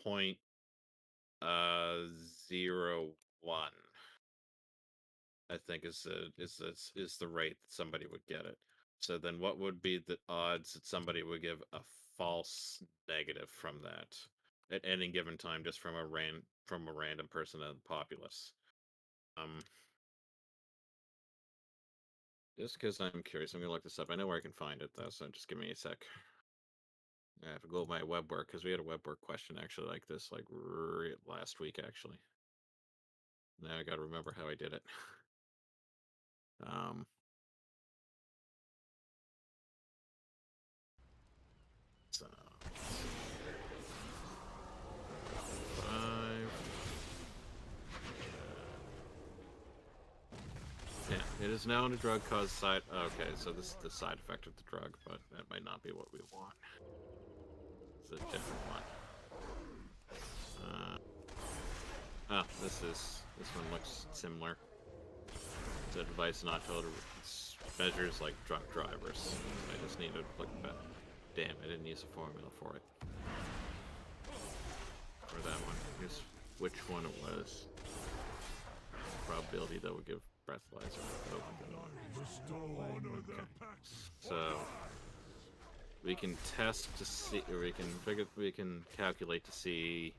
0.01. I think is the rate that somebody would get it. So then, what would be the odds that somebody would give a false negative from that at any given time, just from a random person in the populace? Um, just because I'm curious, I'm gonna look this up. I know where I can find it though, so just give me a sec. I have to go with my web work because we had a web work question actually like this, like last week actually. Now I got to remember how I did it. um, so five. Yeah, it is known a drug causes side. Okay, so this is the side effect of the drug, but that might not be what we want. It's a different one. This one looks similar. It's a device not told measures like drunk drivers. I just need to look back. Damn, I didn't use a formula for it. For that one. Here's which one it was. Probability that would give breathalyzer. Okay. So we can test to see, or we can calculate to see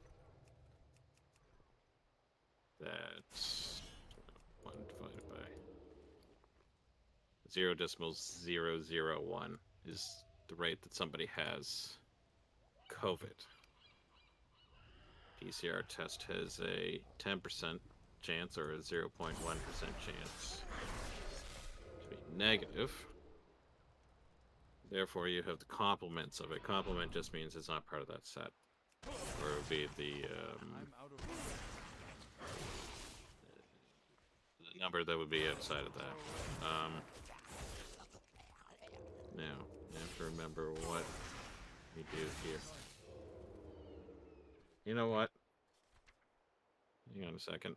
that 1 divided by 0.001 is the rate that somebody has COVID. PCR test has a 10% chance or a 0.1% chance to be negative. Therefore, you have the complements of it. Complement just means it's not part of that set. Or it would be the number that would be outside of that. Now, I have to remember what we do here. You know what? Hang on a second.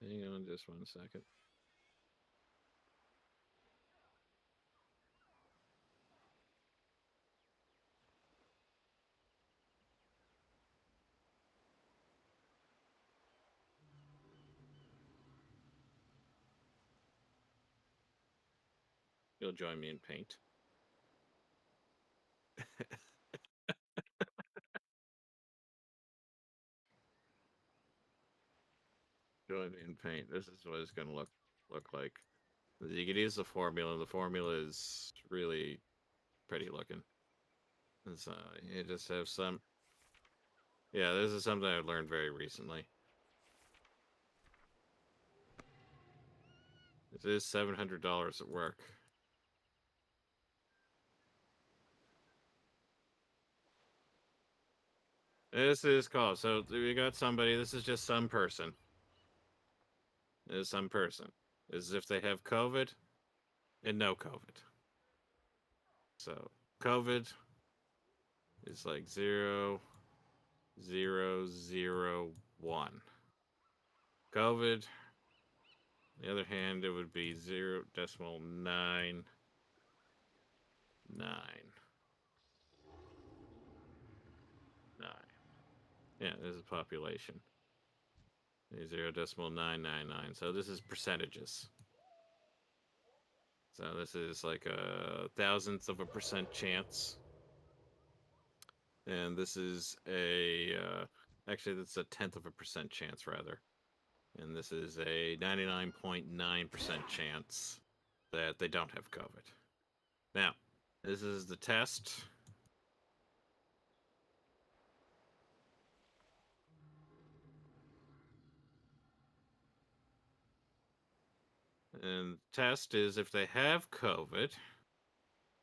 Hang on just 1 second. You'll join me in paint. Join me in paint. This is what it's going to look like. You can use the formula. The formula is really pretty looking. And so you just have some. Yeah, this is something I learned very recently. It is $700 at work. This is called. So we got somebody. This is just some person. This is some person. This is if they have COVID and no COVID. So COVID is like 0.001. COVID. On the other hand, it would be 0.99. Yeah, this is population. 0.999. So this is percentages. So this is like a thousandth of a percent chance. And this is actually that's a tenth of a percent chance rather. And this is a 99.9% chance that they don't have COVID. Now, this is the test. And test is if they have COVID.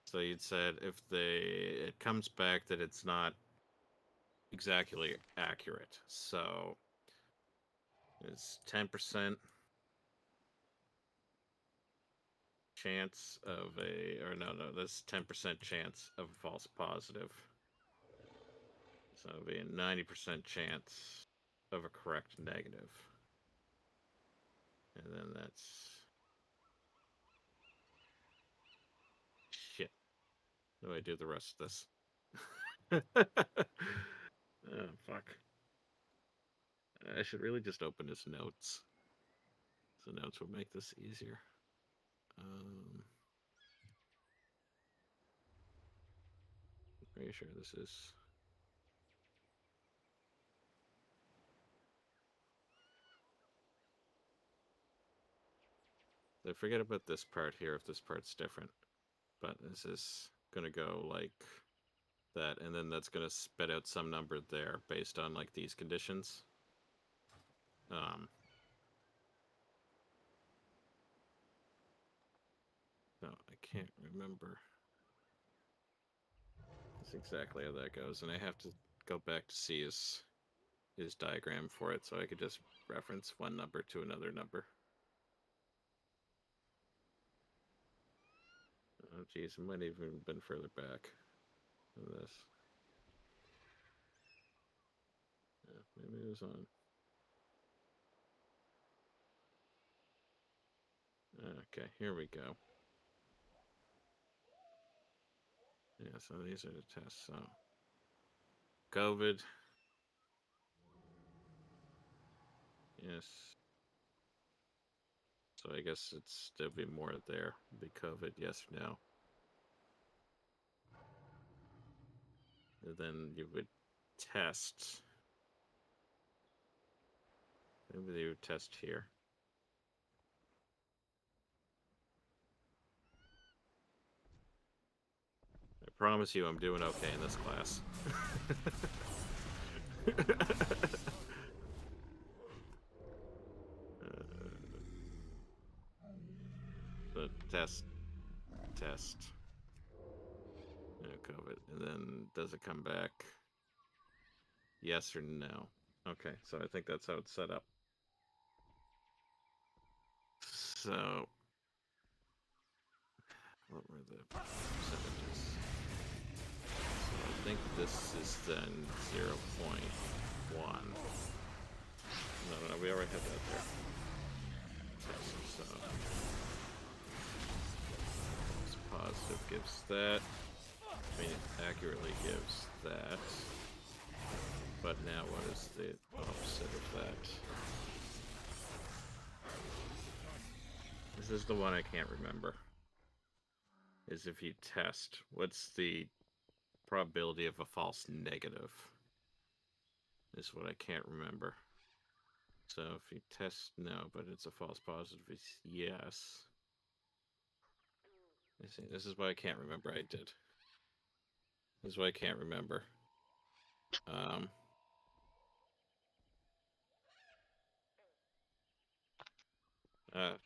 So you'd said if it comes back that it's not exactly accurate. So it's 10% chance of that's 10% chance of a false positive. So it'd be a 90% chance of a correct negative. And then that's How do I do the rest of this? Oh, fuck. I should really just open his notes. So notes will make this easier. Pretty sure this is... I forget about this part here if this part's different. But this is going to go like that, and then that's going to spit out some number there based on like these conditions. No, I can't remember. That's exactly how that goes, and I have to go back to see his diagram for it, so I could just reference one number to another number. Oh, geez, it might have even been further back than this. Yeah, maybe it was on. Okay, here we go. Yeah, so these are the tests. So, COVID. Yes. So I guess there'll be more there. Be COVID, yes or no. And then you would test. Maybe you would test here. I promise you I'm doing okay in this class. The test. COVID. And then does it come back? Yes or no? Okay, so I think that's how it's set up. So, what were the percentages? So I think this is then 0.1. No, we already had that there. So, it's positive gives that. I mean, it accurately gives that. But now what is the opposite of that? This is the one I can't remember. Is if you test, what's the probability of a false negative? Is what I can't remember. So if you test no, but it's a false positive, it's yes. I see. This is what I can't remember I did. This is what I can't remember.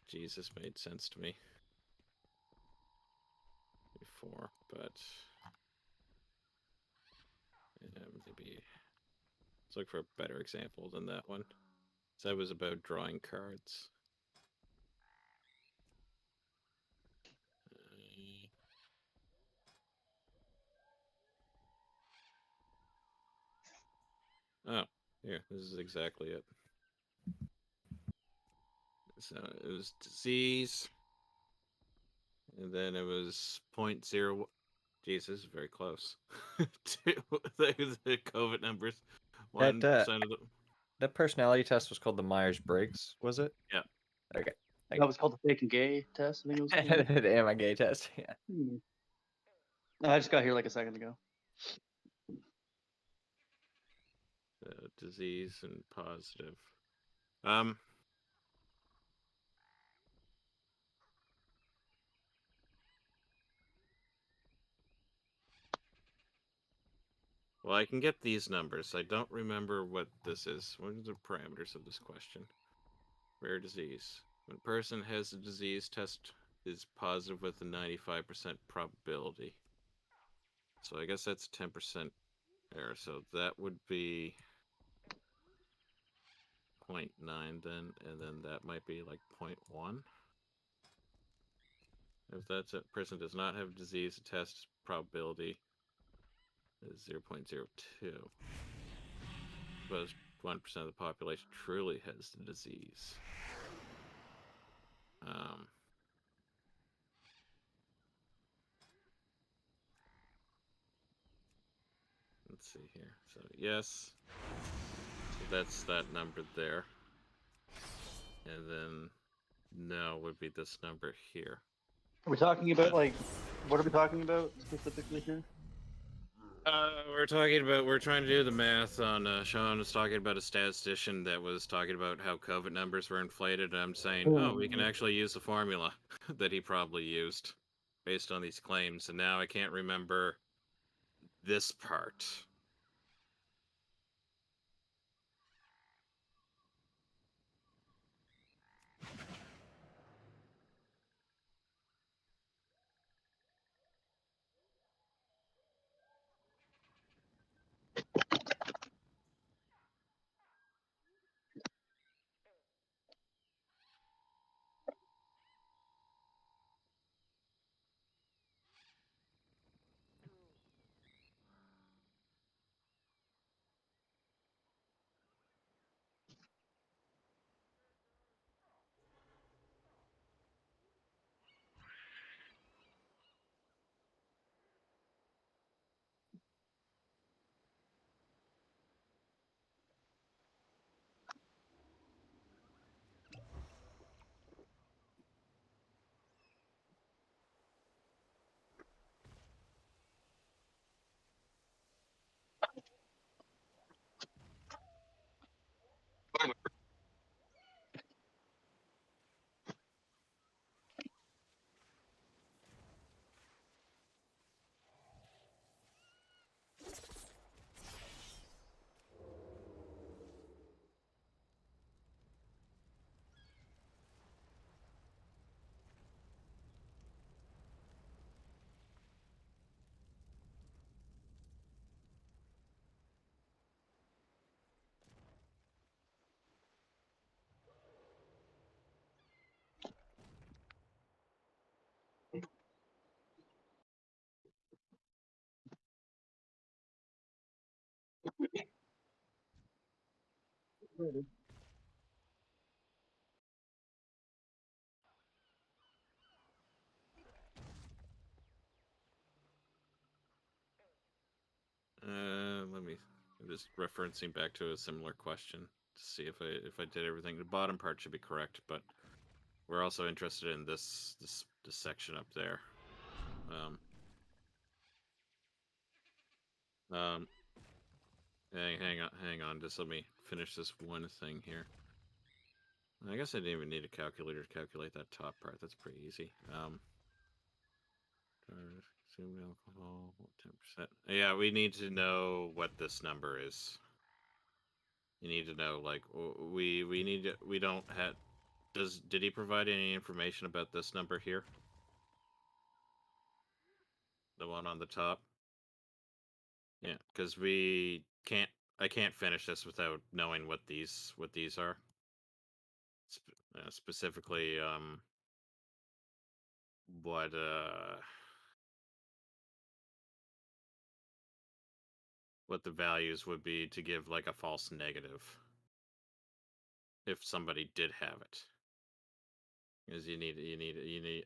Jesus made sense to me before, but maybe let's look for a better example than that one. So that was about drawing cards. Oh, here, this is exactly it. So it was disease, and then it was 0.0. Jeez, this is very close to the COVID numbers. 1% of the... That personality test was called the Myers-Briggs, was it? Yeah. Okay. That was called the fake and gay test. I think it was called. The am I gay test. Yeah. No, I just got here like a second ago. Disease and positive. Well, I can get these numbers. I don't remember what this is. What are the parameters of this question? Rare disease. When a person has a disease, test is positive with a 95% probability. So I guess that's 10% error. So that would be 0.9 then, and then that might be like 0.1. If that person does not have disease, the test probability is 0.02. Suppose 1% of the population truly has the disease. let's see here. So yes, so that's that number there, and then no would be this number here. Are we talking about like what are we talking about specifically here? We're trying to do the math on, Sean was talking about a statistician that was talking about how COVID numbers were inflated, and I'm saying, oh, we can actually use the formula that he probably used based on these claims, and now I can't remember this part. Let me. I'm just referencing back to a similar question to see if I did everything. The bottom part should be correct, but we're also interested in this section up there. Hang on. Just let me finish this one thing here. I guess I didn't even need a calculator to calculate that top part. That's pretty easy. Consumed alcohol, 10%. Yeah, we need to know what this number is. You need to know, like, we need to, we don't have. Did he provide any information about this number here? The one on the top. Yeah, because we can't. I can't finish this without knowing what these are. Specifically, what the values would be to give like a false negative if somebody did have it. Because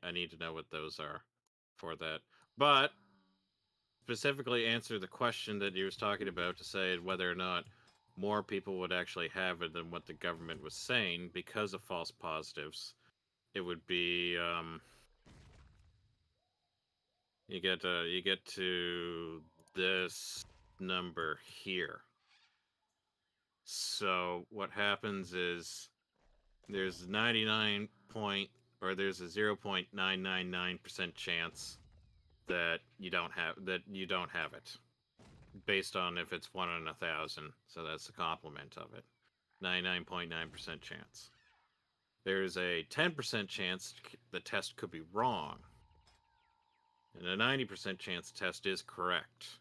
I need to know what those are for that. But specifically answer the question that he was talking about to say whether or not more people would actually have it than what the government was saying because of false positives. It would be you get to this number here. So what happens is there's 0.999% chance that you don't have it, based on if it's 1 in 1,000. So that's the complement of it. 99.9% chance. There's a 10% chance the test could be wrong, and a 90% chance the test is correct.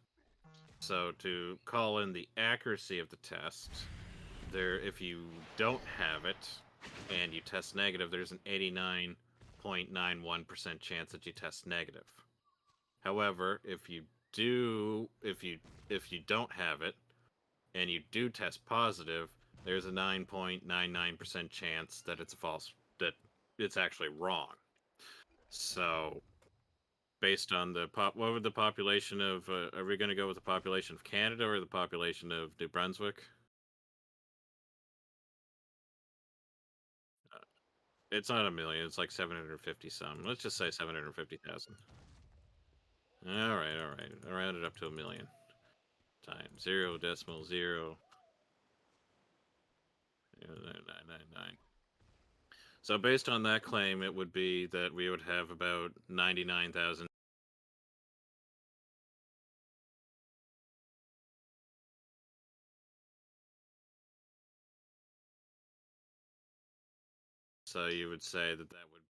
So to call in the accuracy of the test, if you don't have it and you test negative, there's an 89.91% chance that you test negative. However, if you don't have it and you do test positive, there's a 9.99% chance that it's actually wrong. So based on the what would the population of? Are we going to go with the population of Canada or the population of New Brunswick? It's not a million. It's like 750 some. Let's just say 750,000. All right, all right. I rounded up to a million times 0.00999. So based on that claim, it would be that we would have about 99,000. So you would say that that would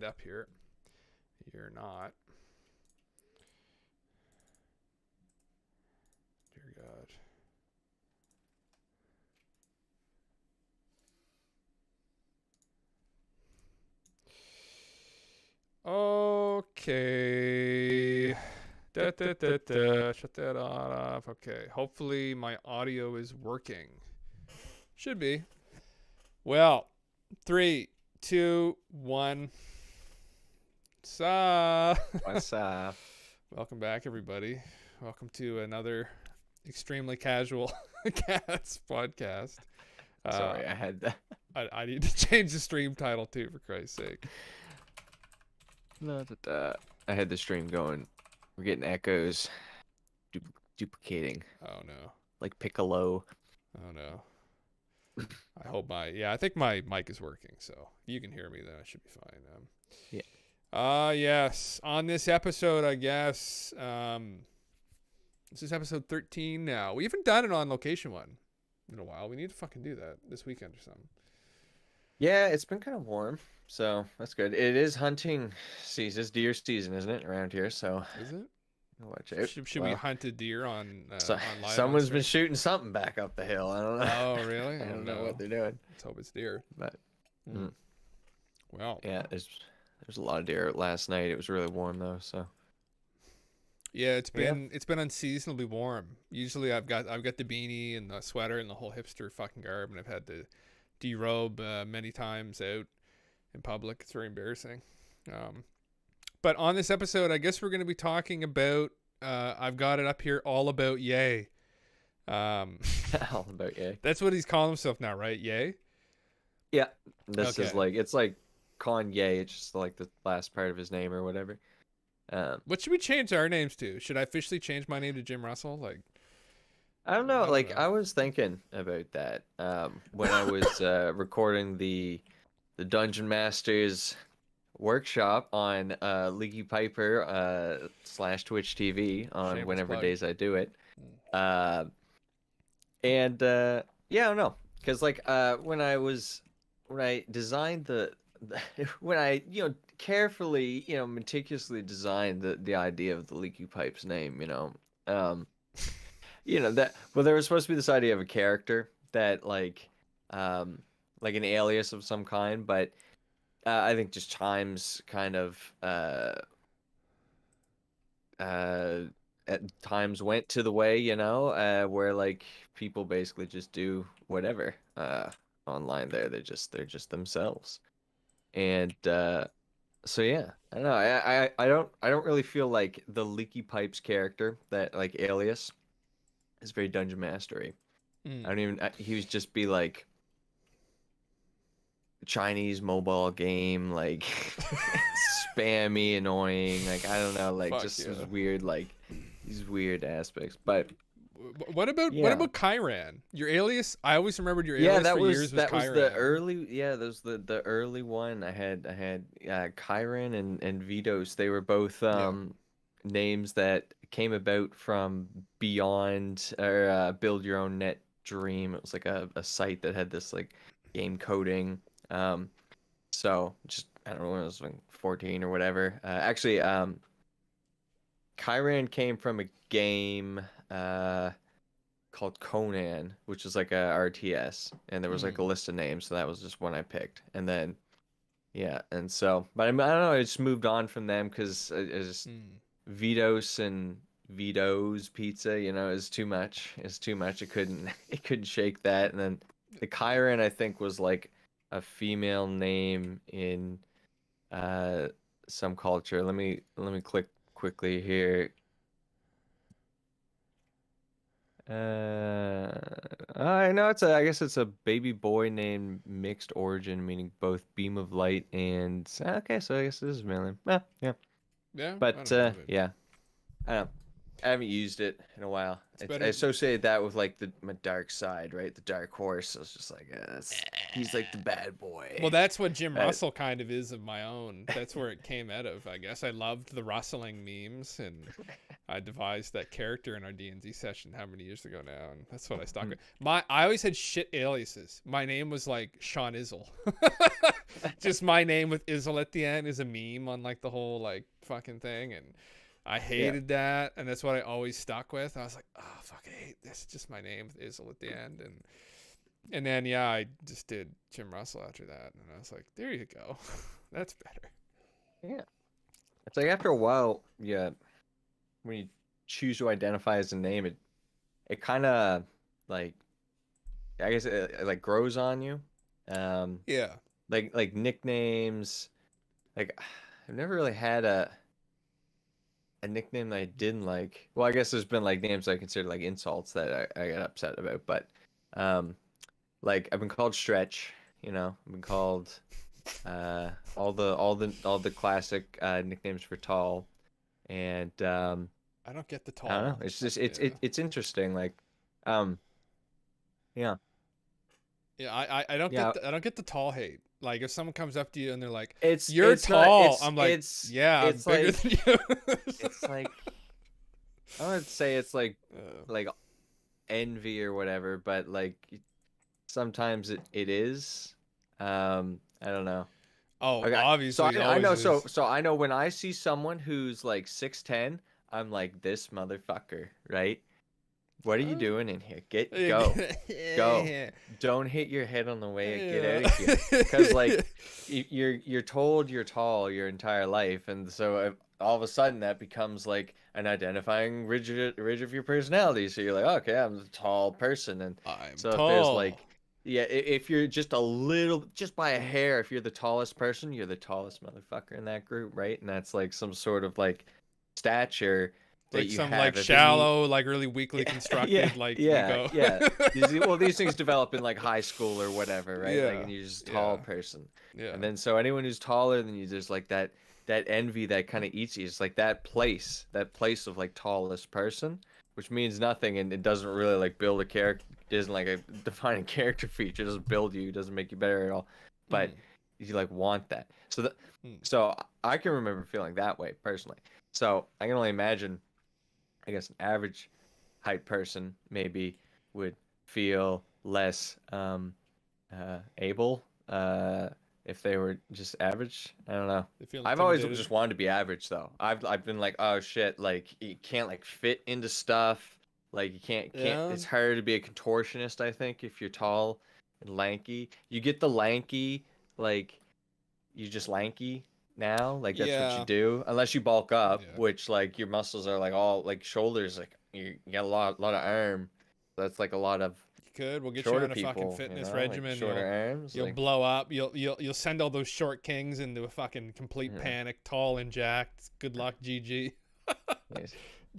up here. You're not. Dear God. Okay. Shut that off. Okay. Hopefully my audio is working. Should be. Well, 3, 2, 1. What's up? Welcome back, everybody. Welcome to another extremely casual Cats podcast. Sorry, I had that. I need to change the stream title too, for Christ's sake. I had the stream going. We're getting echoes, duplicating, Oh no. like Piccolo. Oh no. I think my mic is working, so you can hear me. Then I should be fine. Yeah. Yes. On this episode, I guess. This is episode 13 now. We haven't done an on location one in a while. We need to fucking do that this weekend or something. Yeah, it's been kind of warm, so that's good. It is hunting season, it's deer season, isn't it, around here? So Is it? watch out. Should we hunt a deer on? On live Someone's on been stream? shooting something back up the hill. I don't know. Oh really? I don't know what they're doing, Let's hope it's deer. but Well, yeah, there's a lot of deer last night. It was really warm though, so yeah, it's Yeah. been unseasonably warm. Usually, I've got the beanie and the sweater and the whole hipster fucking garb, and I've had to derobe many times out in public. It's very embarrassing. But on this episode, I guess we're going to be talking about. I've got it up here, all about Yay. all about Yay. That's what he's calling himself now, right? Yay. Yeah, this is Okay. like it's like Kanye. It's just like the last part of his name or whatever. What should we change our names to? Should I officially change my name to Jim Russell? Like, I don't know. I don't Like know. I was thinking about that when I was recording the Dungeon Masters workshop on Leaky Piper / Twitch TV on Shameless whenever plug. days I do it. Yeah, I don't know, because like when I designed when I carefully meticulously designed the idea of the Leaky Pipes name, that there was supposed to be this idea of a character that like an alias of some kind, but I think just times kind of at times went to the way, where like people basically just do whatever online there. They're just themselves. And so yeah, I don't know. I don't really feel like the Leaky Pipes character, that like alias, is very Dungeon Mastery. I don't even. He would just be like Chinese mobile game, like spammy, annoying. Like I don't know, like Fuck just yeah. these weird these weird aspects. But what about Yeah. Kyran? Your alias? I always remembered your yeah, alias that for was years that was Kyran. the early. Yeah, that was the early one. I had Kyran and Vitos. They were both names that came about from Beyond or Build Your Own Net Dream. It was like a site that had this like game coding. So just I don't know, when I was like 14 or whatever. Actually, Kyran came from a game called Conan, which is like a RTS, and there was like a list of names, so that was just one I picked. And then yeah, and so but I don't know, I just moved on from them because it's Vitos and Vito's Pizza, is too much. It's too much. It couldn't shake that. And then the Kyran, I think, was like a female name in some culture. Let me click quickly here. I know I guess it's a baby boy named Mixed Origin, meaning both beam of light and okay, so I guess this is male name. Yeah. Yeah, I But don't know, yeah. I don't know. I haven't used it in a while. I better- associated that with like my dark side, right? The dark horse. I was just like, he's like the bad boy. Well, that's what Jim That- Russell kind of is of my own. That's where it came out of, I guess. I loved the rustling memes, and I devised that character in our D&D session how many years ago now, and that's what I stuck with. I always had shit aliases. My name was like Sean Izzle. Just my name with Izzle at the end is a meme on like the whole like fucking thing, and I hated that, and that's what I always stuck with. I was like, oh fuck, I hate this. It's just my name with Izzle at the end, and then yeah, I just did Jim Russell after that, and I was like, there you go, that's better. Yeah. It's like after a while, yeah, when you choose to identify as a name, it kind of like, I guess it like grows on you. Yeah. Like nicknames. Like I've never really had a nickname that I didn't like. Well, I guess there's been like names I consider like insults that I got upset about, but like I've been called Stretch, you know, I've been called all the classic nicknames for tall, and I don't get the tall. I don't know. It's just it's interesting. Like, yeah. Yeah, I don't get the tall hate. Like if someone comes up to you and they're like, It's "You're it's not- tall," it's- I'm like, it's, "Yeah, I'm it's bigger like, than you." it's like I would say it's like Uh, like envy or whatever, but like sometimes it is. I don't know. oh, Okay, obviously, so it I know always is. so I know when I see someone who's like 6'10", I'm like, this motherfucker, right? What are you doing in here? Go. Go. Don't hit your head on the way. Get out of here. Because like you're told you're tall your entire life, and so all of a sudden that becomes like an identifying ridge of your personality. So you're like, okay, I'm a tall person, and I'm so tall. if there's like, yeah, if you're just a little, just by a hair, if you're the tallest person, you're the tallest motherfucker in that group, right? And that's like some sort of like stature that like you some have like as a shallow, like really weakly constructed, like ego. yeah. These things develop in like high school or whatever, right? Like, and you're just a tall yeah. person. Yeah. And then so anyone who's taller than you, there's like that envy that kind of eats you. It's like that place of like tallest person, which means nothing, and it doesn't really like build a character. It isn't like a defining character feature. It doesn't build you. It doesn't make you better at all. But you like want that. So so I can remember feeling that way personally. So I can only imagine, I guess, an average height person maybe would feel less able if they were just average. I don't know. They feel I've always intimidated. just wanted to be average though. I've been like, oh shit, like you can't like fit into stuff. Like you can't Yeah. it's harder to be a contortionist, I think, if you're tall and lanky. You get the lanky, like you just lanky now, like that's what Yeah. you do, unless you bulk up, Yeah. which like your muscles are like all like shoulders, like you got a lot of arm. That's like a lot of You could. We'll get you shorter on a people, fucking fitness you know, regimen. like shorter arms. You'll like, blow up. You'll send all those short kings into a fucking complete Yeah. panic, tall and jacked. Good luck, GG. yes.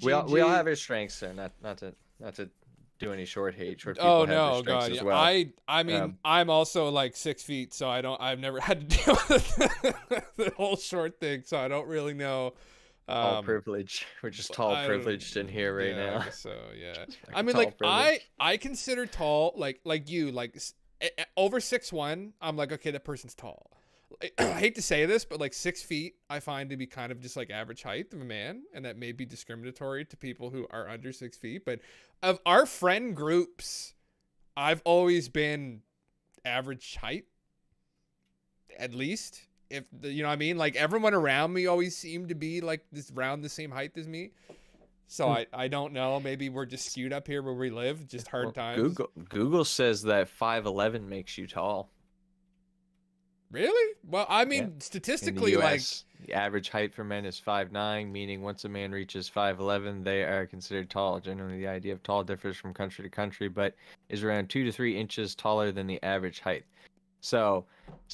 we all GG. have our strengths, there. Not to do any short hate. Short people Oh have their no, strengths God! as Yeah. well. I mean, Um, I'm also like 6 feet, so I've never had to deal with the whole short thing, so I don't really know. Tall privilege. We're just tall I don't- privileged in here right yeah, I now. guess so yeah. Like I mean, tall like privilege. I consider tall like you over 6'1". I'm like, okay, that person's tall. I hate to say this, but like 6 feet, I find to be kind of just like average height of a man, and that may be discriminatory to people who are under 6 feet. But of our friend groups, I've always been average height, at least. If you know what I mean, like everyone around me always seemed to be like this around the same height as me. So I don't know. Maybe we're just skewed up here where we live. Just hard Well, times. Google says that 5'11" makes you tall. Really? Well, I mean, In the statistically, like US, the average height for men is 5'9", meaning once a man reaches 5'11", they are considered tall. Generally, the idea of tall differs from country to country, but is around 2 to 3 inches taller than the average height. So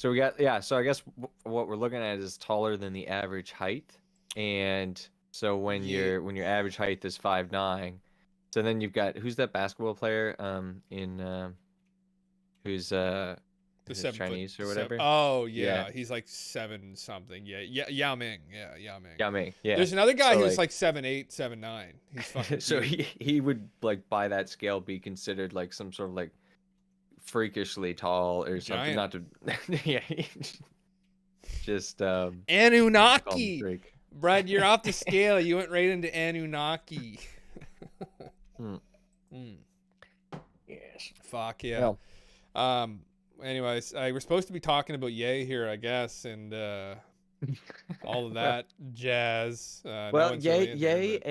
we got So I guess what we're looking at is taller than the average height, and so when Yeah. your average height is 5'9", so then you've got who's that basketball player who's Is it 7 foot Chinese or sev- whatever. Oh yeah, Yeah. he's like 7 something. Yeah, Yao Ming. Yeah, Yao Ming. Yao Ming. Yeah. There's another guy So, who's like 7'8", 7'9". He's fucking so cute. he would like by that scale be considered like some sort of like freakishly tall or something. Giant. Not to yeah. Just call him Anunnaki. freak. Brad, you're off the scale. You went right into Anunnaki. Hmm. Mm. Yes. Fuck yeah. Well. Anyways, we're supposed to be talking about Yay here, I guess, and all of that jazz. No Well, one's really in there, yay, but-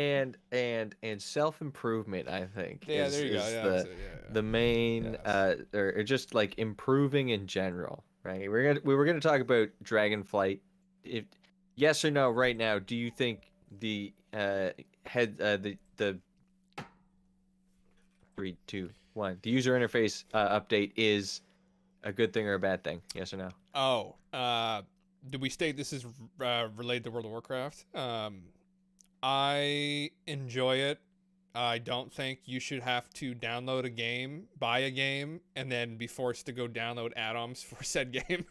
and self improvement. I think Yeah, is, there you go. is Yeah, the that's it, yeah. the main Yes. or just like improving in general, right? We were gonna talk about Dragonflight. If yes or no, right now, do you think the the 3, 2, 1 the user interface update is a good thing or a bad thing? Yes or no? Oh, did we state this is related to World of Warcraft? I enjoy it. I don't think you should have to download a game, buy a game, and then be forced to go download add-ons for said game.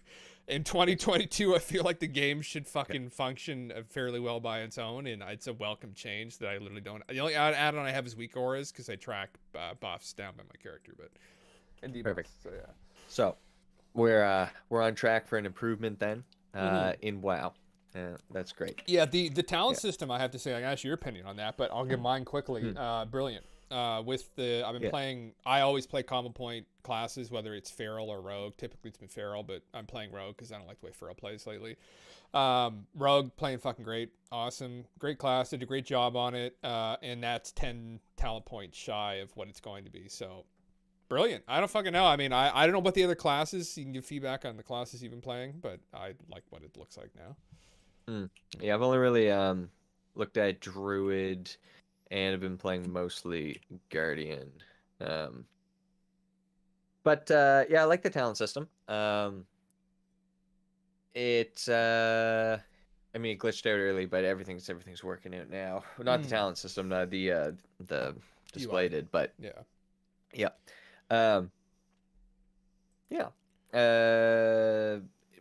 In 2022, I feel like the game should fucking function fairly well by its own, and it's a welcome change that I literally don't. The only add-on I have is weak auras because I track buffs down by my character, but and debuffs, Perfect. So yeah. So we're on track for an improvement then in WoW. That's great. Yeah, the talent system, I have to say, I ask your opinion on that, but I'll give mine quickly. Brilliant. With the, I've been playing, I always play common point classes, whether it's Feral or Rogue. Typically it's been Feral, but I'm playing Rogue because I don't like the way Feral plays lately. Rogue playing fucking great. Awesome. Great class. Did a great job on it. And that's 10 talent points shy of what it's going to be. So brilliant. I don't fucking know. I mean, I don't know about the other classes. You can give feedback on the classes you've been playing, but I like what it looks like now. Yeah, I've only really looked at Druid and I've been playing mostly Guardian. But yeah, I like the talent system. I mean, it glitched out early, but everything's working out now. Well, not the talent system, the display UI. did, but Yeah. yeah.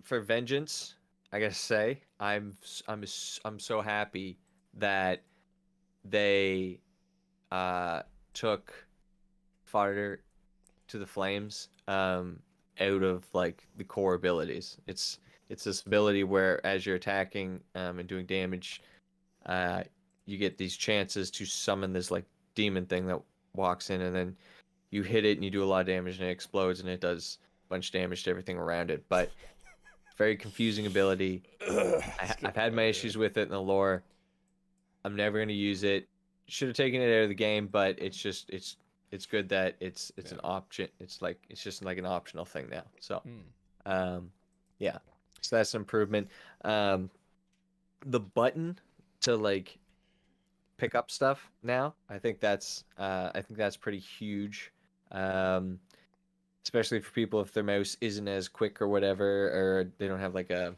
For Vengeance, I gotta say, I'm so happy that they took Fodder to the Flames out of like the core abilities. It's this ability where as you're attacking and doing damage, you get these chances to summon this like demon thing that walks in, and then you hit it and you do a lot of damage and it explodes and it does a bunch of damage to everything around it. But very confusing ability. I've had my issues with it in the lore. I'm never gonna use it. Should have taken it out of the game, but it's good that it's an option. It's just like an optional thing now. So, yeah. So that's an improvement. The button to like pick up stuff now, I think that's pretty huge. Especially for people if their mouse isn't as quick or whatever, or they don't have like a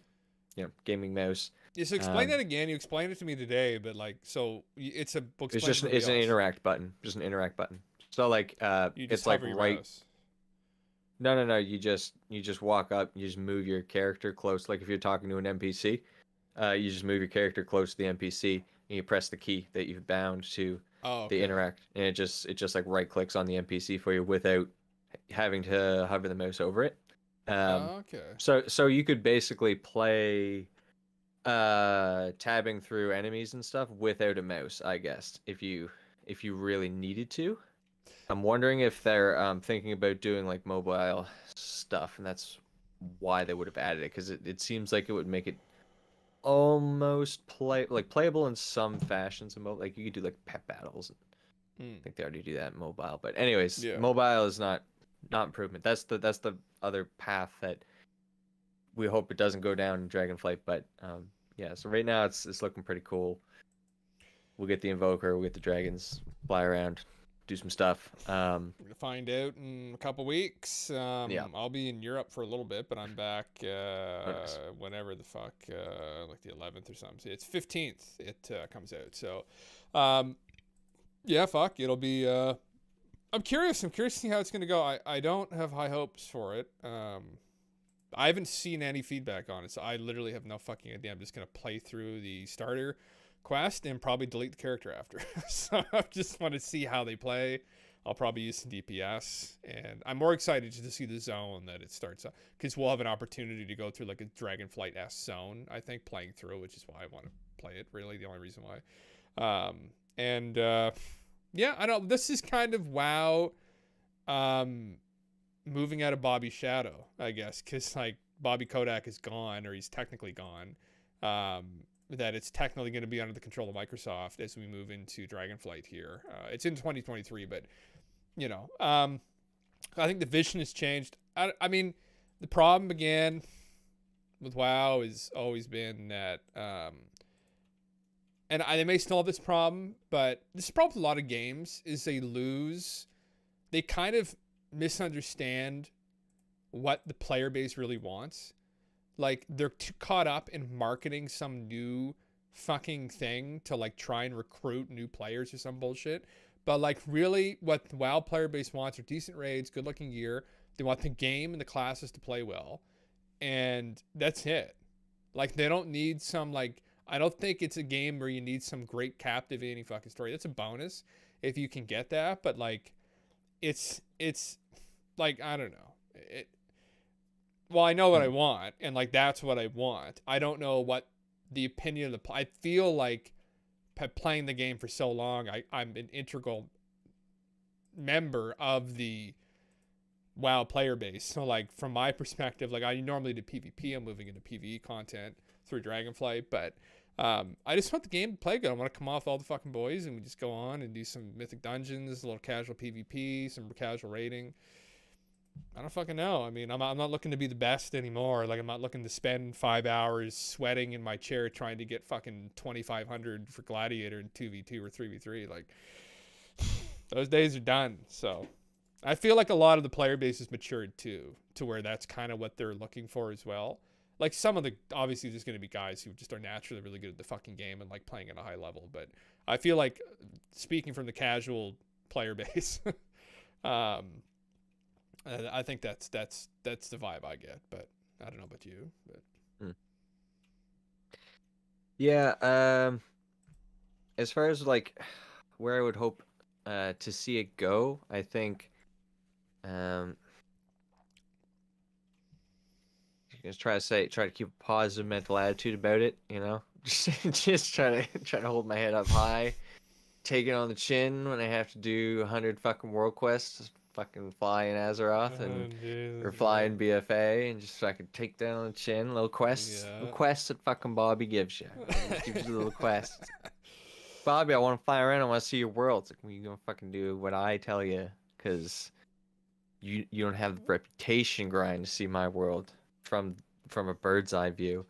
gaming mouse. Yeah, so explain that again. You explained it to me today, but like, so it's a. It's just it's an interact button. Just an interact button. So like it's like right. Mouse. No. You just walk up. You just move your character close. Like if you're talking to an NPC, you just move your character close to the NPC and you press the key that you've bound to the interact, and it just like right clicks on the NPC for you without having to hover the mouse over it. So you could basically play tabbing through enemies and stuff without a mouse, I guess, if you really needed to. I'm wondering if they're thinking about doing like mobile stuff, and that's why they would have added it, because it seems like it would make it almost playable in some fashions. And like you could do like pet battles. I think they already do that in mobile, but anyways, mobile is not improvement. That's the other path that we hope it doesn't go down in Dragonflight. But yeah, so right now it's looking pretty cool. We'll get the Invoker, we'll get the dragons, fly around, do some stuff. We're gonna find out in a couple weeks. I'll be in Europe for a little bit, but I'm back whenever the fuck, like the 11th or something. It's 15th it comes out. So yeah, fuck, it'll be I'm curious to see how it's gonna go. I don't have high hopes for it. I haven't seen any feedback on it, so I literally have no fucking idea. I'm just gonna play through the starter quest and probably delete the character after. So I just want to see how they play. I'll probably use some DPS, and I'm more excited to see the zone that it starts up, because we'll have an opportunity to go through like a Dragonflight-esque zone, I think, playing through, which is why I want to play it, really, the only reason why. Yeah, I don't, this is kind of WoW moving out of Bobby's shadow, I guess, because like Bobby Kotick is gone, or he's technically gone. That it's technically going to be under the control of Microsoft as we move into Dragonflight here. It's in 2023, but you know, I think the vision has changed. I mean, the problem again with WoW has always been that, and they may still have this problem, but this problem with a lot of games is they kind of misunderstand what the player base really wants. Like, they're too caught up in marketing some new fucking thing to like try and recruit new players or some bullshit. But like, really what the WoW player base wants are decent raids, good looking gear. They want the game and the classes to play well. And that's it. Like, they don't need some like, I don't think it's a game where you need some great captivating fucking story. That's a bonus if you can get that. But like, it's like, I don't know. Well, I know what I want, and like that's what I want. I don't know what the opinion of I feel like playing the game for so long, I'm an integral member of the WoW player base. So like from my perspective, like I normally do PvP, I'm moving into PvE content through Dragonflight, but I just want the game to play good. I want to come off all the fucking boys and we just go on and do some mythic dungeons, a little casual PvP, some casual raiding. I don't fucking know. I mean, I'm not looking to be the best anymore. Like, I'm not looking to spend 5 hours sweating in my chair trying to get fucking 2,500 for Gladiator in 2v2 or 3v3. Like, those days are done. So, I feel like a lot of the player base has matured too, to where that's kind of what they're looking for as well. Like, some of the, obviously, there's going to be guys who just are naturally really good at the fucking game and like playing at a high level. But I feel like, speaking from the casual player base, I think that's the vibe I get, but I don't know about you. But Yeah, as far as like where I would hope to see it go, I think just try to keep a positive mental attitude about it, you know? Just try to hold my head up high, take it on the chin when I have to do 100 fucking world quests. Fucking fly in Azeroth or fly in BFA and just fucking take down the chin. Little quests, little quests that fucking Bobby gives you. He gives you little quests. Bobby, I want to fly around. I want to see your world. It's like, well, you gonna fucking do what I tell you, because you don't have the reputation grind to see my world from a bird's eye view.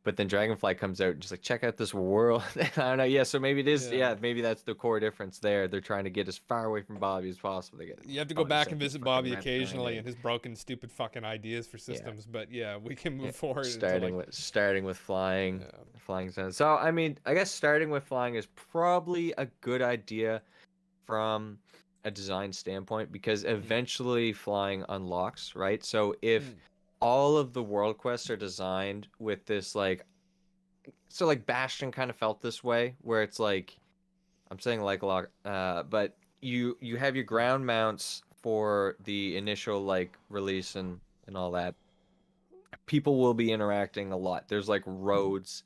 But then Dragonflight comes out and just like, check out this world. I don't know. Yeah, so maybe it is. Yeah, maybe that's the core difference there. They're trying to get as far away from Bobby as possible. You have to go back and visit Bobby occasionally and his broken, stupid fucking ideas for systems. Yeah. But yeah, we can move forward. Starting with flying, flying zone. So I mean, I guess starting with flying is probably a good idea from a design standpoint, because eventually flying unlocks, right? So if all of the world quests are designed with this like, so like Bastion kind of felt this way, where it's like, I'm saying like a lot, but you have your ground mounts for the initial like release and all that. People will be interacting a lot. There's like roads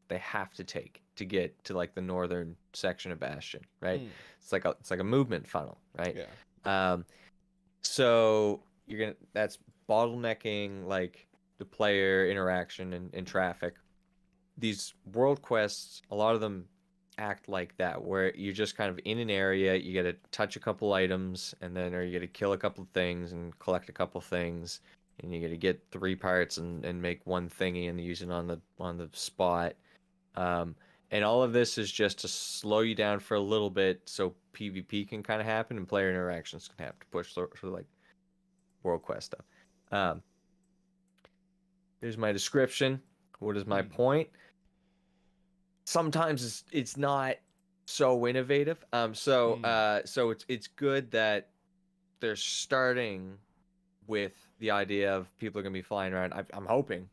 they have to take to get to like the northern section of Bastion, right? It's like a movement funnel, right? Yeah. So that's bottlenecking like the player interaction and traffic. These world quests, a lot of them act like that, where you're just kind of in an area, you get to touch a couple items, and then or you get to kill a couple things and collect a couple things, and you get to get 3 parts and make one thingy and use it on the spot. And all of this is just to slow you down for a little bit so PvP can kind of happen and player interactions can happen to push through like world quest stuff. Here's my description. What is my point? Sometimes it's not so innovative. So it's good that they're starting with the idea of people are gonna be flying around. I'm hoping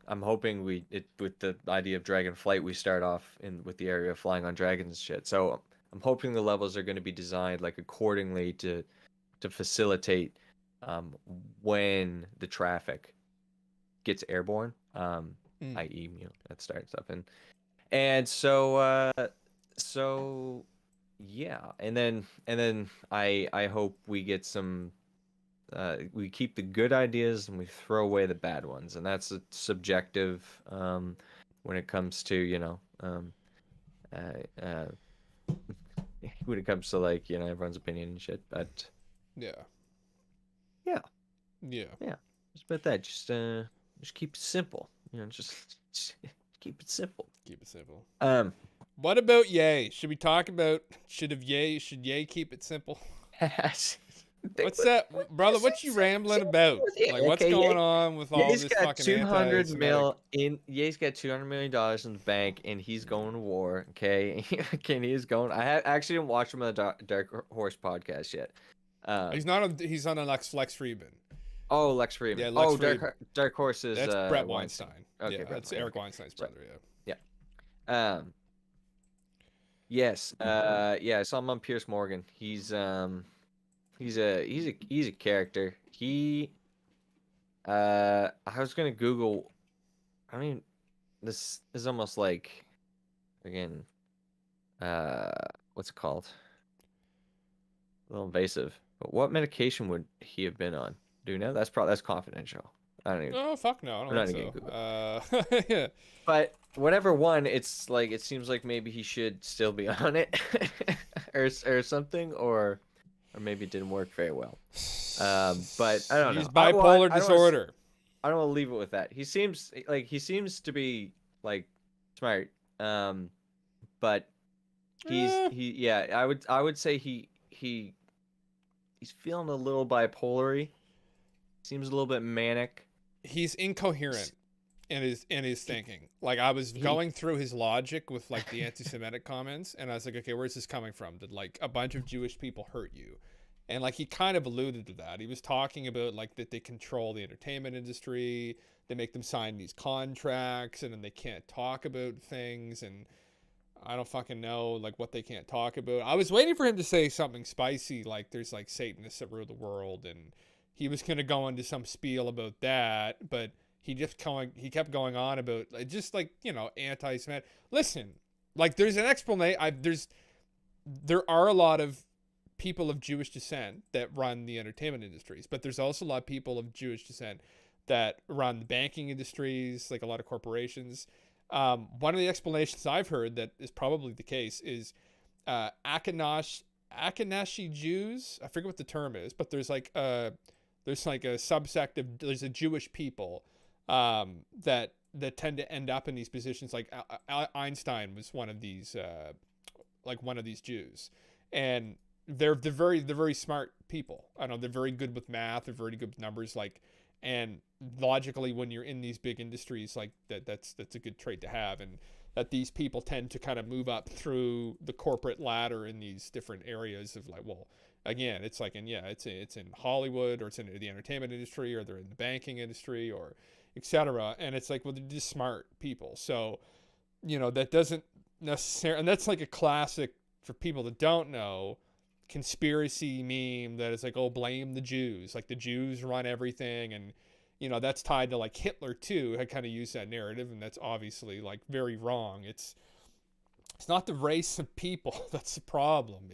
with the idea of dragon flight, we start off with the area of flying on dragons and shit. So I'm hoping the levels are gonna be designed like accordingly to facilitate when the traffic gets airborne, i.e., that starts up and so yeah, and then I hope we get some. We keep the good ideas and we throw away the bad ones, and that's a subjective when it comes to when it comes to like everyone's opinion and shit. But Yeah. Yeah. Yeah. just about that. Just keep it simple. Just keep it simple. Keep it simple. What about Ye? Should we talk about should Ye keep it simple? What's that, brother? What you rambling about? Like, what's going on with all Ye's this got fucking 200 anti-Semitic? Ye's got $200 million in the bank, and he's going to war. Okay, he is going. I actually didn't watch him on the Dark Horse podcast yet. He's not on. He's on Lex Friedman. Oh, Lex Friedman. Yeah, Lex Friedman. Dark Horse is that's Brett Weinstein. Okay, yeah, Brett that's Weinstein. Eric Weinstein's brother. Yeah. Yes. Yeah, I saw him on Piers Morgan. He's a character. I was gonna Google. I mean, this is almost like, again, what's it called? A little invasive. But what medication would he have been on? Do you know? That's confidential. I don't even. Oh fuck no, I don't think so. Yeah. But whatever one, it's like it seems like maybe he should still be on it, or something, or maybe it didn't work very well. But I don't know. He's bipolar disorder. I don't want to leave it with that. He seems to be like smart. But I would say he's feeling a little bipolar-y. Seems a little bit manic. He's incoherent in his thinking. Like, I was going through his logic with like the anti-Semitic comments, and I was like, okay, where's this coming from? Did like a bunch of Jewish people hurt you? And like he kind of alluded to that. He was talking about like that they control the entertainment industry, they make them sign these contracts, and then they can't talk about things, and I don't fucking know like what they can't talk about. I was waiting for him to say something spicy, like there's like Satanists that rule the world, and he was gonna go into some spiel about that, but he kept going on about just like anti-Semitic. Listen, like there's an explanation. There are a lot of people of Jewish descent that run the entertainment industries, but there's also a lot of people of Jewish descent that run the banking industries, like a lot of corporations. One of the explanations I've heard that is probably the case is Ashkenazi Jews. I forget what the term is, but there's like a subsect of there's a Jewish people that tend to end up in these positions. Like Einstein was one of these Jews, and they're very smart people. I know they're very good with math. They're very good with numbers. Like, and logically, when you're in these big industries, like that's a good trait to have. And that these people tend to kind of move up through the corporate ladder in these different areas of like, well, again, it's like it's in Hollywood, or it's in the entertainment industry, or they're in the banking industry, or etc. And it's like, well, they're just smart people. So, that doesn't necessarily, and that's like a classic for people that don't know, conspiracy meme that is like, oh, blame the Jews, like the Jews run everything, and that's tied to like Hitler too. I kind of use that narrative, and that's obviously like very wrong. It's not the race of people that's the problem.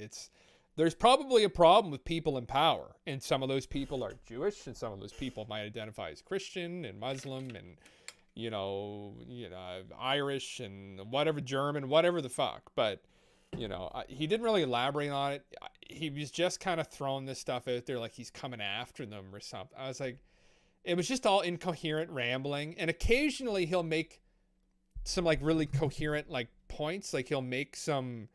There's probably a problem with people in power, and some of those people are Jewish, and some of those people might identify as Christian and Muslim and Irish and whatever, German, whatever the fuck. But he didn't really elaborate on it. He was just kind of throwing this stuff out there like he's coming after them or something. I was like, it was just all incoherent rambling. And occasionally he'll make some like really coherent like points. Like he'll make some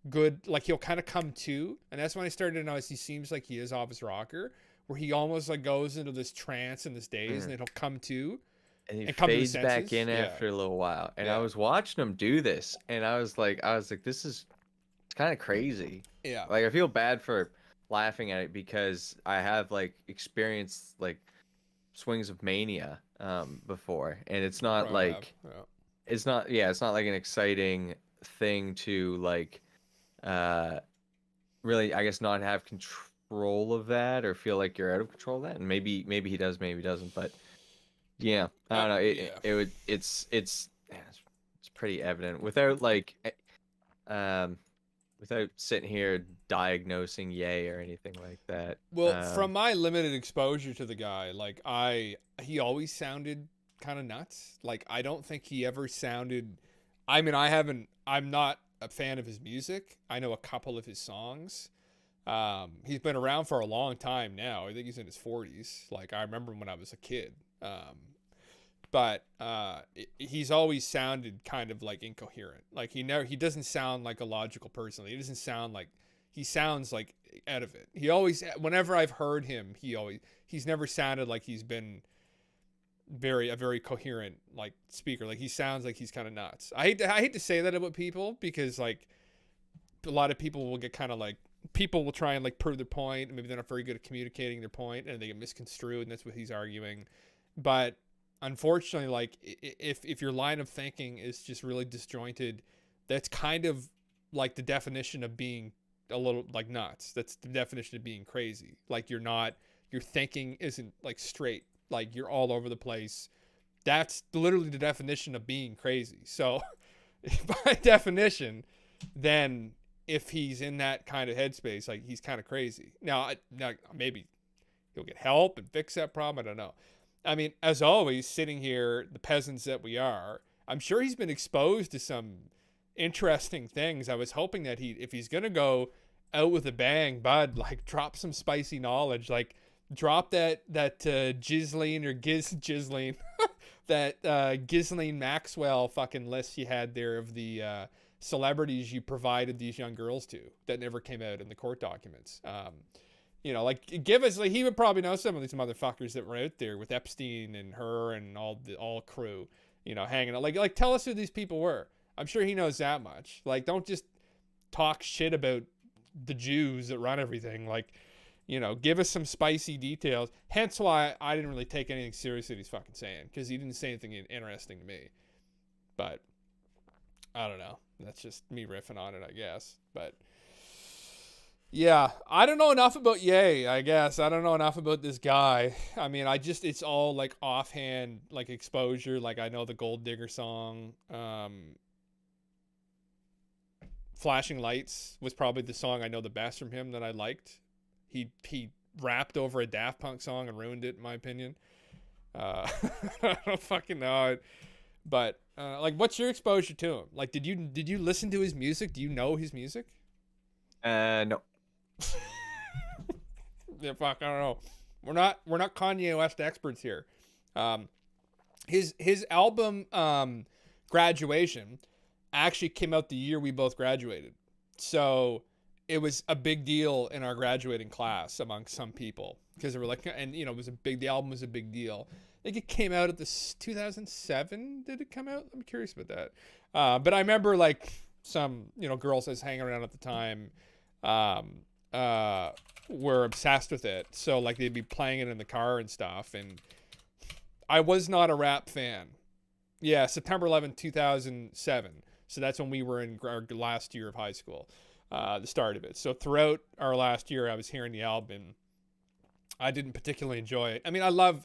good, like he'll kind of come to. And that's when I started to notice he seems like he is off his rocker, where he almost like goes into this trance in this daze, and then he'll come to. And he fades back in after a little while. And I was watching him do this, and I was like, this is kind of crazy. Yeah. Like, I feel bad for laughing at it, because I have like experienced like Swings of Mania before, and it's not Probably like have, yeah. it's not like an exciting thing to like really, I guess, not have control of that or feel like you're out of control of that. And maybe he does, maybe he doesn't, but yeah, I don't know. Yeah. It's pretty evident without like without sitting here diagnosing Ye or anything like that. Well, from my limited exposure to the guy, like he always sounded kind of nuts. Like I don't think he ever sounded. I mean, I'm not a fan of his music. I know a couple of his songs. He's been around for a long time now. I think he's in his 40s. Like I remember when I was a kid. But he's always sounded kind of like incoherent. Like he doesn't sound like a logical person. He doesn't sound like, he sounds like out of it. He always, whenever I've heard him, he's never sounded like he's been a very coherent like speaker. Like he sounds like he's kind of nuts. I hate to say that about people because like a lot of people will get kind of like, people will try and like prove their point, and maybe they're not very good at communicating their point and they get misconstrued, and that's what he's arguing. But unfortunately, like if your line of thinking is just really disjointed, that's kind of like the definition of being a little like nuts. That's the definition of being crazy. Like your thinking isn't like straight. Like you're all over the place. That's literally the definition of being crazy. So by definition, then if he's in that kind of headspace, like he's kind of crazy. Now maybe he'll get help and fix that problem. I don't know. I mean, as always, sitting here, the peasants that we are, I'm sure he's been exposed to some interesting things. I was hoping that if he's going to go out with a bang, bud, like drop some spicy knowledge, like drop that Ghislaine or Ghislaine, that Ghislaine Maxwell fucking list you had there of the celebrities you provided these young girls to that never came out in the court documents. You know, like give us, like he would probably know some of these motherfuckers that were out there with Epstein and her and all crew, you know, hanging out. Like tell us who these people were. I'm sure he knows that much. Like don't just talk shit about the Jews that run everything. Like, you know, give us some spicy details. Hence why I didn't really take anything serious that he's fucking saying, because he didn't say anything interesting to me. But I don't know. That's just me riffing on it, I guess. But yeah, I don't know enough about Ye, I guess. I don't know enough about this guy. I mean, it's all like offhand, like exposure. Like I know the Gold Digger song. Flashing Lights was probably the song I know the best from him that I liked. He rapped over a Daft Punk song and ruined it, in my opinion. I don't fucking know it. But like, what's your exposure to him? Like, did you listen to his music? Do you know his music? No. Yeah, fuck, I don't know. We're not Kanye West experts here. His album Graduation actually came out the year we both graduated, so it was a big deal in our graduating class among some people because they were like, and you know, the album was a big deal. I think it came out at the 2007. Did it come out? I'm curious about that. But I remember like some, you know, girls I was hanging around at the time were obsessed with it. So like they'd be playing it in the car and stuff. And I was not a rap fan. Yeah, September 11th, 2007. So that's when we were in our last year of high school, the start of it. So throughout our last year, I was hearing the album. I didn't particularly enjoy it. I mean, I love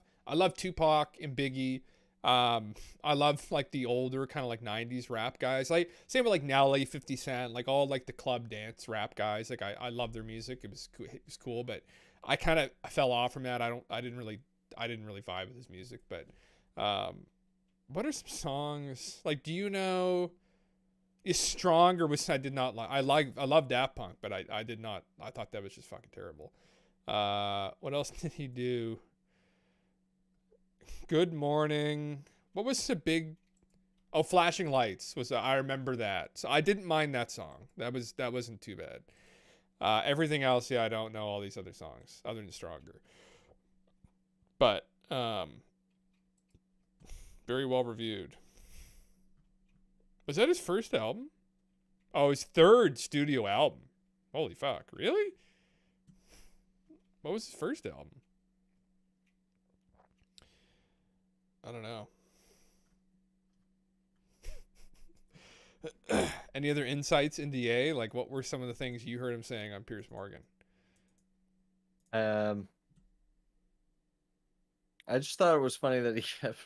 Tupac and Biggie. I love like the older kind of like 90s rap guys. Like same with like Nelly, 50 Cent, like all like the club dance rap guys. Like I love their music. It was cool, but I fell off from that. I didn't really vibe with his music, but what are some songs? Like, do you know Is Stronger was I did not like. I love Daft Punk, but I did not. I thought that was just fucking terrible. What else did he do? Good Morning. What was the big? Oh, Flashing Lights was. I remember that. So I didn't mind that song. That wasn't too bad. Everything else, yeah, I don't know all these other songs other than Stronger. But very well reviewed. Was that his first album? Oh, his third studio album. Holy fuck! Really? What was his first album? I don't know. Any other insights into Ye? Like, what were some of the things you heard him saying on Piers Morgan? I just thought it was funny that he kept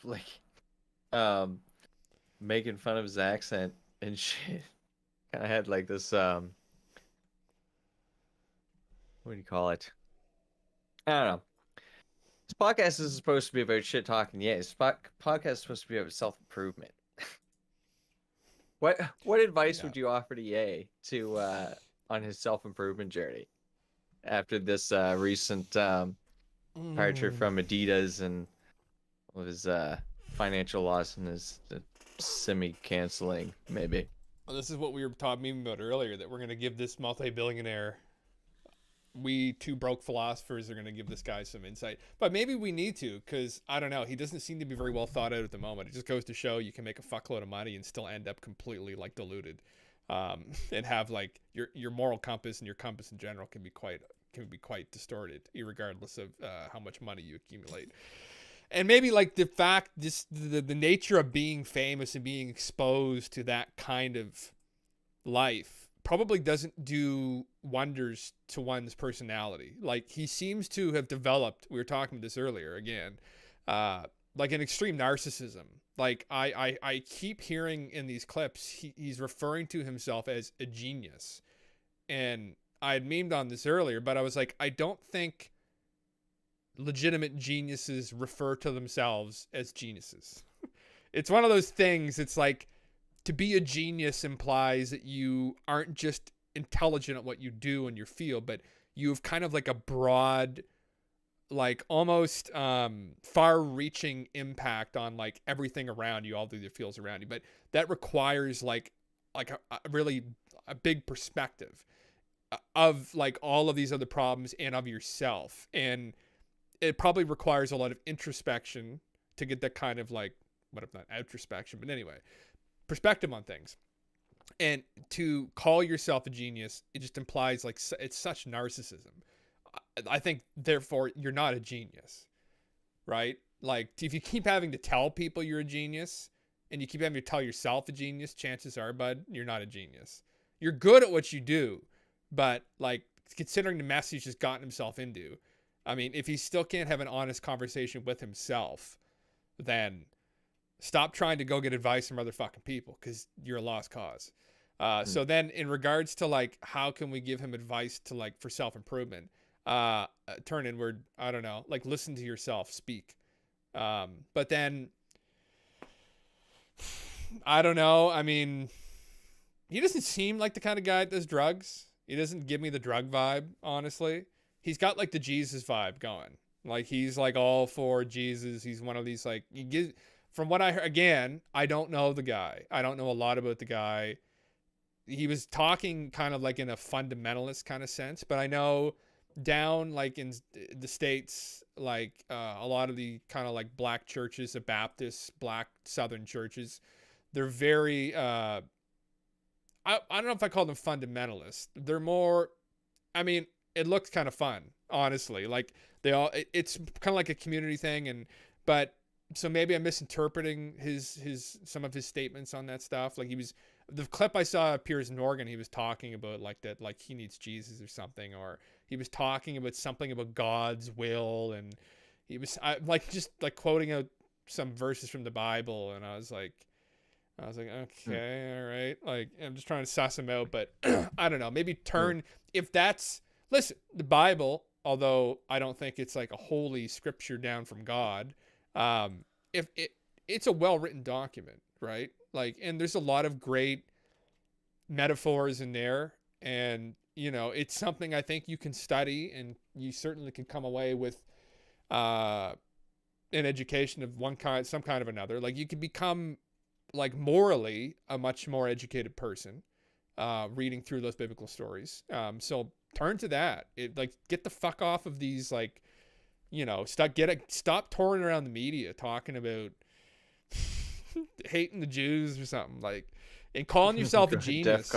making fun of his accent and shit. Kind of had like this what do you call it? I don't know. This podcast is supposed to be about shit talking. Yeah, this podcast is supposed to be about self improvement. What advice would you offer to Ye to on his self improvement journey after this recent departure from Adidas and all of his financial loss and his semi canceling maybe? Well, this is what we were talking about earlier, that we're going to give this multi-billionaire, we two broke philosophers are going to give this guy some insight. But maybe we need to, because, I don't know, he doesn't seem to be very well thought out at the moment. It just goes to show you can make a fuckload of money and still end up completely, like, deluded. And have, like, your moral compass and your compass in general can be quite distorted, irregardless of how much money you accumulate. And maybe like the fact, the nature of being famous and being exposed to that kind of life probably doesn't do wonders to one's personality. Like, he seems to have developed, we were talking about this earlier again, like an extreme narcissism. Like I keep hearing in these clips, he's referring to himself as a genius. And I had memed on this earlier, but I was like, I don't think legitimate geniuses refer to themselves as geniuses. It's one of those things. It's like, to be a genius implies that you aren't just intelligent at what you do and your field, but you have kind of like a broad, like almost far-reaching impact on like everything around you, all through the fields around you. But that requires like a really a big perspective of like all of these other problems and of yourself. And it probably requires a lot of introspection to get that kind of like, what if not introspection, but anyway, perspective on things. And to call yourself a genius, it just implies like it's such narcissism. I think therefore you're not a genius, right? Like, if you keep having to tell people you're a genius and you keep having to tell yourself a genius, chances are, bud, you're not a genius. You're good at what you do, but like, considering the mess he's just gotten himself into, I mean, if he still can't have an honest conversation with himself, then stop trying to go get advice from other fucking people, because you're a lost cause. So then in regards to like, how can we give him advice to like, for self-improvement, turn inward, I don't know, like listen to yourself speak. But then I don't know. I mean, he doesn't seem like the kind of guy that does drugs. He doesn't give me the drug vibe, honestly. He's got like the Jesus vibe going. Like, he's like all for Jesus. He's one of these like, from what I heard, again, I don't know the guy. I don't know a lot about the guy. He was talking kind of like in a fundamentalist kind of sense, but I know down like in the States, like a lot of the kind of like black churches, the Baptist, black Southern churches, they're very, I don't know if I call them fundamentalist. They're more, I mean, it looks kind of fun, honestly. Like, it's kind of like a community thing. But so maybe I'm misinterpreting some of his statements on that stuff. Like, the clip I saw of Piers Morgan, he was talking about like that, like he needs Jesus or something, or he was talking about something about God's will. And he was just like quoting out some verses from the Bible. And I was like, okay, all right. Like, I'm just trying to suss him out, but I don't know, maybe listen, the Bible, although I don't think it's like a holy scripture down from God, it's a well-written document, right? Like, and there's a lot of great metaphors in there, and you know, it's something I think you can study, and you certainly can come away with an education of one kind, some kind of another. Like, you can become like morally a much more educated person reading through those biblical stories. So turn to that. Get the fuck off of these, like, you know, stop touring around the media talking about hating the Jews or something, like, and calling yourself a genius.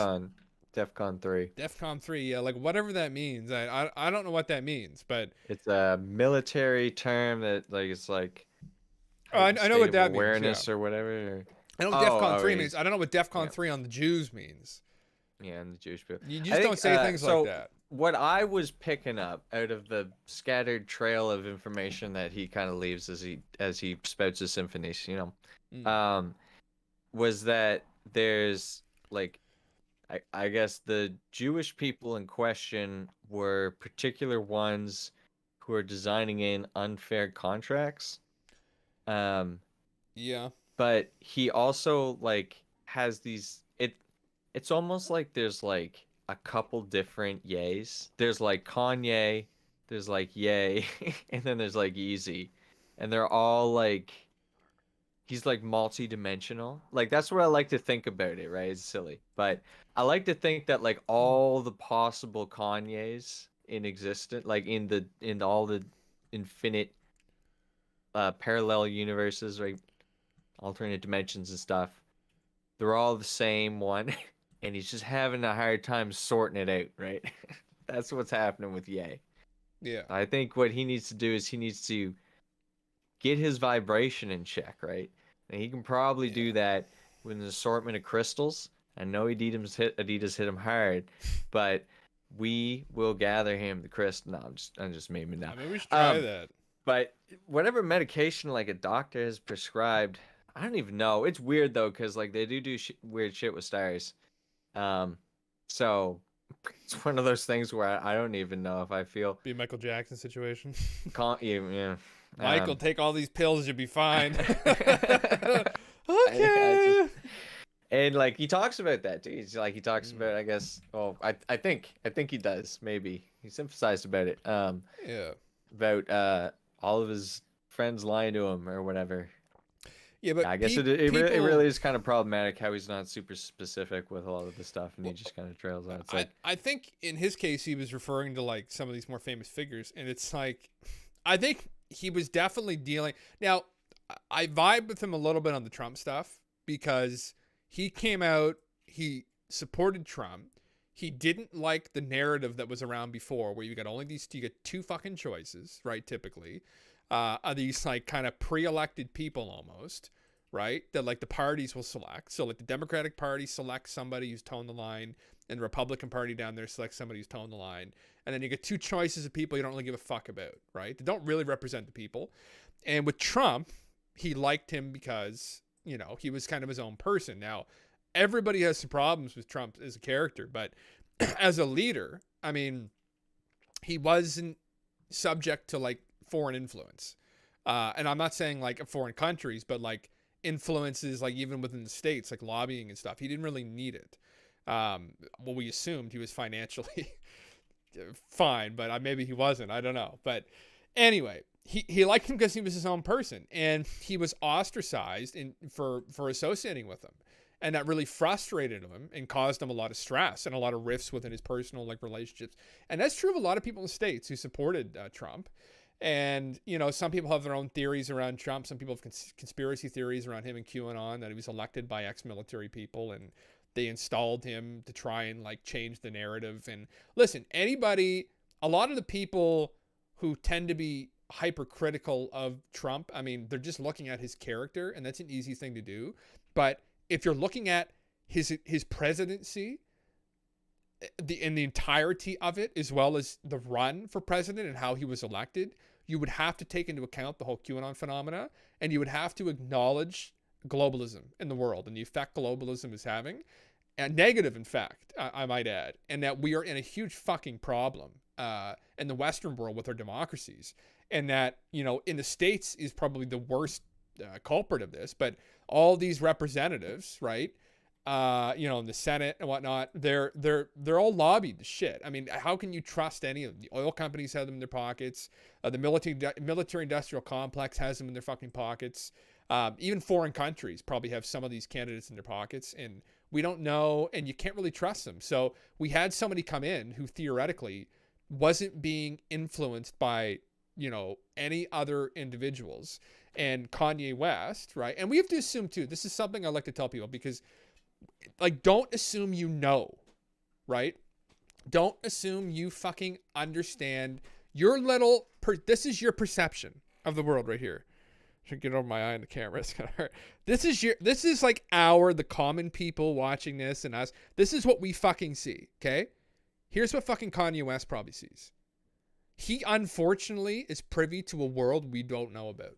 DEFCON 3. DEFCON 3, yeah, like whatever that means. I don't know what that means, but it's a military term that like it's like Oh, I know state what of that means. awareness or whatever. Or... I know what DEFCON 3 yeah. means. I don't know what DEFCON Yeah. 3 on the Jews means. Yeah, and the Jewish people. You I just don't think, say things so like that. What I was picking up out of the scattered trail of information that he kind of leaves as he spouts his symphonies, was that there's like, I guess the Jewish people in question were particular ones who are designing in unfair contracts. Yeah. But he also like has these. It's almost like there's like a couple different yays. There's like Kanye, there's like Ye, and then there's like Yeezy, and they're all like, he's like multi-dimensional. Like that's what I like to think about it, right? It's silly, but I like to think that like all the possible Kanyes in existence, like in all the infinite parallel universes, right? Alternate dimensions and stuff, they're all the same one. And he's just having a hard time sorting it out, right? That's what's happening with Ye. Yeah. I think what he needs to do is he needs to get his vibration in check, right? And he can probably do that with an assortment of crystals. I know Adidas hit him hard, but we will gather him the crystal. No, I'm just making it now. Maybe we should try that. But whatever medication like a doctor has prescribed, I don't even know. It's weird though, because like they do weird shit with stars. So it's one of those things where I don't even know if I feel Be a Michael Jackson situation. yeah. Michael, take all these pills, you'll be fine. Okay. Okay. And like he talks about that too. He's like he talks about, I guess. Oh, I think he does. Maybe he's emphasized about it. Yeah. About all of his friends lying to him or whatever. Yeah, but I guess it really is kind of problematic how he's not super specific with a lot of the stuff, and he just kind of trails out. It's like, I think in his case he was referring to like some of these more famous figures, and it's like I think he was definitely dealing. Now, I vibe with him a little bit on the Trump stuff because he came out, he supported Trump. He didn't like the narrative that was around before, where you get two fucking choices, right? Typically. Are these like kind of pre-elected people almost, right? That like the parties will select. So like the Democratic Party selects somebody who's toeing the line, and the Republican Party down there selects somebody who's toeing the line. And then you get two choices of people you don't really give a fuck about, right? They don't really represent the people. And with Trump, he liked him because, he was kind of his own person. Now, everybody has some problems with Trump as a character, but as a leader, I mean, he wasn't subject to like foreign influence, and I'm not saying like foreign countries, but like influences like even within the states, like lobbying and stuff. He didn't really need it. Well, we assumed he was financially fine, but maybe he wasn't. I don't know. But anyway, he liked him because he was his own person, and he was ostracized for associating with him, and that really frustrated him and caused him a lot of stress and a lot of rifts within his personal like relationships. And that's true of a lot of people in the States who supported Trump. And, some people have their own theories around Trump. Some people have conspiracy theories around him and QAnon, that he was elected by ex-military people and they installed him to try and like change the narrative. And listen, a lot of the people who tend to be hypercritical of Trump, I mean, they're just looking at his character, and that's an easy thing to do. But if you're looking at his presidency, in the entirety of it, as well as the run for president and how he was elected, you would have to take into account the whole QAnon phenomena, and you would have to acknowledge globalism in the world and the effect globalism is having, and negative, in fact, I might add, and that we are in a huge fucking problem in the Western world with our democracies, and that, in the States is probably the worst culprit of this, but all these representatives, right, in the Senate and whatnot, they're all lobbied to shit. I mean, how can you trust any of them? The oil companies have them in their pockets. The military industrial complex has them in their fucking pockets. Even foreign countries probably have some of these candidates in their pockets, and we don't know, and you can't really trust them. So we had somebody come in who theoretically wasn't being influenced by, any other individuals, and Kanye West, right? And we have to assume too, this is something I like to tell people, because like, don't assume right? Don't assume you fucking understand your little, this is your perception of the world right here. Should get over my eye on the camera. It's gonna hurt. This is like the common people watching this and us. This is what we fucking see. Okay, here's what fucking Kanye West probably sees. He unfortunately is privy to a world we don't know about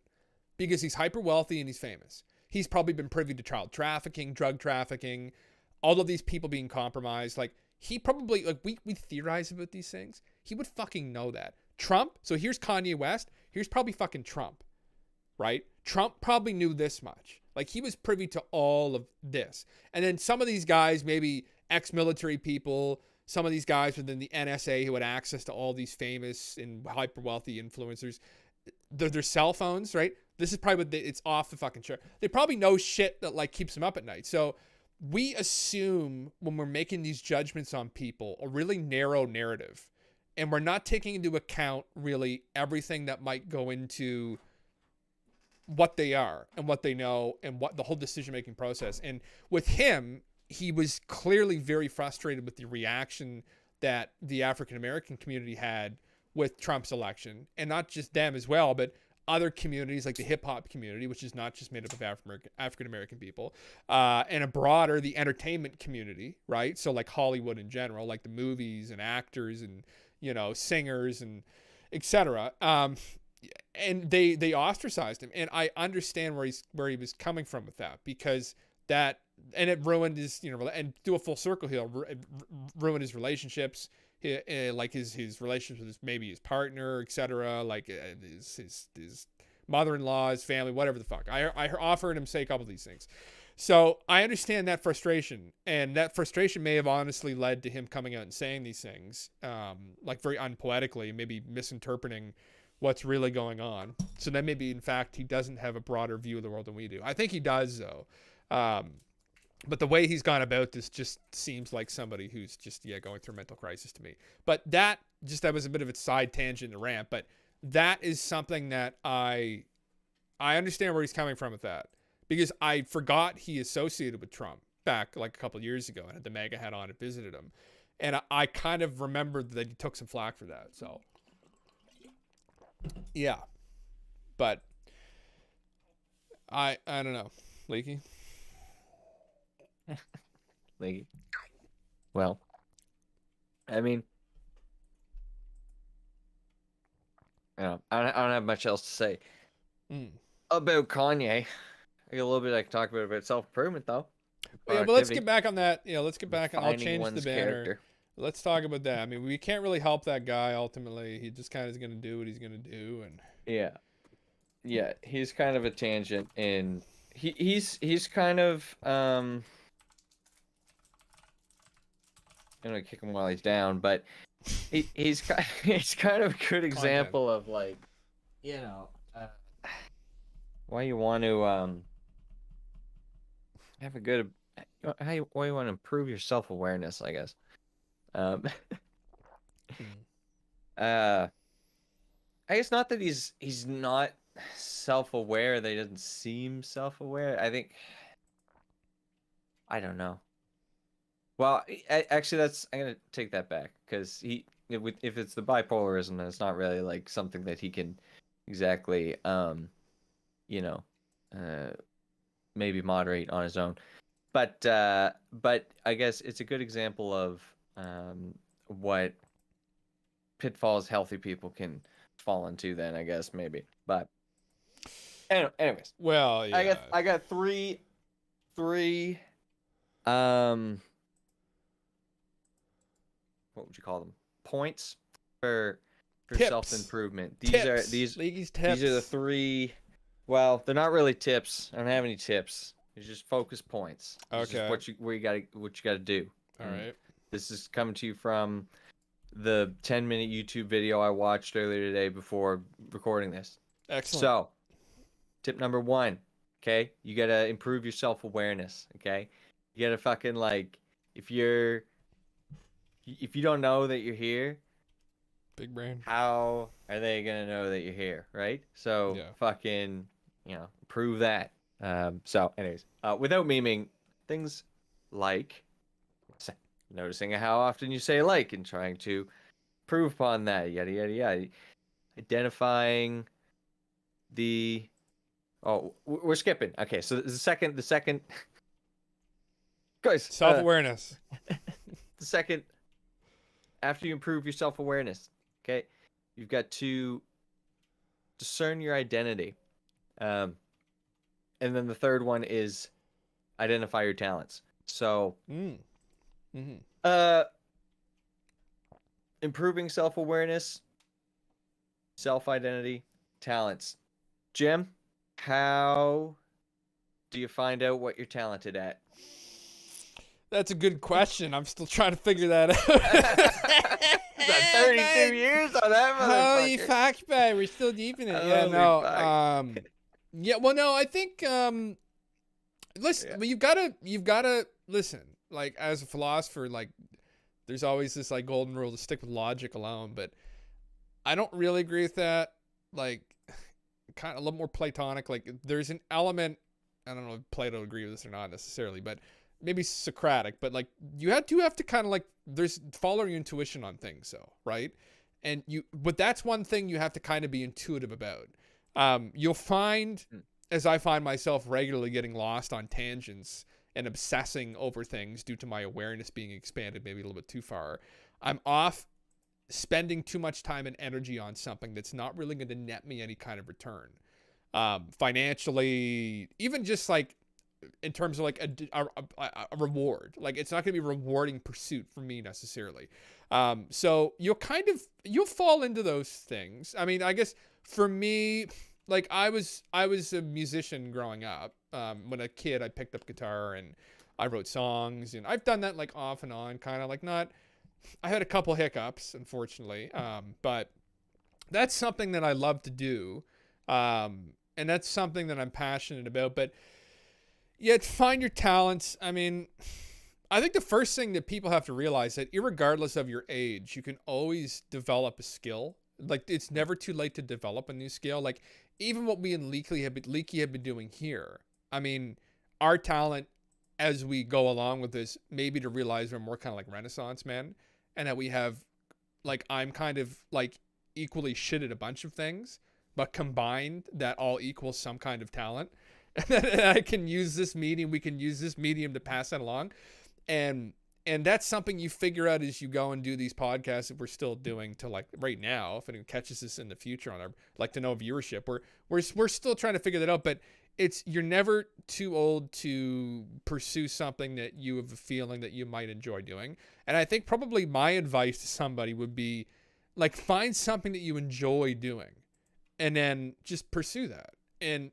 because he's hyper wealthy and he's famous. He's probably been privy to child trafficking, drug trafficking, all of these people being compromised. Like he probably, like we theorize about these things. He would fucking know that. Trump. So here's Kanye West. Here's probably fucking Trump, right? Trump probably knew this much. Like he was privy to all of this. And then some of these guys, maybe ex-military people, some of these guys within the NSA who had access to all these famous and hyper wealthy influencers, their cell phones, right? This is probably what it's off the fucking chart. They probably know shit that like keeps them up at night. So we assume when we're making these judgments on people a really narrow narrative, and we're not taking into account really everything that might go into what they are and what they know and what the whole decision-making process. And with him, he was clearly very frustrated with the reaction that the African-American community had with Trump's election, and not just them as well, but other communities like the hip hop community, which is not just made up of African-American people, and a broader, the entertainment community, right? So like Hollywood in general, like the movies and actors and, you know, singers and etc. And they ostracized him. And I understand where he was coming from with that, because that, and it ruined his, you know, and do a full circle here, ruined his relationships, like his relationships with maybe his partner, etc., like his mother-in-law, his family, whatever the fuck. I offered him say a couple of these things. So I understand that frustration, and that frustration may have honestly led to him coming out and saying these things, like very unpoetically, maybe misinterpreting what's really going on. So then maybe, in fact, he doesn't have a broader view of the world than we do. I think he does, though. But the way he's gone about this just seems like somebody who's just, going through a mental crisis to me. But that was a bit of a side tangent and rant, but that is something that I understand where he's coming from with that, because I forgot he associated with Trump back like a couple of years ago and had the MAGA hat on and visited him. And I kind of remembered that he took some flack for that. So, yeah. But I don't know. Leaky? Leaky. Well, I mean, I don't have much else to say about Kanye. I got a little bit I can talk about self-improvement, though. Yeah, but let's get back on that. Let's get back on. I'll change the banner. Character. Let's talk about that. I mean, we can't really help that guy ultimately. He just kind of is going to do what he's going to do, and yeah, he's kind of a tangent, and he's kind of I'm gonna kick him while he's down, but he's kind of a good example of, like, why you want to have a good, why you want to improve your self-awareness, I guess. I guess not that he's not self-aware, that he doesn't seem self-aware. I don't know. Well, actually, I'm gonna take that back, because if it's the bipolarism, then it's not really like something that he can exactly, maybe moderate on his own. But I guess it's a good example of what pitfalls healthy people can fall into. Then I guess maybe, but anyways. Well, yeah. I got three. What would you call them? Points for self-improvement. These are the three. Well, they're not really tips. I don't have any tips. It's just focus points. It's okay. Just what you gotta do. All right. This is coming to you from the 10-minute YouTube video I watched earlier today before recording this. Excellent. So, tip number 1. Okay, you gotta improve your self-awareness. Okay, you gotta fucking, like, if you don't know that you're here, big brain, how are they gonna know that you're here, right? So fucking, prove that. So anyways, without memeing, things like noticing how often you say like and trying to prove upon that, yada yada yada. Identifying the Oh, we're skipping. Okay, so the second, guys, Self-awareness. the second, after you improve your self-awareness, okay, you've got to discern your identity, and then the third one is identify your talents. So, improving self-awareness, self-identity, talents. Jim, how do you find out what you're talented at? That's a good question. I'm still trying to figure that out. 32 years on that motherfucker. Holy fuck, man. We're still deep in it. Yeah, Holy no. fuck. Yeah, well, no, I think, listen, well, you've got to listen, like, as a philosopher, like, there's always this, like, golden rule to stick with logic alone, but I don't really agree with that. Like, kind of a little more Platonic. Like, there's an element, I don't know if Plato would agree with this or not necessarily, but maybe Socratic, but like you have to kind of like follow your intuition on things, though, right? But that's one thing you have to kind of be intuitive about. You'll find, as I find myself regularly getting lost on tangents and obsessing over things due to my awareness being expanded maybe a little bit too far, I'm off spending too much time and energy on something that's not really going to net me any kind of return, financially, even just like in terms of like a reward. Like, it's not going to be a rewarding pursuit for me necessarily. So you'll fall into those things. I mean, I guess for me, like I was a musician growing up. When a kid, I picked up guitar and I wrote songs, and I've done that like off and on, kind of like not. I had a couple hiccups, unfortunately, but that's something that I love to do, and that's something that I'm passionate about. But yeah, to find your talents. I mean, I think the first thing that people have to realize that irregardless of your age, you can always develop a skill. Like, it's never too late to develop a new skill. Like, even what we and Leaky have been doing here. I mean, our talent as we go along with this, maybe to realize we're more kind of like Renaissance men, and that we have, like, I'm kind of like equally shit at a bunch of things, but combined that all equals some kind of talent. And I can use this medium. We can use this medium to pass that along, and that's something you figure out as you go and do these podcasts that we're still doing to, like, right now. If anyone catches this in the future on our like to know viewership, we're still trying to figure that out. But you're never too old to pursue something that you have a feeling that you might enjoy doing. And I think probably my advice to somebody would be, like, find something that you enjoy doing, and then just pursue that. And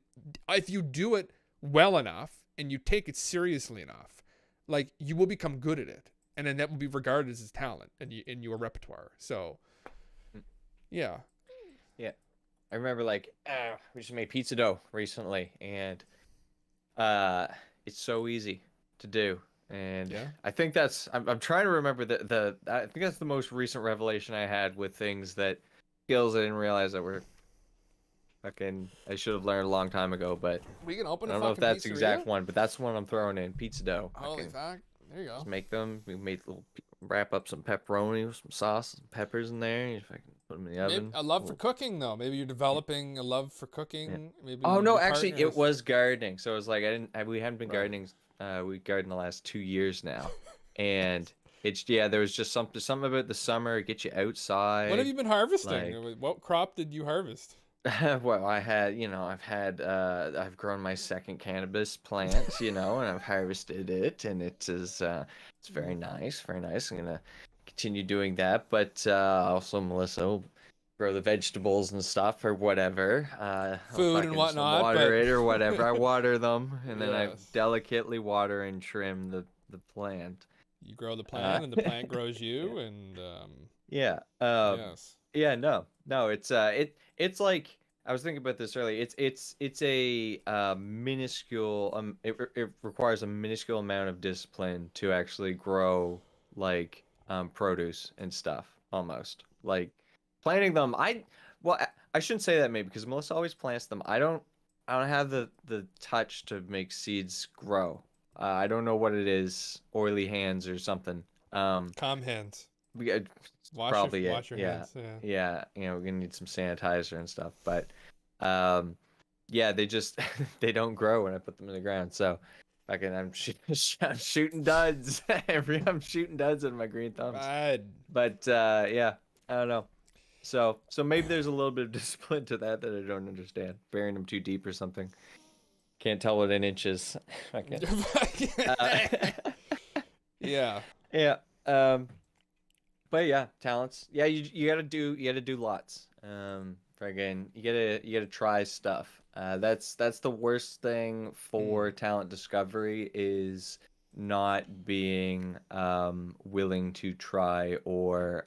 if you do it well enough and you take it seriously enough, like, you will become good at it, and then that will be regarded as talent in your repertoire. So, yeah. I remember, like, we just made pizza dough recently, and it's so easy to do. And Yeah. I think I'm trying to remember I think that's the most recent revelation I had with things skills I didn't realize that were fucking, I should have learned a long time ago, but We can open I a don't know if fucking that's the exact pizzeria. one, but that's the one I'm throwing in, pizza dough. Holy fuck. There you go. Just make them. We made wrap up some pepperoni with some sauce, some peppers in there. You fucking put them in the oven. A love for cooking, though. Maybe you're developing a love for cooking. Yeah. Maybe. Oh no, your actually, partner it was gardening. So it was like we haven't been Right. gardening. We garden the last 2 years now, and there was just something about the summer, get you outside. What have you been harvesting? What crop did you harvest? Well, I've grown my second cannabis plant, and I've harvested it, and it's very nice, very nice. I'm gonna continue doing that, but also Melissa will grow the vegetables and stuff or whatever. Food and whatnot, water but- it or whatever. I water them, and then I Yes. delicately water and trim the plant. You grow the plant, and the plant grows you, and Yeah. yes. Yeah, no, it's like, I was thinking about this earlier. It's a minuscule. It requires a minuscule amount of discipline to actually grow, like, produce and stuff. Almost like planting them. I shouldn't say that, maybe, because Melissa always plants them. I don't have the touch to make seeds grow. I don't know what it is, oily hands or something. Calm hands. Wash Probably your, it, wash your yeah. hands. Yeah. Yeah, we're gonna need some sanitizer and stuff, but yeah, they just they don't grow when I put them in the ground. So fucking I'm shooting duds. I'm shooting duds at my green thumbs. Bad. But yeah, I don't know. So maybe there's a little bit of discipline to that I don't understand. Burying them too deep or something. Can't tell what an inch is. Okay. Yeah. Yeah. But yeah, talents. Yeah, you gotta do lots. Friggin' you gotta try stuff. That's the worst thing for talent discovery is not being willing to try or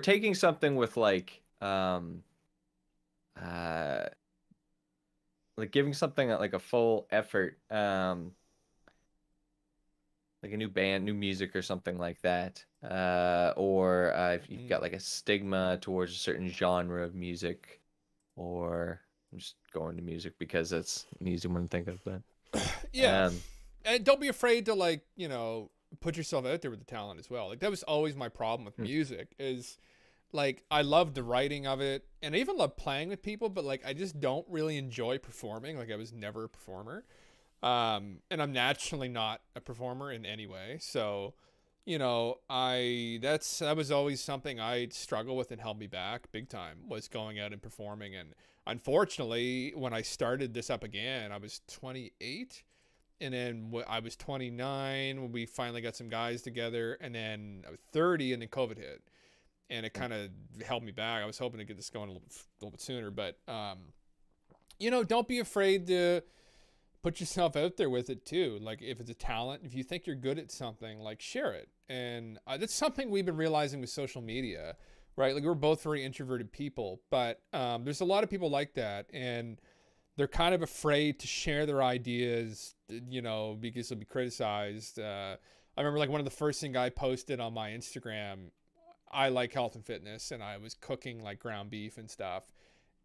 taking something with like giving something like a full effort, like a new band, new music or something like that, or if you've got like a stigma towards a certain genre of music, or I'm just going to music because it's an easy one to think of. But Yeah. And don't be afraid to, like, you know, put yourself out there with the talent as well. Like, that was always my problem with music is, like, I love the writing of it and I even love playing with people, but like I just don't really enjoy performing. Like, I was never a performer. And I'm naturally not a performer in any way. So, you know, that was always something I'd struggle with and held me back big time, was going out and performing. And unfortunately, when I started this up again, I was 28. And then I was 29 when we finally got some guys together. And then I was 30 and then COVID hit. And it kind of held me back. I was hoping to get this going a little bit sooner. But, you know, don't be afraid to put yourself out there with it too. Like, if it's a talent, if you think you're good at something, like, share it. And that's something we've been realizing with social media, right? Like, we're both very introverted people, but there's a lot of people like that. And they're kind of afraid to share their ideas, you know, because they'll be criticized. I remember, like, one of the first things I posted on my Instagram, I like health and fitness, and I was cooking like ground beef and stuff,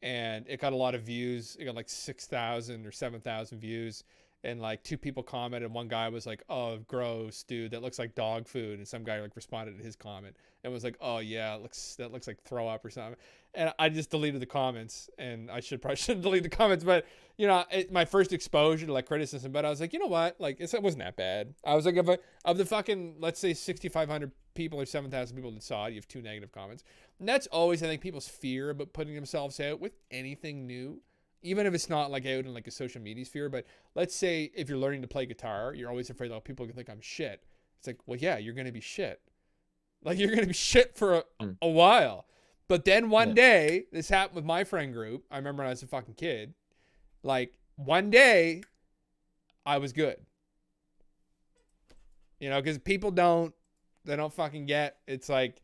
and it got a lot of views. It got like 6,000 or 7,000 views, and like 2 people commented. One guy was like, "Oh, gross, dude, that looks like dog food," and some guy like responded to his comment and was like, "Oh yeah, that looks like throw up or something." And I just deleted the comments, and I shouldn't delete the comments, but you know, my first exposure to like criticism. But I was like, you know what, like it wasn't that bad. I was like, of the fucking, let's say 6,500 people or 7,000 people that saw it, you have 2 negative comments. And that's always, I think, people's fear about putting themselves out with anything new, even if it's not like out in like a social media sphere. But let's say if you're learning to play guitar, you're always afraid that people can think I'm shit. It's like, well, yeah, you're going to be shit. Like, you're going to be shit for a while. But then one day, this happened with my friend group. I remember when I was a fucking kid. Like, one day, I was good. You know, because people don't fucking get, it's like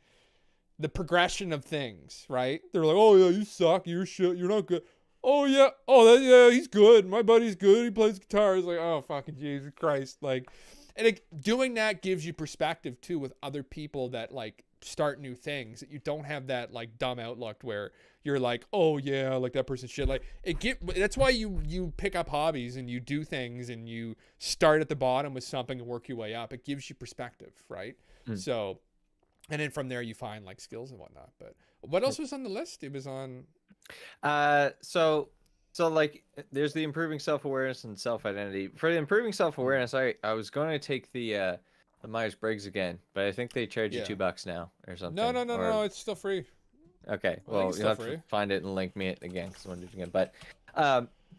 the progression of things, right? They're like, oh yeah, you suck, you're shit, you're not good. Oh yeah, yeah, he's good, my buddy's good, he plays guitar. It's like, oh fucking Jesus Christ. Like, and doing that gives you perspective too with other people that like start new things, that you don't have that like dumb outlook where you're like, oh yeah, like that person's shit. Like, that's why you pick up hobbies and you do things and you start at the bottom with something and work your way up. It gives you perspective, right? So, and then from there you find like skills and whatnot. But what else was on the list? It was on so like there's the improving self-awareness and self-identity. For the improving self-awareness, I was going to take the Myers-Briggs again, but I think they charge you $2 now or something. No, it's still free. Okay, well, you'll have to find it and link me it again because I want to do it again. But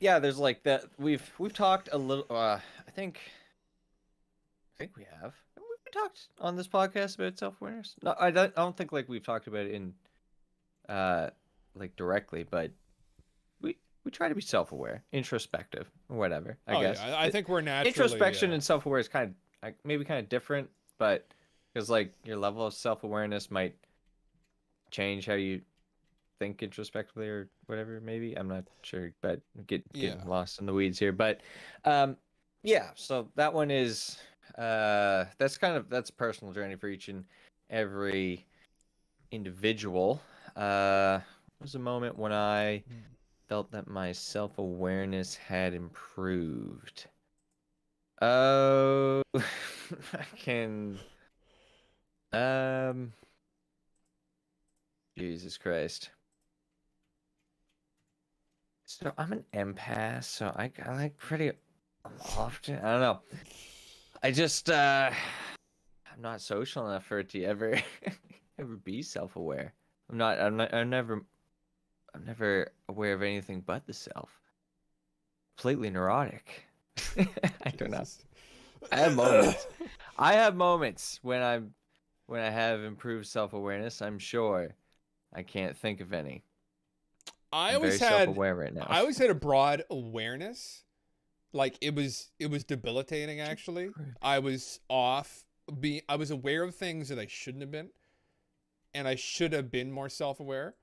yeah, there's like that. We've talked a little. I think we have. We talked on this podcast about self-awareness. No, I don't think like we've talked about it in like directly, but we try to be self-aware, introspective, or whatever. I guess. Yeah. I think we're naturally introspection and self-aware is kind of maybe kind of different, but because like your level of self-awareness might change how you think introspectively or whatever. Maybe I'm not sure, but getting lost in the weeds here. But yeah, so that one is that's a personal journey for each and every individual. Was a moment when I felt that my self-awareness had improved. Oh, I can Jesus Christ. So I'm an empath, so I like pretty often. I don't know. I just I'm not social enough for it to ever ever be self-aware. I'm never aware of anything but the self. Completely neurotic. I don't know. Jesus. I have moments. I have moments when I have improved self-awareness. I'm sure. I can't think of any. I I'm very always had self-aware right now. I always had a broad awareness. Like it was debilitating actually. I was I was aware of things that I shouldn't have been, and I should have been more self-aware.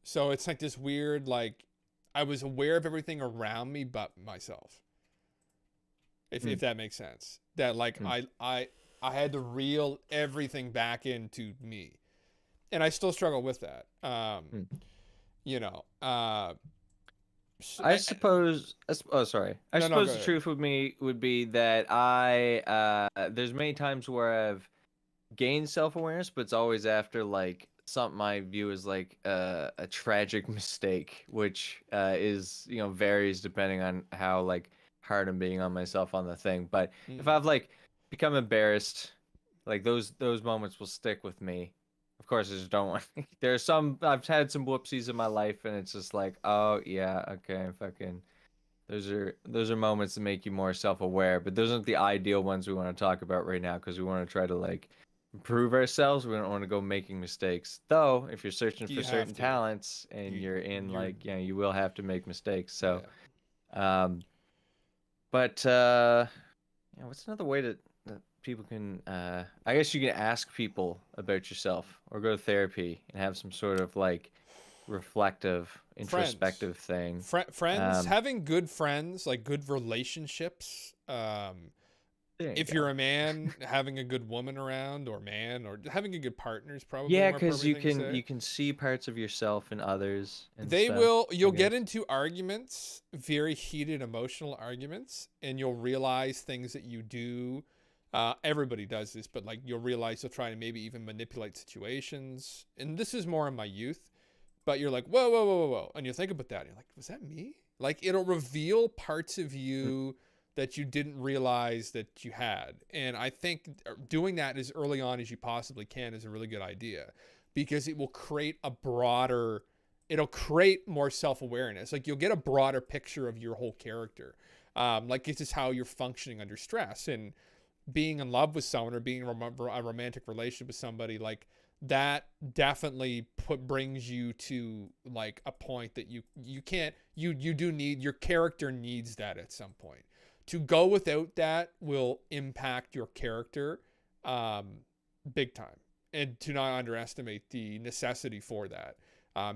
So it's like this weird, like, I was aware of everything around me but myself. If that makes sense. That like I had to reel everything back into me. And I still struggle with that. You know, I suppose. Oh, sorry. I No, suppose go the ahead. truth would be that there's many times where I've gained self-awareness, but it's always after like something I view as like a tragic mistake, which is varies depending on how like hard I'm being on myself on the thing. But if I've like become embarrassed, like those moments will stick with me. Of course, I just don't want. There's some I've had some whoopsies in my life, and it's just like, oh yeah, okay, fucking. Those are moments that make you more self-aware, but those aren't the ideal ones we want to talk about right now because we want to try to like improve ourselves. We don't want to go making mistakes. Though, if you're searching You for have certain to. talents and you're in like, you will have to make mistakes. So, Yeah. but what's another way that people can I guess you can ask people about yourself or go to therapy and have some sort of like reflective, introspective thing. Friends, having good friends, like good relationships. If you're a man, having a good woman around, or having a good partner is probably Yeah, more because appropriate thing to say. you can see parts of yourself in others and You'll get into arguments, very heated emotional arguments, and you'll realize things that you do. Everybody does this, but like you'll realize you'll try to maybe even manipulate situations. And this is more in my youth, but you're like, whoa, whoa, whoa, whoa, whoa. And you think about that. And you're like, was that me? Like it'll reveal parts of you that you didn't realize that you had. And I think doing that as early on as you possibly can is a really good idea because it will create it'll create more self-awareness. Like you'll get a broader picture of your whole character. Like this is how you're functioning under stress, and being in love with someone or being in a romantic relationship with somebody, like that definitely brings you to like a point that you do need, your character needs that at some point. To go without that will impact your character big time, and to not underestimate the necessity for that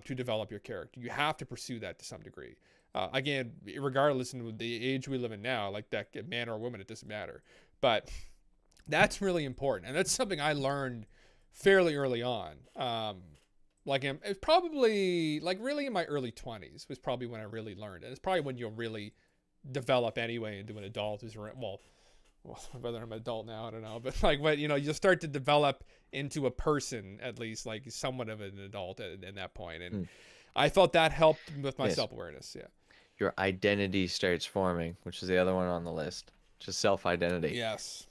to develop your character. You have to pursue that to some degree. Again, regardless of the age we live in now, like that man or woman, it doesn't matter. But that's really important, and that's something I learned fairly early on. It's probably like really in my early 20s was probably when I really learned it. It's probably when you'll really develop anyway into an adult well, whether I'm an adult now, I don't know, but like what you'll start to develop into a person, at least like somewhat of an adult in that point. And I thought that helped with my self-awareness. Yeah, your identity starts forming, which is the other one on the list, just self-identity. Yes.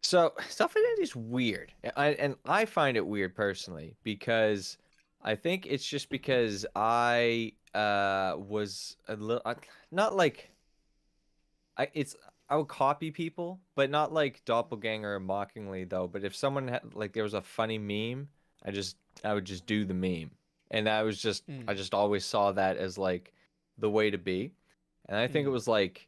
So self-identity is weird, and I find it weird personally because I think it's just because I was a little not like I would copy people, but not like doppelganger or mockingly though. But if someone had like there was a funny meme, I would just do the meme, and I just always saw that as like the way to be, and I think it was like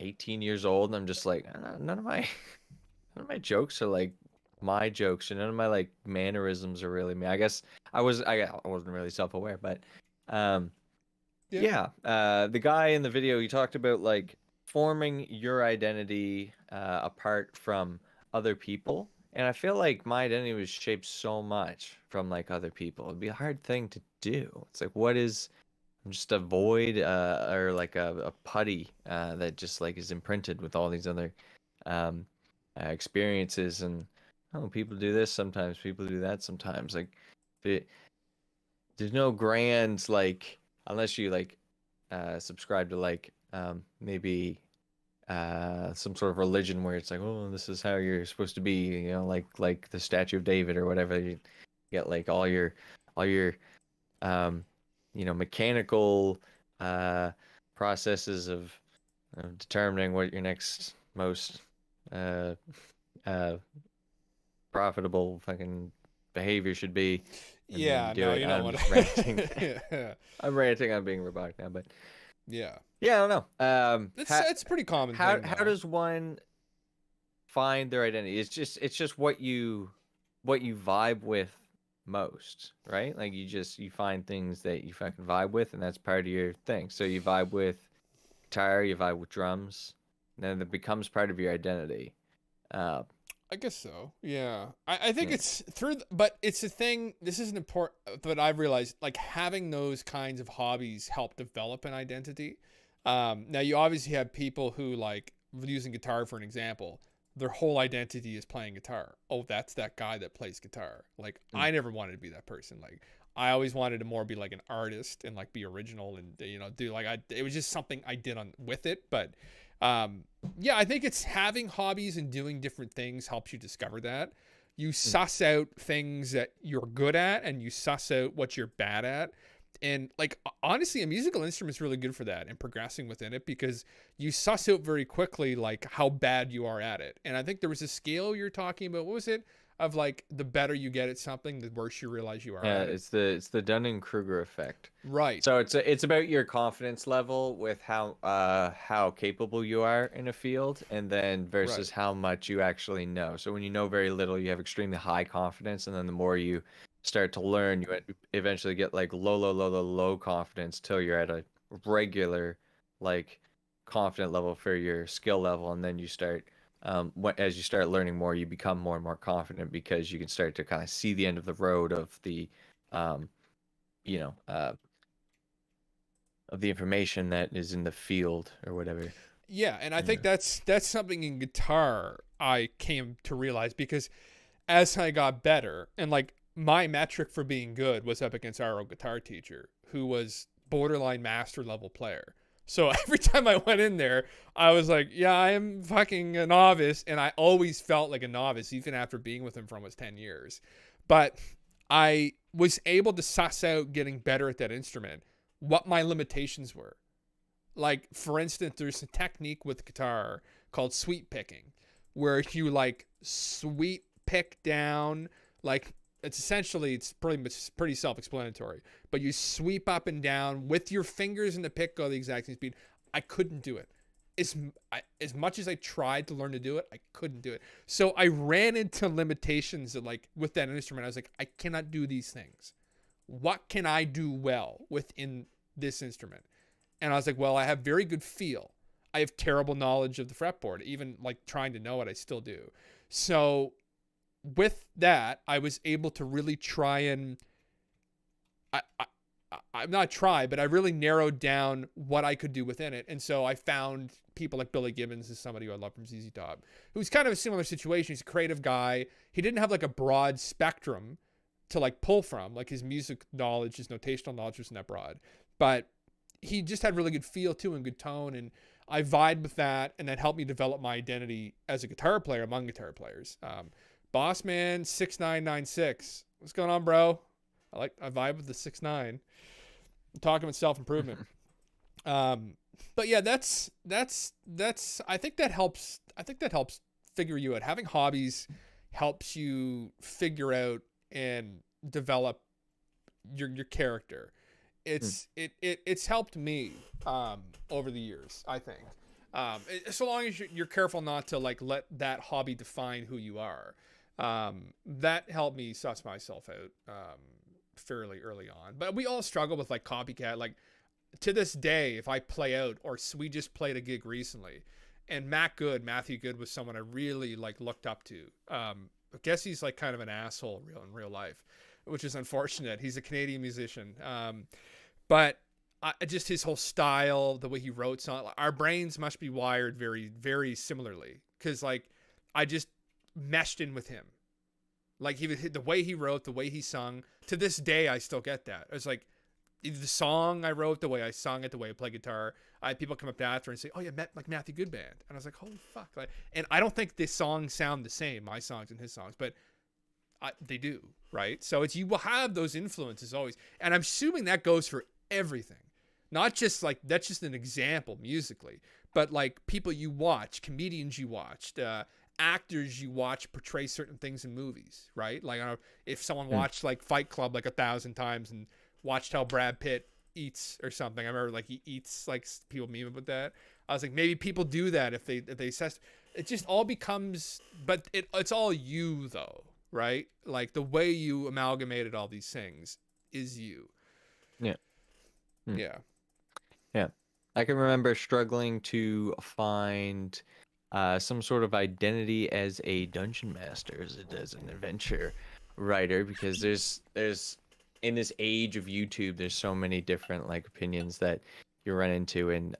18 years old, and I'm just like none of my jokes are like my jokes, and none of my like mannerisms are really me. I guess I wasn't really self-aware, but the guy in the video, he talked about like forming your identity apart from other people, and I feel like my identity was shaped so much from like other people. It'd be a hard thing to do. It's like I'm just a void or like a putty that just like is imprinted with all these other experiences. And people do this sometimes, people do that sometimes. Like there's no grand like unless you like subscribe to like maybe some sort of religion where it's like, oh, this is how you're supposed to be, you know, like the Statue of David or whatever. You get like all your you know, mechanical processes of determining what your next most profitable fucking behavior should be. And Yeah, then do no, it. you know I'm what? just ranting. Yeah, I'm ranting. I'm being robotic now, but yeah. yeah, I don't know. It's a pretty common how thing. how though. does one find their identity? It's just what you vibe with most, right? Like you find things that you fucking vibe with, and that's part of your thing. So you vibe with guitar, you vibe with drums, and then it becomes part of your identity. I guess so. Yeah. I think Yeah. it's but it's a thing. This is an important, but I've realized like having those kinds of hobbies help develop an identity. Now you obviously have people who like using guitar for an example, their whole identity is playing guitar. Oh, that's that guy that plays guitar. Like I never wanted to be that person. Like I always wanted to more be like an artist and like be original and, you know, do like it was just something I did on with it. But yeah, I think it's having hobbies and doing different things helps you discover that. You suss out things that you're good at and you suss out what you're bad at. And like honestly, a musical instrument is really good for that and progressing within it because you suss out very quickly like how bad you are at it. And I think there was a scale you're talking about. What was it? Of like the better you get at something, the worse you realize you are Yeah, at it. it's the Dunning-Kruger effect. Right. So it's about your confidence level with how capable you are in a field, and then versus how much you actually know. So when you know very little, you have extremely high confidence, and then the more you start to learn, you eventually get like low confidence till you're at a regular like confident level for your skill level, and then you start as you start learning more, you become more and more confident because you can start to kind of see the end of the road of the you know of the information that is in the field or whatever. Yeah, and I think that's something in guitar I came to realize because as I got better and like my metric for being good was up against our old guitar teacher who was borderline master level player. So every time I went in there, I was like, yeah, I am fucking a novice. And I always felt like a novice, even after being with him for almost 10 years. But I was able to suss out getting better at that instrument, what my limitations were. Like, for instance, there's a technique with guitar called sweep picking, where you like sweep pick down, like it's pretty self-explanatory, but you sweep up and down with your fingers and the pick go the exact same speed. I couldn't do it. As much as I tried to learn to do it, I couldn't do it. So I ran into limitations that like with that instrument, I was like, I cannot do these things. What can I do well within this instrument? And I was like, well, I have very good feel. I have terrible knowledge of the fretboard. Even like trying to know it, I still do. So with that, I was able to really try and I'm not try, but I really narrowed down what I could do within it. And so I found people like Billy Gibbons is somebody who I love from ZZ Top, who's kind of a similar situation. He's a creative guy. He didn't have like a broad spectrum to like pull from, like his music knowledge, his notational knowledge wasn't that broad, but he just had really good feel too and good tone. And I vibed with that. And that helped me develop my identity as a guitar player among guitar players. Bossman 6996. What's going on, bro? I vibe with the 6'9". I'm talking about self-improvement. But yeah, that's I think that helps figure you out. Having hobbies helps you figure out and develop your character. It's helped me over the years, I think. So long as you're careful not to like let that hobby define who you are. That helped me suss myself out fairly early on. But we all struggle with like copycat. Like to this day, if I play out, or we just played a gig recently, and Matthew Good was someone I really like looked up to. I guess he's like kind of an asshole in real life, which is unfortunate. He's a Canadian musician. But just his whole style, the way he wrote songs, our brains must be wired very, very similarly. Cause like, I just meshed in with him. Like the way he wrote, the way he sung, to this day, I still get that. It's like, either the song I wrote, the way I sung it, the way I play guitar. I had people come up to after and say, "Oh, yeah, met like Matthew Goodband," and I was like, "Holy fuck!" Like, and I don't think the songs sound the same, my songs and his songs, but they do, right? So it's you will have those influences always, and I'm assuming that goes for everything, not just like that's just an example musically, but like people you watch, comedians you watched, actors you watch portray certain things in movies, right? Like I don't know, if someone watched like Fight Club like 1,000 times and watched how Brad Pitt eats or something. I remember like he eats, like people meme about that. I was like, maybe people do that if they assess. It just all becomes, but it's all you though, right? Like the way you amalgamated all these things is you. Yeah. Yeah. Yeah. I can remember struggling to find some sort of identity as a dungeon master, as an adventure writer, because there's in this age of YouTube, there's so many different like opinions that you run into, and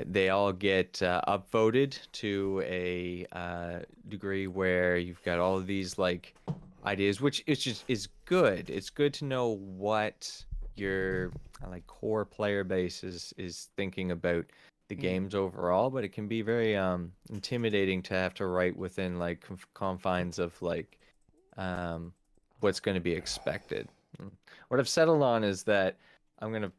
they all get upvoted to a degree where you've got all of these like ideas, which is good. It's good to know what your like core player base is thinking about the games overall, but it can be very intimidating to have to write within like confines of like what's going to be expected. What I've settled on is that I'm going to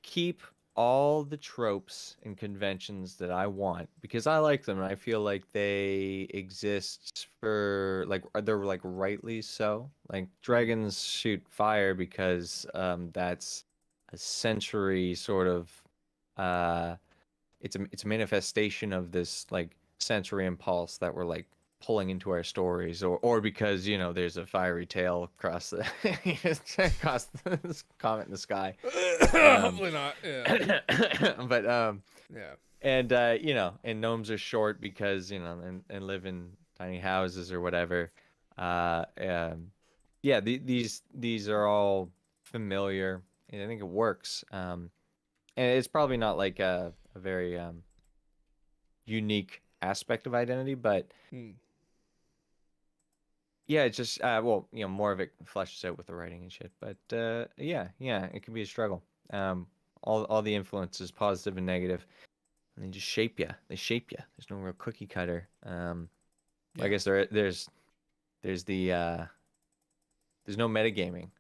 keep all the tropes and conventions that I want because I like them and I feel like they exist for like they're like rightly so. Like dragons shoot fire because that's a century sort of it's a manifestation of this like sensory impulse that we're like pulling into our stories, or because you know there's a fiery tail across the across this comet in the sky. Hopefully not. Yeah. But Yeah. and you know, and gnomes are short because you know and live in tiny houses or whatever. Yeah, these are all familiar, and I think it works. And it's probably not like a very unique aspect of identity, but yeah, it's just well, you know, more of it fleshes out with the writing and shit. But yeah, it can be a struggle. All the influences, positive and negative, and they just shape you. They shape you. There's no real cookie cutter. I guess there's the there's no metagaming.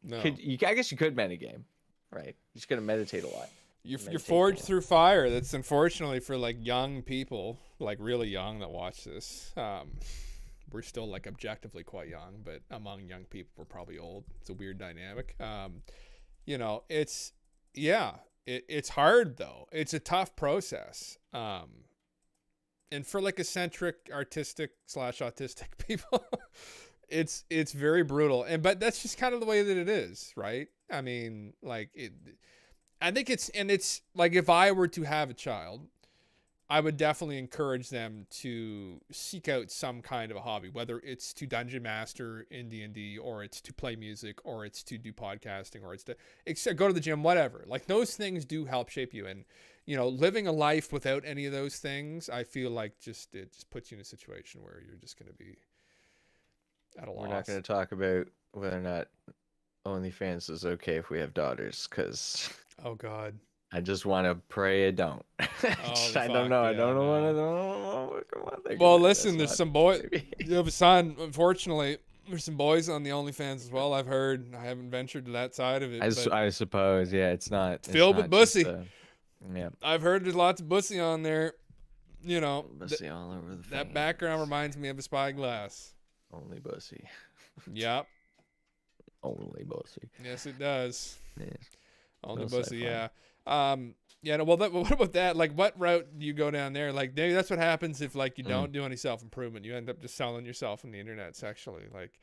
No. I guess you could metagame, right? You just gotta meditate a lot. You're forged through fire. That's unfortunately for like young people, like really young that watch this. We're still like objectively quite young, but among young people, we're probably old. It's a weird dynamic. You know, it's hard though. It's a tough process. And for like eccentric, artistic / autistic people, it's very brutal. But that's just kind of the way that it is, right? I mean, like I think it's like if I were to have a child, I would definitely encourage them to seek out some kind of a hobby, whether it's to dungeon master in D&D, or it's to play music, or it's to do podcasting, or it's to go to the gym, whatever. Like those things do help shape you. And, you know, living a life without any of those things, I feel like it just puts you in a situation where you're just going to be at a loss. We're not going to talk about whether or not OnlyFans is okay if we have daughters, because oh God, I just want to pray it don't. I don't know. I don't know. Come on, well, listen, there's some boys. You have a son. Unfortunately, there's some boys on the OnlyFans as well. I've heard. I haven't ventured to that side of it. I suppose. Yeah, it's not filled with bussy. Yeah, I've heard there's lots of bussy on there. You know, bussy all over the. That background reminds me of a spyglass. Only bussy. Yep. Only bussy. Yes, it does. Yeah. Only bussy. Yeah. Yeah. No, well, what about that? Like, what route do you go down there? Like, maybe that's what happens if like you don't do any self improvement. You end up just selling yourself on the internet sexually. Like,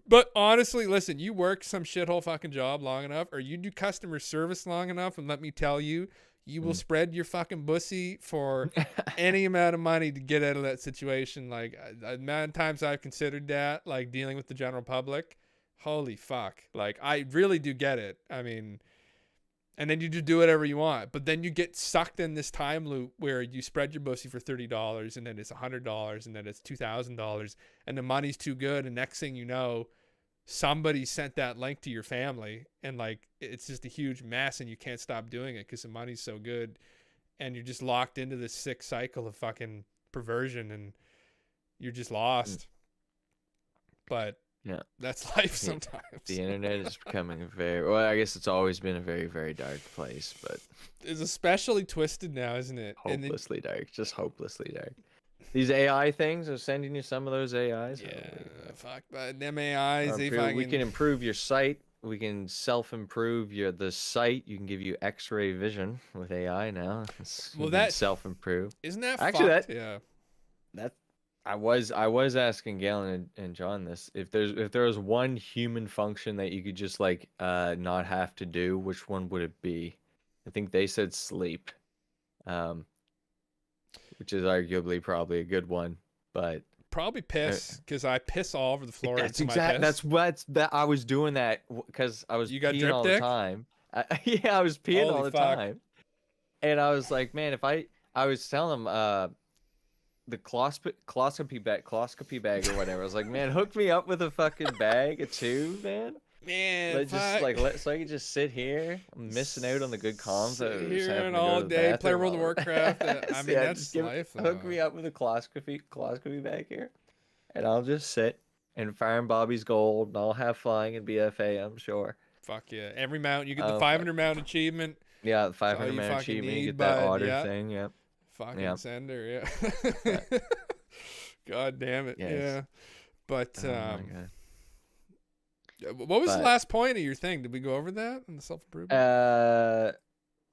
but honestly, listen, you work some shithole fucking job long enough, or you do customer service long enough, and let me tell you, you will spread your fucking bussy for any amount of money to get out of that situation. Like, the amount of times I've considered that, like dealing with the general public, holy fuck. Like, I really do get it. I mean, and then you just do whatever you want, but then you get sucked in this time loop where you spread your bussy for $30, and then it's $100, and then it's $2,000, and the money's too good, and next thing you know, somebody sent that link to your family, and like it's just a huge mess, and you can't stop doing it because the money's so good, and you're just locked into this sick cycle of fucking perversion, and you're just lost. But Yeah. that's life sometimes. The internet is becoming well, I guess it's always been a very, very dark place, but It's especially twisted now, isn't it? And then, hopelessly dark. Just hopelessly dark. These AI things are sending you some of those AIs. yeah, fuck, but them AIs, they We fucking. can improve your site. We can self-improve the site. You can give you X-ray vision with AI now. Well, that- self-improve. Isn't that Actually, fucked? Yeah. That I was asking Galen and John this. If there was one human function that you could just like not have to do, which one would it be? I think they said sleep. Which is arguably probably a good one, but Probably piss, because I piss all over the floor. that's into my exact. piss. That I was doing that because I was You got peeing drip all dick? the time. Yeah, I was peeing all Holy the fuck. time, and I was like, man, if I was telling them the coloscopy bag or whatever. I was like, man, hook me up with a fucking bag, a tube, man. Man, Let just fuck. like so I can just sit here. I'm missing out on the good comms. Sit of just here having and to go all to the day, play bathroom World of all- Warcraft. I mean, Yeah, that's just life. Hook me up with a coloscopy bag here, and I'll just sit and farm Bobby's gold, and I'll have flying and BFA. I'm sure. Fuck yeah. Every mount, you get the Oh, 500 mount achievement. Yeah, the all 500 you man fucking achievement. You need, get that bud, otter yeah. thing. Yeah. Fucking Yeah. sender, yeah. God damn it. Yes. Yeah. But Oh my God. what was the But- last point of your thing? Did we go over that in the self improvement?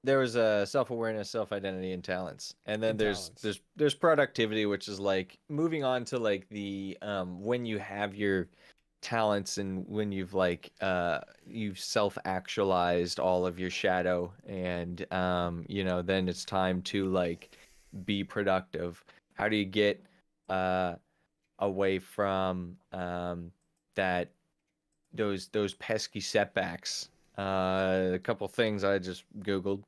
There was a self-awareness, self-identity, and talents, and then And there's talents. there's productivity, which is like moving on to like the when you have your talents and when you've like you've self-actualized all of your shadow, and then it's time to like be productive. How do you get away from that those pesky setbacks? A couple things I just Googled.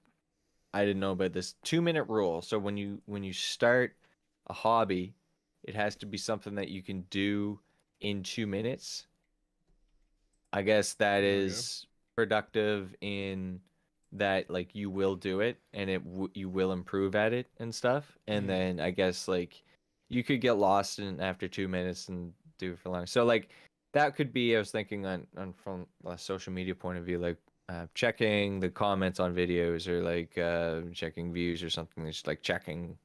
I didn't know about this 2-minute rule. So when you start a hobby, it has to be something that you can do in 2 minutes. I guess that There we go. is productive in that like you will do it and you will improve at it and stuff. And Mhm. then I guess like you could get lost in after 2 minutes and do it for long. So like that could be, I was thinking on from a social media point of view, like checking the comments on videos or like checking views or something. Just like checking.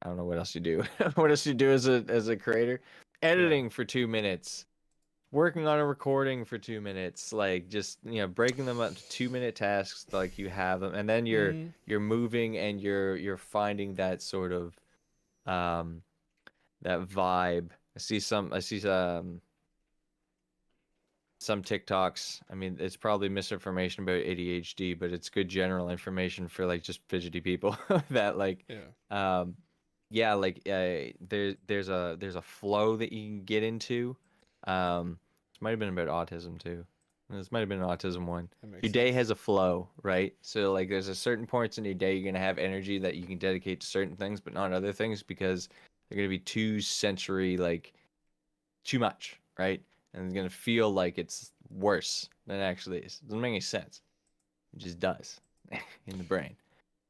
I don't know what else you do. What else you do as a creator? Editing for 2 minutes, working on a recording for 2 minutes, like just breaking them up to 2-minute tasks, like you have them, and then you're Mhm. you're moving and you're finding that sort of that vibe. I see some TikToks. I mean, it's probably misinformation about ADHD, but it's good general information for like just fidgety people that like Yeah. there's a flow that you can get into. This might have been about autism too. This might have been an autism one. That makes Your day sense. has a flow, right? So like there's a certain points in your day you're gonna have energy that you can dedicate to certain things, but not other things because they're gonna be too sensory, like too much, right? And it's gonna feel like it's worse than it actually is. It doesn't make any sense. It just does in the brain.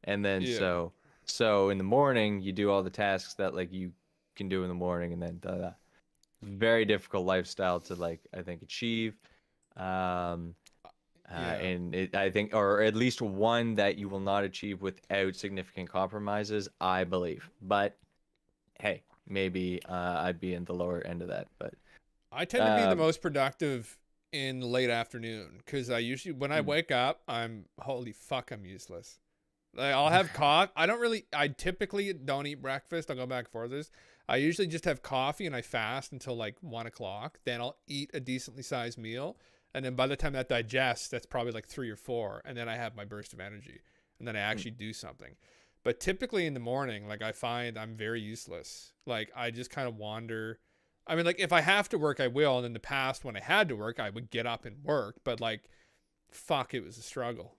And then Yeah. so in the morning you do all the tasks that like you can do in the morning, and then very difficult lifestyle to like I think achieve. And I think, or at least one that you will not achieve without significant compromises, I believe. But hey, maybe I'd be in the lower end of that. But I tend to be the most productive in the late afternoon because I usually, when I wake up, holy fuck, I'm useless. Like, I'll have coffee. I typically don't eat breakfast. I'll go back and forth this. I usually just have coffee and I fast until like 1 o'clock. Then I'll eat a decently sized meal. And then by the time that digests, that's probably like 3 or 4. And then I have my burst of energy. And then I actually do something. But typically in the morning, like I find I'm very useless. Like I just kind of wander. I mean, like if I have to work, I will. And in the past, when I had to work, I would get up and work. But like, fuck, it was a struggle.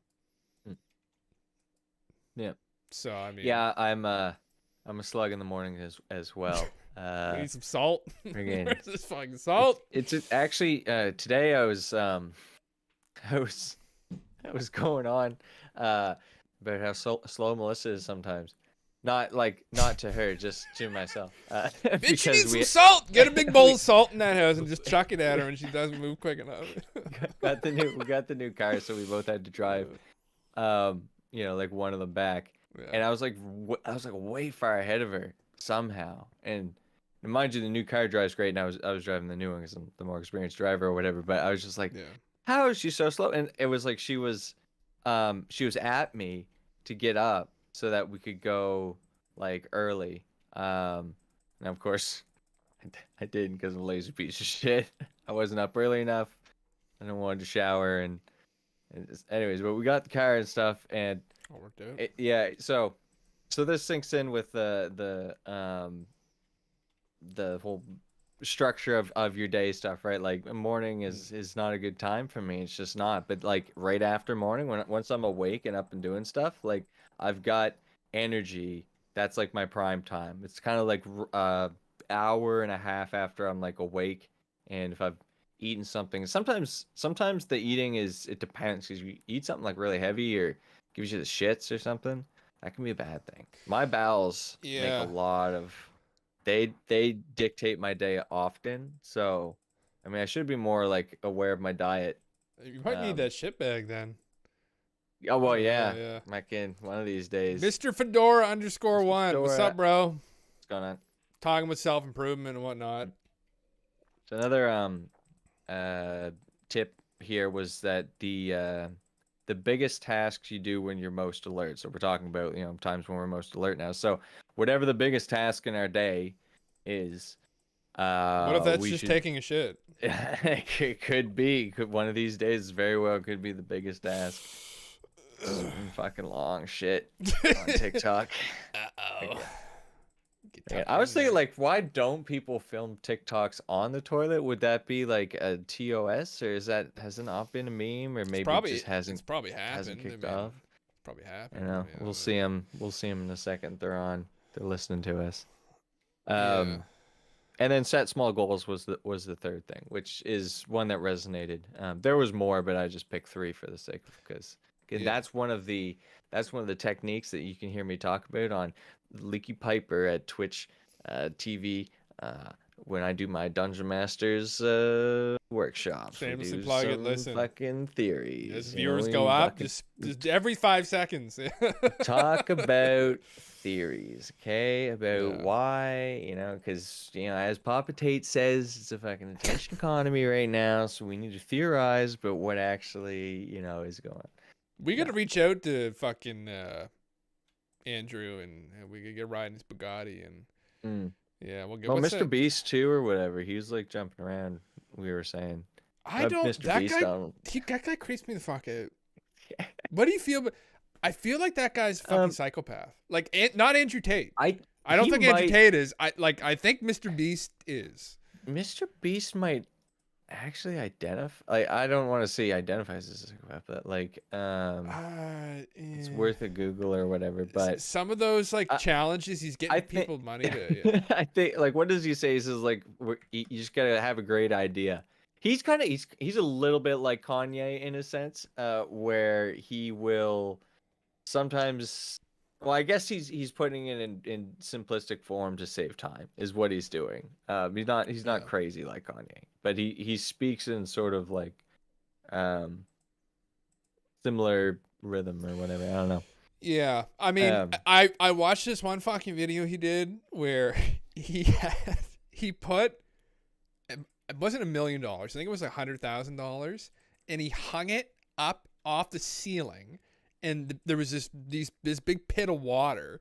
Yeah. So I mean, yeah, I'm a slug in the morning as well. We need some salt. friggin- Where's this fucking salt? Actually today I was going on about how slow Melissa is sometimes. Not to her, just to myself. Bitch, you need some salt. Get a big bowl of salt in that house and just chuck it at her when she doesn't move quick enough. we got the new car, so we both had to drive, like one of them back. Yeah. And I was like way far ahead of her somehow. And mind you, the new car drives great, and I was driving the new one because I'm the more experienced driver or whatever. But I was just like, Yeah. how is she so slow? And it was like she was at me to get up so that we could go like early. And of course, I didn't because I'm a lazy piece of shit. I wasn't up early enough. I didn't want to shower anyways, but we got the car and stuff, and All worked out. so this sinks in with the whole structure of your day stuff, right? Like morning is not a good time for me. It's just not. But like right after morning, once I'm awake and up and doing stuff, like I've got energy. That's like my prime time. It's kind of like hour and a half after I'm like awake, and if I've eaten something, sometimes the eating it depends, because you eat something like really heavy or gives you the shits or something, that can be a bad thing. My bowels make Yeah. a lot of they dictate my day often. So I mean, I should be more like aware of my diet. You might need that shit bag then. Oh well, yeah. Yeah. Back in one of these days. Mr. Fedora _1. What's Fedora. up, bro? What's going on? Talking with self-improvement and whatnot. So another tip here was that the biggest tasks you do when you're most alert. So we're talking about, times when we're most alert now. So whatever the biggest task in our day is, What if that's we just should... taking a shit? It could be. Very well could be the biggest task. Some fucking long shit on TikTok. Uh-oh. Yeah, I was thinking, like, why don't people film TikToks on the toilet? Would that be like a TOS, or has it not been a meme, or maybe it just hasn't? It's probably happened. Kicked off. It's probably happened. I know. Yeah, We'll but- see them. We'll see them in a second. They're listening to us. Yeah. And then set small goals was the third thing, which is one that resonated. There was more, but I just picked 3 for the sake of because Yeah. that's one of the techniques that you can hear me talk about on Leaky Piper at Twitch TV when I do my Dungeon Masters workshops. We Shamelessly do plug it, some listen. fucking theories. As you know, viewers we go up, fucking just every 5 seconds. talk about theories, okay? About Yeah. why, because, as Papa Tate says, it's a fucking attention economy right now, so we need to theorize about what actually, is going on. We got to reach out to fucking Andrew and we could get riding his Bugatti and yeah, we'll get. Well, what's Mr. that? Beast too, or whatever. He was like jumping around. We were saying. I don't. Mr. That Beast guy. on. That guy creeps me the fuck out. What do you feel? I feel like that guy's a fucking psychopath. Like, not Andrew Tate. I don't he think Andrew might- Tate is. I think Mr. Beast is. Mr. Beast might actually identify. I don't want to say identifies as a psychopath, but like, it's worth a Google or whatever. But some of those challenges, he's getting I think- people money to. Yeah. I think, like, what does he say? He says like, you just gotta have a great idea. He's a little bit like Kanye in a sense, where he will sometimes. Well, I guess he's putting it in simplistic form to save time is what he's doing. He's not Yeah. crazy like Kanye, but he speaks in sort of like similar rhythm or whatever. I don't know. Yeah, I mean, I watched this one fucking video he did where he put, it wasn't $1 million. I think it was $100,000, and he hung it up off the ceiling, and there was this big pit of water,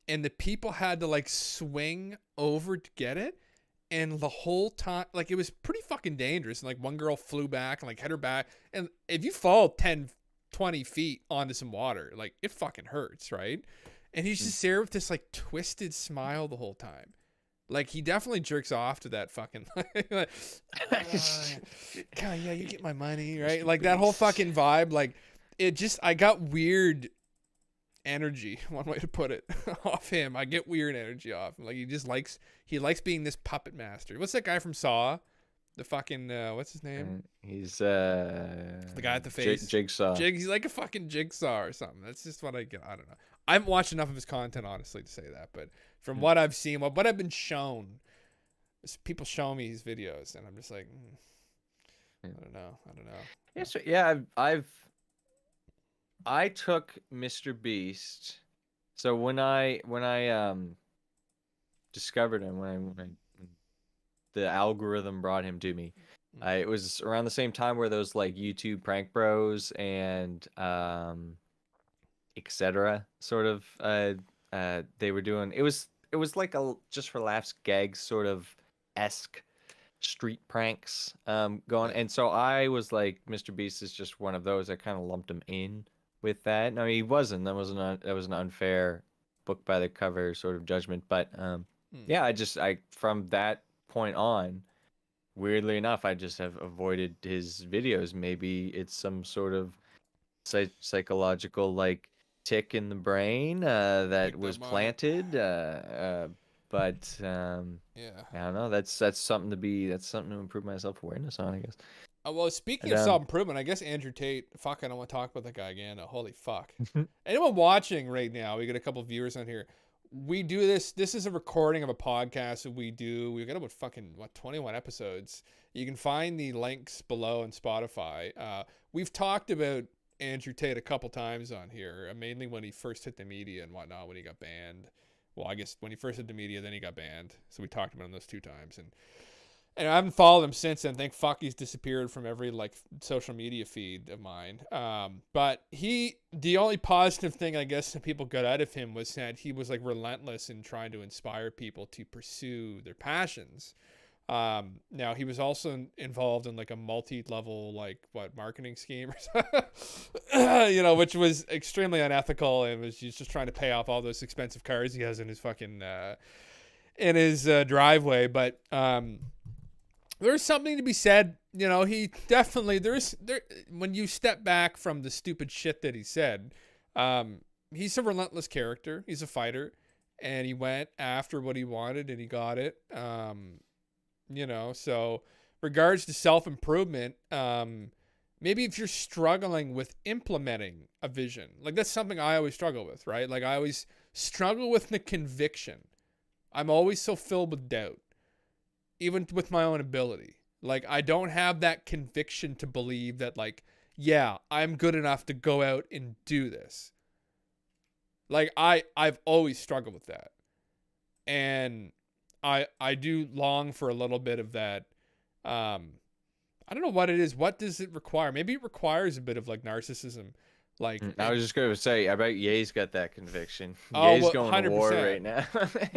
and the people had to like swing over to get it, and the whole time, like, it was pretty fucking dangerous. And like one girl flew back and like hit her back, and if you fall 10-20 feet onto some water, like, it fucking hurts, right? And he's just there with this like twisted smile the whole time. Like, he definitely jerks off to that fucking like, yeah, you get my money, right? Like that whole fucking vibe. Like, it just, I got weird energy, one way to put it, off him. I get weird energy off him. Like he likes being this puppet master. What's that guy from Saw? The fucking what's his name? He's The guy at the face. Jigsaw. He's like a fucking Jigsaw or something. That's just what I get. I don't know. I haven't watched enough of his content, honestly, to say that. But from what I've seen, what I've been shown, people show me his videos, and I'm just like, I don't know. Yes, yeah. I took Mr. Beast. So when I discovered him, when the algorithm brought him to me, it was around the same time where those like YouTube prank bros and etc. sort of they were doing. It was like a just for laughs gags sort of esque street pranks going, and so I was like, Mr. Beast is just one of those. I kind of lumped him in with that. No, he wasn't. That was an unfair book by the cover sort of judgment. But yeah, I from that point on, weirdly enough, I just have avoided his videos. Maybe it's some sort of psychological like tick in the brain that was planted. But Yeah. I don't know. That's something to improve my self-awareness on, I guess. Well, speaking of self-improvement, I guess Andrew Tate. Fuck, I don't want to talk about that guy again. Holy fuck! Anyone watching right now? We got a couple of viewers on here. We do this. This is a recording of a podcast that we do. We've got about 21 episodes. You can find the links below on Spotify. We've talked about Andrew Tate a couple times on here, mainly when he first hit the media and whatnot, when he got banned. Well, I guess when he first hit the media, then he got banned. So we talked about him those 2 times, and I haven't followed him since then. Thank fuck he's disappeared from every like social media feed of mine. But the only positive thing I guess that people got out of him was that he was like relentless in trying to inspire people to pursue their passions. Now he was also involved in like a multi-level marketing scheme or something, which was extremely unethical, and was just trying to pay off all those expensive cars he has in his fucking driveway. But there's something to be said. He definitely when you step back from the stupid shit that he said, he's a relentless character. He's a fighter, and he went after what he wanted and he got it. So regards to self-improvement, maybe if you're struggling with implementing a vision, like that's something I always struggle with, right? Like I always struggle with the conviction. I'm always so filled with doubt, even with my own ability. Like I don't have that conviction to believe that like, yeah, I'm good enough to go out and do this. Like I've always struggled with that. And I do long for a little bit of that. I don't know what it is. What does it require? Maybe it requires a bit of like narcissism. Like I was just going to say, I bet Ye's got that conviction. Oh, Ye's well, going 100%. to war right now.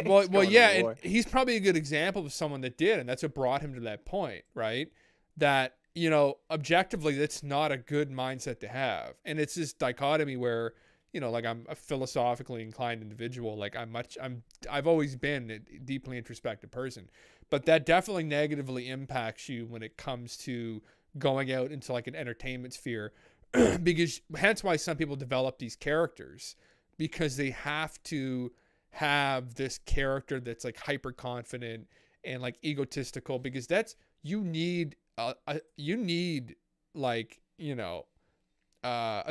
well, yeah, and he's probably a good example of someone that did, and that's what brought him to that point, right? That, objectively, that's not a good mindset to have. And it's this dichotomy where, like I'm a philosophically inclined individual. Like I've always been a deeply introspective person, but that definitely negatively impacts you when it comes to going out into like an entertainment sphere, because hence why some people develop these characters, because they have to have this character that's like hyper confident and like egotistical, because that's, you need a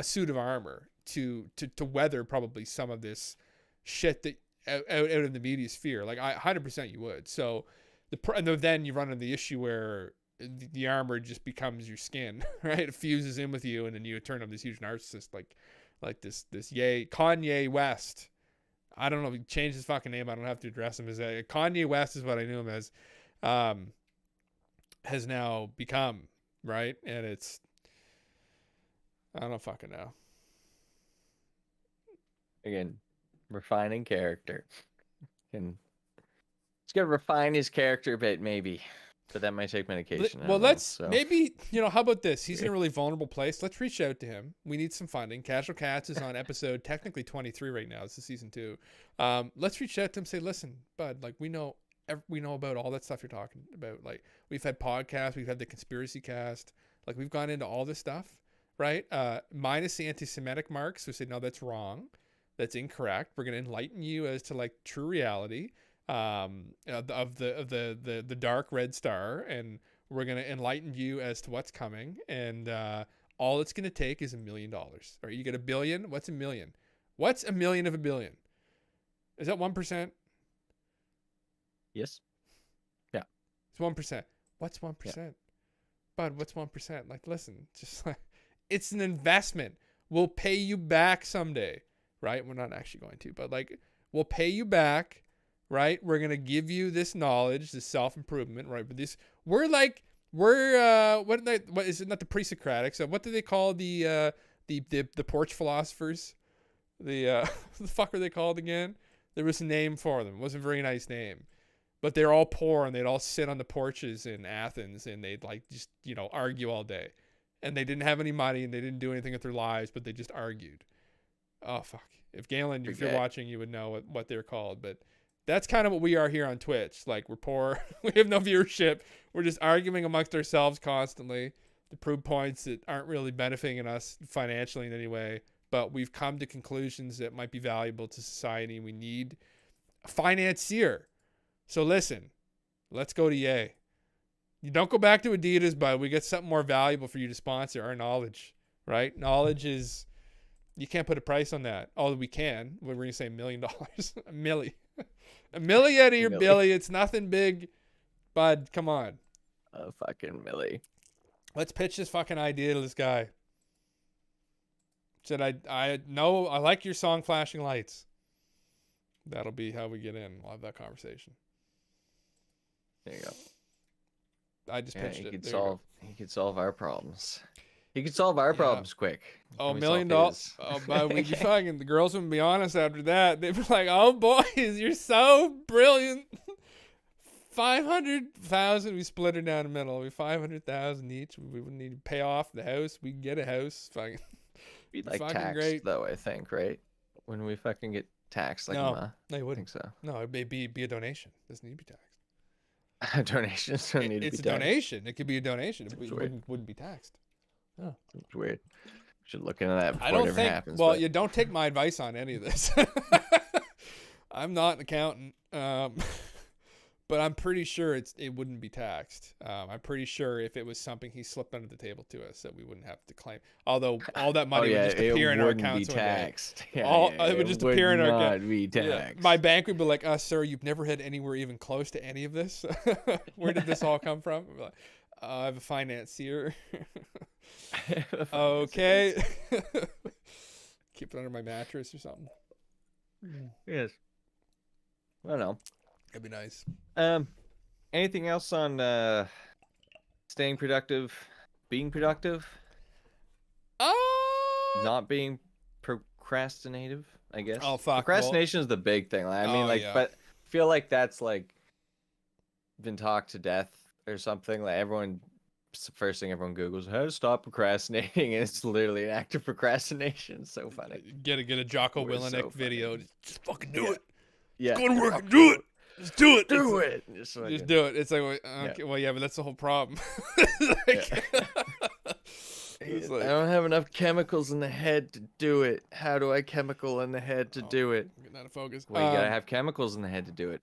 suit of armor to weather probably some of this shit that out in the media sphere. Like 100% you would. So then you run into the issue where the armor just becomes your skin, right? It fuses in with you, and then you turn up this huge narcissist like this Kanye West. I don't know if he changed his fucking name. I don't have to address him as Kanye West is what I knew him as. Has now become, right? And I don't fucking know. Again, refining character. He's got to refine his character a bit, maybe. But that might take medication. Maybe, how about this? He's in a really vulnerable place. Let's reach out to him. We need some funding. Casual Cats is on episode technically 23 right now. This is season 2. Let's reach out to him and say, listen, bud, like we know about all that stuff you're talking about. Like we've had podcasts, we've had the Conspiracy Cast. Like we've gone into all this stuff, right? Minus the anti-Semitic marks who say, no, that's wrong. that's incorrect. We're going to enlighten you as to like true reality of the dark red star, and we're going to enlighten you as to what's coming. And all it's going to take is $1 million. All right, you get $1 billion. What's $1 million? What's $1 million of $1 billion? Is that 1%? Yes. It's 1%. What's 1%? Bud, what's 1%? Like, listen, just like, it's an investment. We'll pay you back someday, right? We're not actually going to, but like, we'll pay you back, right? We're going to give you this knowledge, this self-improvement, right? But what is it? Not the pre-Socratic. So what do they call the porch philosophers? The fuck are they called again? There was a name for them. It wasn't a very nice name. But they're all poor, and they'd all sit on the porches in Athens, and they'd like just, argue all day. And they didn't have any money, and they didn't do anything with their lives, but they just argued. Oh, fuck. If Galen, if you're watching, you would know what they're called. But that's kind of what we are here on Twitch. Like, we're poor. We have no viewership. We're just arguing amongst ourselves constantly to prove points that aren't really benefiting us financially in any way. But we've come to conclusions that might be valuable to society. We need a financier. So listen, let's go to Ye. You don't go back to Adidas, but we get something more valuable for you to sponsor, our knowledge, right? Knowledge is, you can't put a price on that. Although we can. We're going to say $1 million. A milli. A milli out of your billy. It's nothing big, bud. Come on. A fucking milli. Let's pitch this fucking idea to this guy. Said, I know, I like your song Flashing Lights. That'll be how we get in. We'll have that conversation. There you go. I just pitched it. He could solve our problems. He could solve our problems quick. Oh, $1 million. Oh, but we'd be fucking, the girls wouldn't be honest after that. They'd be like, oh, boys, you're so brilliant. 500,000. We split it down the middle. We 500,000 each. We wouldn't need to pay off the house. We can get a house. Fucking, be like taxed, great. Though, I think, right? When we fucking get taxed, like, no, they wouldn't. Think so. No, it'd be a donation. It doesn't need to be taxed. Donations don't need to be taxed. It's a donation. It could be a donation. It wouldn't be taxed. Oh. It's weird. We should look into that before I don't it ever think, happens. Well, you don't take my advice on any of this. I'm not an accountant, but I'm pretty sure it wouldn't be taxed. I'm pretty sure if it was something he slipped under the table to us, that we wouldn't have to claim. Although all that money would just appear in our accounts. It wouldn't be taxed. It would just appear in our account. Be taxed. Yeah. My bank would be like, sir, you've never had anywhere even close to any of this. Where did this all come from? Like, I have a financier. Okay. Keep it under my mattress or something. Yes. I don't know. That'd be nice. Anything else on staying productive, being productive? Not being procrastinative, I guess. Oh, fuck. Procrastination is the big thing. I mean, but I feel like that's like been talked to death or something. Like it's the first thing everyone Googles, how to stop procrastinating, and it's literally an act of procrastination. It's so funny. Get a Jocko Willenick video. Just fucking do it. Yeah. Go to work and do it. Just do it. Do it. Just do it. It's like, okay, well, yeah, but that's the whole problem. I don't have enough chemicals in the head to do it. How do I chemical in the head to do it? Get out of focus. Well, you gotta have chemicals in the head to do it.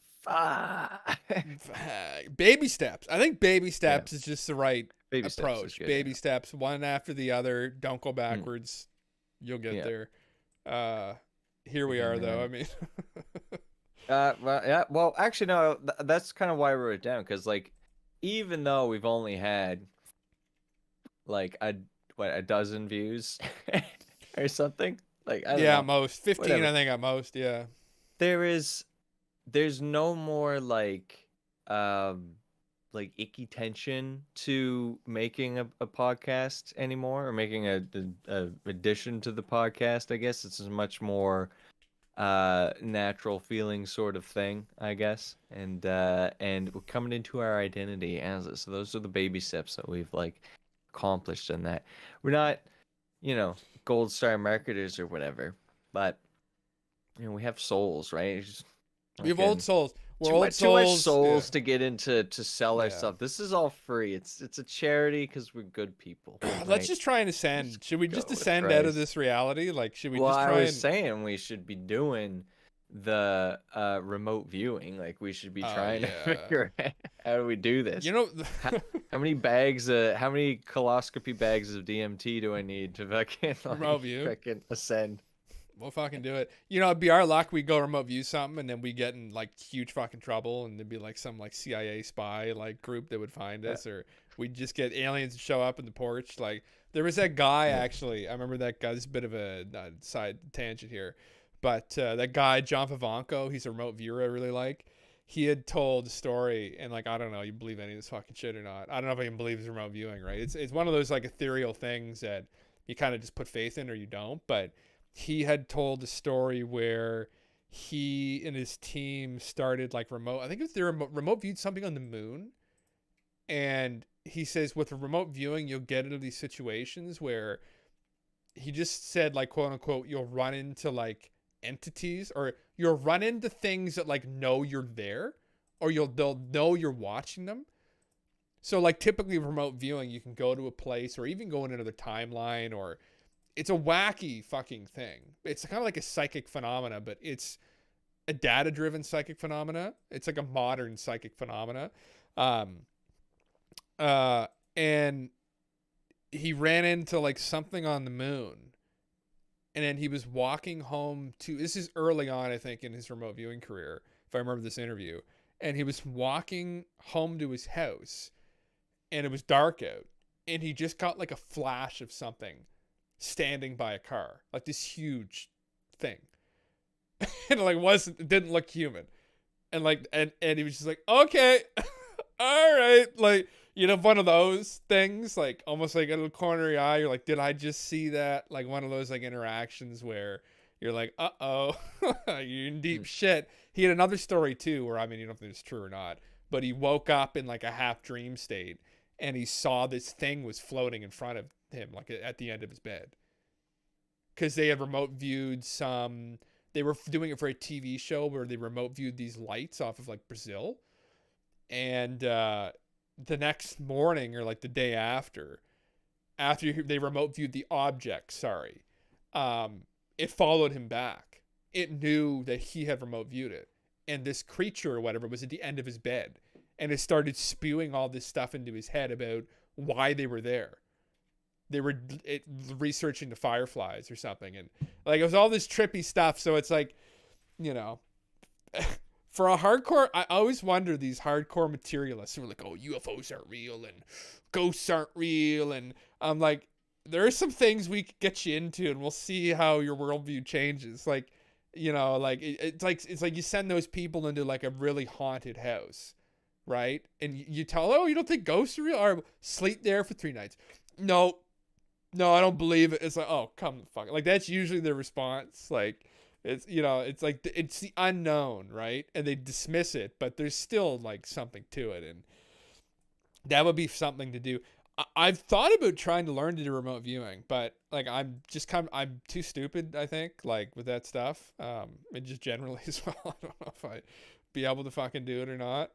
Baby steps. I think baby steps is just the right approach. Good, baby steps, one after the other. Don't go backwards. You'll get there. Here we are, though. I mean, well, actually, no. That's kind of why I wrote it down, because like, even though we've only had like a dozen views or something, like I don't know. Most 15, whatever. I think at most. Yeah, there's no more like icky tension to making a podcast anymore, or making a addition to the podcast. I guess it's a much more natural feeling sort of thing, I guess, and we're coming into our identity as it. So those are the baby steps that we've like accomplished in that. We're not, gold star marketers or whatever, but we have souls, right? We have old souls. We're too old much, too much souls. souls Yeah. to get into to sell our Yeah. stuff. This is all free. It's a charity because we're good people. Let's right? just try and ascend. Just Should we go just with descend out of Christ. this reality? Like, should we Well, just I try was and? saying we should be doing the remote viewing. Like we should be trying to figure out how do we do this. You know, How many bags? How many coloscopy bags of DMT do I need to fucking Remote view? fucking ascend? we'll fucking do it. You know, it'd be our luck. We go remote view something, and then we get in like huge fucking trouble, and there'd be like some like CIA spy like group that would find us, or we'd just get aliens to show up in the porch. Like there was that guy actually. I remember that guy. This is a bit of a side tangent here, but that guy John Vivanco, he's a remote viewer I really like. He had told a story, and like I don't know, you believe any of this fucking shit or not? I don't know if I can believe his remote viewing, right? It's one of those like ethereal things that you kind of just put faith in or you don't. But he had told a story where he and his team started like remote. I think it was they remote viewed something on the moon, and he says with remote viewing you'll get into these situations where he just said like quote unquote you'll run into like entities or you'll run into things that like know you're there or they'll know you're watching them. So like typically remote viewing you can go to a place or even go into another timeline, or it's a wacky fucking thing. It's kind of like a psychic phenomena, but it's a data driven psychic phenomena. It's like a modern psychic phenomena. And he ran into like something on the moon, and then he was walking home to, this is early on, I think, in his remote viewing career, if I remember this interview, and he was walking home to his house, and it was dark out, and he just got like a flash of something standing by a car, like this huge thing. And it didn't look human. And like, and he was just like, okay, all right. Like, you know, one of those things, like almost like a little corner of your eye. You're like, did I just see that? Like one of those like interactions where you're like, uh-oh, you're in deep shit. He had another story too, where, I mean, you don't know if it's true or not, but he woke up in like a half dream state and he saw this thing was floating in front of him, like at the end of his bed. Cause they had remote viewed they were doing it for a TV show where they remote viewed these lights off of like Brazil. And, the next morning or like the day after they remote viewed the object, it followed him back. It knew that he had remote viewed it, and this creature or whatever was at the end of his bed, and it started spewing all this stuff into his head about why they were there. They were researching the fireflies or something, and like it was all this trippy stuff. So it's like, you know, for a hardcore, I always wonder these hardcore materialists who are like, oh, UFOs aren't real and ghosts aren't real. And I'm like, there are some things we could get you into and we'll see how your worldview changes. Like, you know, like it's like you send those people into like a really haunted house, right? And you tell, oh, you don't think ghosts are real? Or sleep there for 3 nights. No, I don't believe it. It's like, oh, come the fuck. Like that's usually the response. Like, it's, you know, it's like it's the unknown, right? And they dismiss it, but there's still like something to it, and that would be something to do. I've thought about trying to learn to do remote viewing, but like I'm too stupid, I think, like with that stuff. And just generally as well. I don't know if I'd be able to fucking do it or not.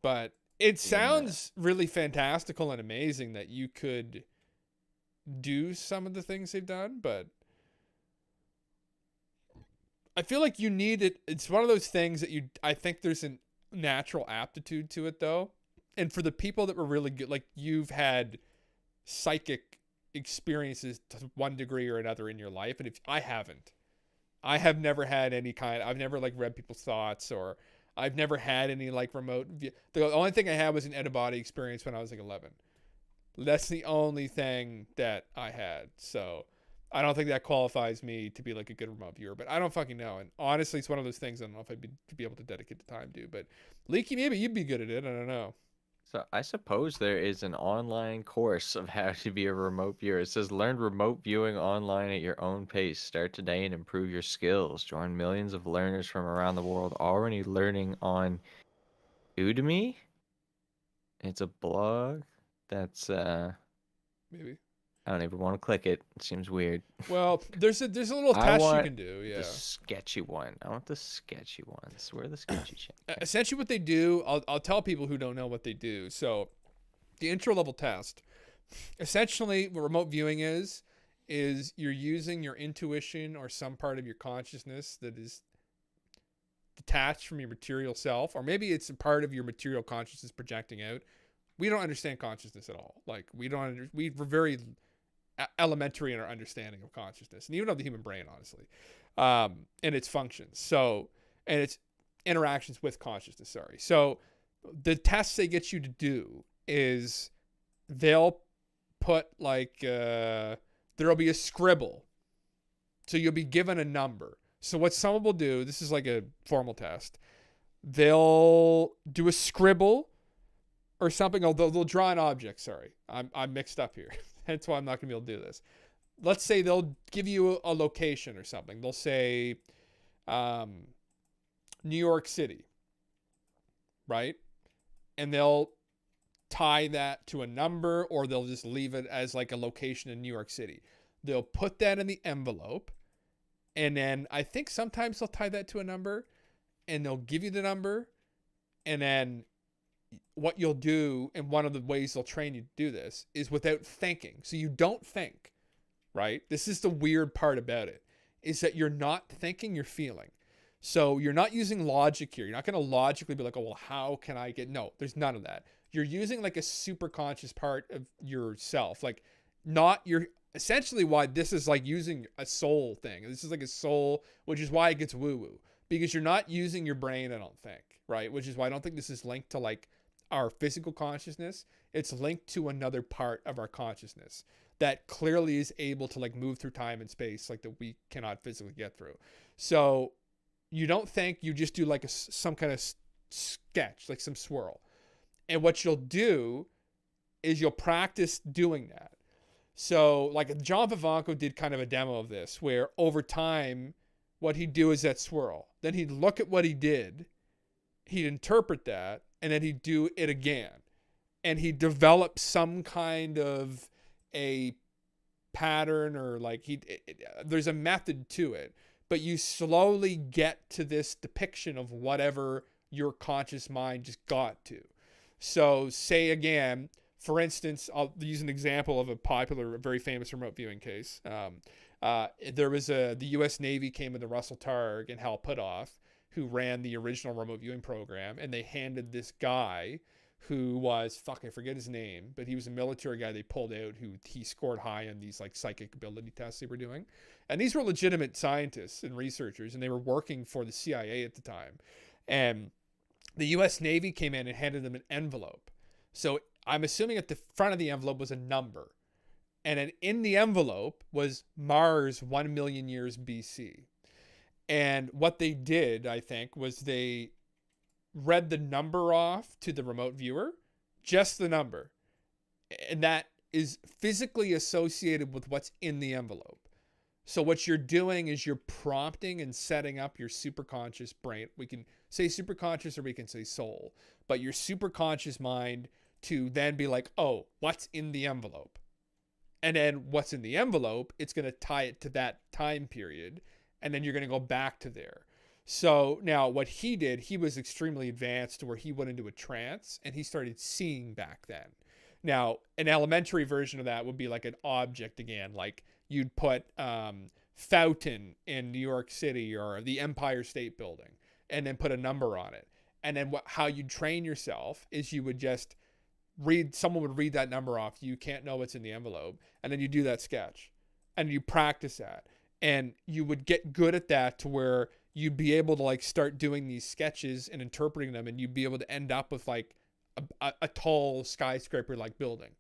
But it sounds really fantastical and amazing that you could do some of the things they've done, but I feel like you need it. It's one of those things that I think there's a natural aptitude to it though. And for the people that were really good, like you've had psychic experiences to one degree or another in your life. And if I have never had any I've never like read people's thoughts, or I've never had any like remote view. The only thing I had was an out-of-body experience when I was like 11. That's the only thing that I had. So I don't think that qualifies me to be like a good remote viewer, but I don't fucking know. And honestly, it's one of those things I don't know if I'd be able to dedicate the time to. But Leaky, maybe you'd be good at it. I don't know. So I suppose there is an online course of how to be a remote viewer. It says learn remote viewing online at your own pace. Start today and improve your skills. Join millions of learners from around the world already learning on Udemy. It's a blog that's Maybe. I don't even want to click it. It seems weird. Well, there's a little I test you want can do. Yeah. The sketchy one. I want the sketchy ones. Where are the sketchy shit? Essentially, what they do, I'll tell people who don't know what they do. So, the intro level test, essentially, what remote viewing is you're using your intuition or some part of your consciousness that is detached from your material self, or maybe it's a part of your material consciousness projecting out. We don't understand consciousness at all. Like we're very elementary in our understanding of consciousness, and even of the human brain, honestly, and its functions. So, and its interactions with consciousness. Sorry. So, the tests they get you to do is they'll put like there'll be a scribble, so you'll be given a number. So what someone will do, this is like a formal test, they'll do a scribble or something. They'll draw an object. Sorry, I'm mixed up here. That's why I'm not gonna be able to do this. Let's say they'll give you a location or something. They'll say New York City, right? And they'll tie that to a number, or they'll just leave it as like a location in New York City. They'll put that in the envelope, and then I think sometimes they'll tie that to a number, and they'll give you the number, and then what you'll do, and one of the ways they'll train you to do this, is without thinking. So you don't think, right? This is the weird part about it, is that you're not thinking, you're feeling. So you're not using logic here. You're not going to logically be like, oh, well, how can I get... No, there's none of that. You're using like a super conscious part of yourself. Like not your... Essentially why this is like using a soul thing. This is like a soul, which is why it gets woo-woo. Because you're not using your brain, I don't think, right? Which is why I don't think this is linked to like our physical consciousness. It's linked to another part of our consciousness that clearly is able to like move through time and space like that we cannot physically get through. So you don't think, you just do like some kind of sketch, like some swirl. And what you'll do is you'll practice doing that. So like John Vivanco did kind of a demo of this, where over time, what he'd do is that swirl. Then he'd look at what he did, he'd interpret that, and then he'd do it again. And he'd develop some kind of a pattern, or like there's a method to it. But you slowly get to this depiction of whatever your conscious mind just got to. So say again, for instance, I'll use an example of a popular, very famous remote viewing case. There was the U.S. Navy came with the Russell Targ and Hal Puthoff, who ran the original remote viewing program, and they handed this guy who was, I forget his name, but he was a military guy they pulled out who he scored high on these like psychic ability tests they were doing. And these were legitimate scientists and researchers, and they were working for the CIA at the time. And the U.S. Navy came in and handed them an envelope. So I'm assuming at the front of the envelope was a number. And then in the envelope was Mars 1 million years BC. And what they did, I think, was they read the number off to the remote viewer, just the number. And that is physically associated with what's in the envelope. So what you're doing is you're prompting and setting up your superconscious brain. We can say superconscious or we can say soul, but your superconscious mind to then be like, oh, what's in the envelope? And then what's in the envelope, it's going to tie it to that time period. And then you're going to go back to there. So now what he did, he was extremely advanced to where he went into a trance and he started seeing back then. Now, an elementary version of that would be like an object again, like you'd put Fountain in New York City or the Empire State Building and then put a number on it. And then how you train yourself is you would just someone would read that number off. You can't know what's in the envelope. And then you do that sketch and you practice that. And you would get good at that to where you'd be able to like start doing these sketches and interpreting them, and you'd be able to end up with like a tall skyscraper like building.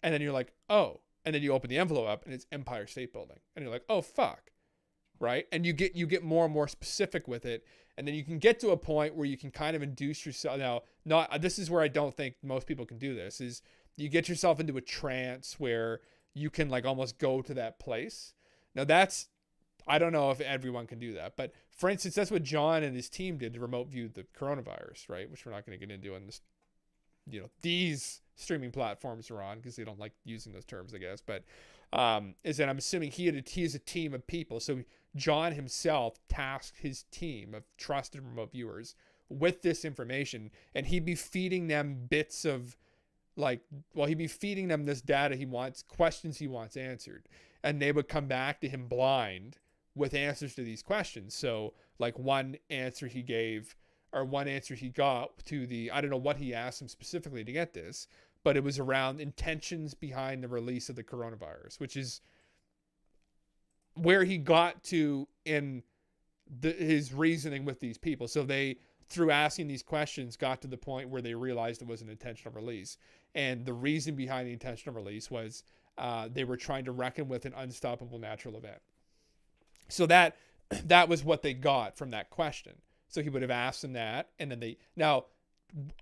And then you're like, oh, and then you open the envelope up and it's Empire State Building. And you're like, oh fuck. Right? And you get more and more specific with it. And then you can get to a point where you can kind of induce yourself. Now, this is where I don't think most people can do this, is you get yourself into a trance where you can like almost go to that place. Now I don't know if everyone can do that, but for instance, that's what John and his team did to remote view the coronavirus, right? Which we're not going to get into in this, these streaming platforms are on, because they don't like using those terms, I guess. But is that I'm assuming he has a team of people. So John himself tasked his team of trusted remote viewers with this information, and he'd be feeding them bits of he'd be feeding them this data he wants, questions he wants answered, and they would come back to him blind with answers to these questions. So like one answer he got to the, I don't know what he asked him specifically to get this, but it was around intentions behind the release of the coronavirus, which is where he got to in his reasoning with these people. So they, through asking these questions, got to the point where they realized it was an intentional release. And the reason behind the intentional release was they were trying to reckon with an unstoppable natural event. So that was what they got from that question. So he would have asked them that, and then now,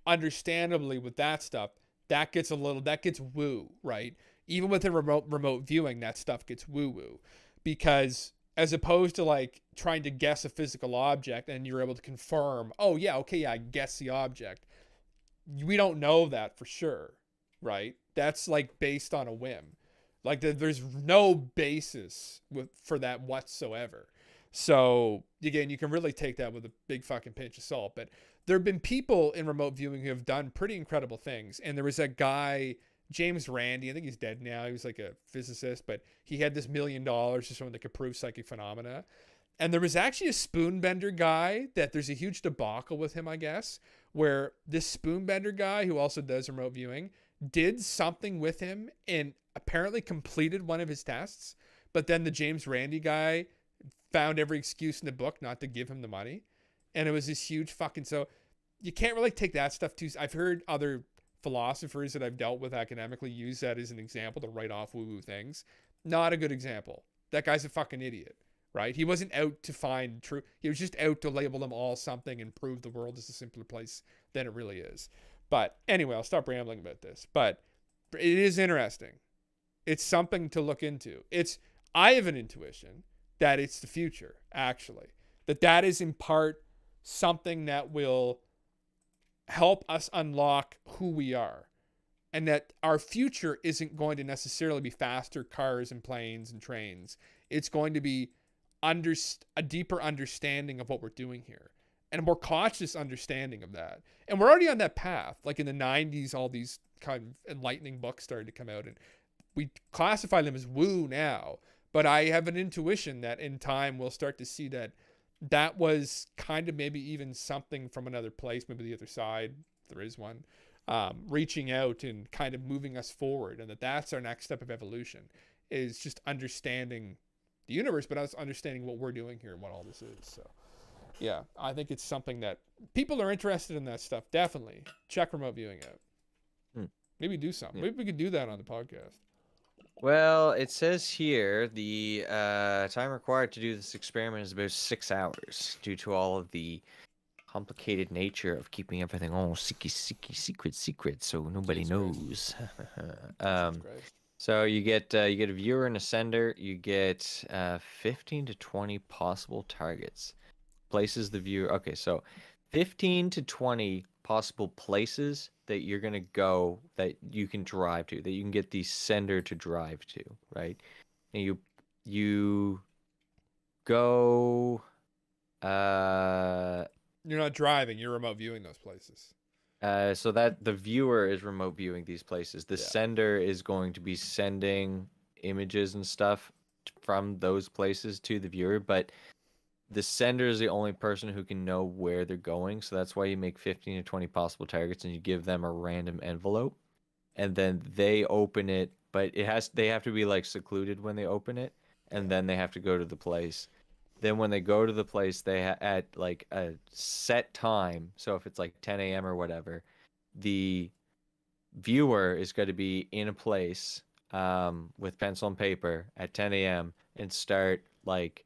understandably with that stuff, that gets woo, right? Even within remote viewing, that stuff gets woo, because as opposed to like trying to guess a physical object and you're able to confirm, oh yeah, okay, yeah, I guess the object. We don't know that for sure, right? That's like based on a whim. Like there's no basis for that whatsoever. So again, you can really take that with a big fucking pinch of salt. But there have been people in remote viewing who have done pretty incredible things. And there was that guy, James Randi, I think he's dead now. He was like a physicist, but he had this $1 million just someone that could prove psychic phenomena. And there was actually a spoonbender guy that there's a huge debacle with him, I guess, where this spoonbender guy who also does remote viewing did something with him and apparently completed one of his tests. But then the James Randi guy found every excuse in the book not to give him the money. And it was this huge fucking, so you can't really take that stuff too. I've heard other philosophers that I've dealt with academically use that as an example to write off woo-woo things. Not a good example. That guy's a fucking idiot, right? He wasn't out to find truth. He was just out to label them all something and prove the world is a simpler place than it really is. But anyway, I'll stop rambling about this. But it is interesting. It's something to look into. I have an intuition that it's the future, actually. That is in part something that will help us unlock who we are. And that our future isn't going to necessarily be faster cars and planes and trains. It's going to be a deeper understanding of what we're doing here. And a more conscious understanding of that. And we're already on that path. Like in the 90s, all these kind of enlightening books started to come out. And we classify them as woo now. But I have an intuition that in time we'll start to see that was kind of maybe even something from another place, maybe the other side, if there is one, reaching out and kind of moving us forward. And that's our next step of evolution, is just understanding the universe, but us understanding what we're doing here and what all this is. So yeah, I think it's something that people are interested in that stuff. Definitely check remote viewing out. Maybe do something. Yeah. Maybe we could do that on the podcast. Well, it says here the time required to do this experiment is about 6 hours due to all of the complicated nature of keeping everything all secret, so nobody knows. So you get a viewer and a sender. You get 15 to 20 possible targets. Places the viewer. Okay, so 15 to 20 possible places that you're going to go that you can drive to, that you can get the sender to drive to, right? And you go You're not driving, you're remote viewing those places. so that the viewer is remote viewing these places. The Yeah. sender is going to be sending images and stuff from those places to the viewer, but the sender is the only person who can know where they're going. So that's why you make 15 to 20 possible targets and you give them a random envelope, and then they open it, but they have to be like secluded when they open it, and then they have to go to the place. Then when they go to the place, they at like a set time. So if it's like 10 a.m. or whatever, the viewer is going to be in a place with pencil and paper at 10 a.m. and start like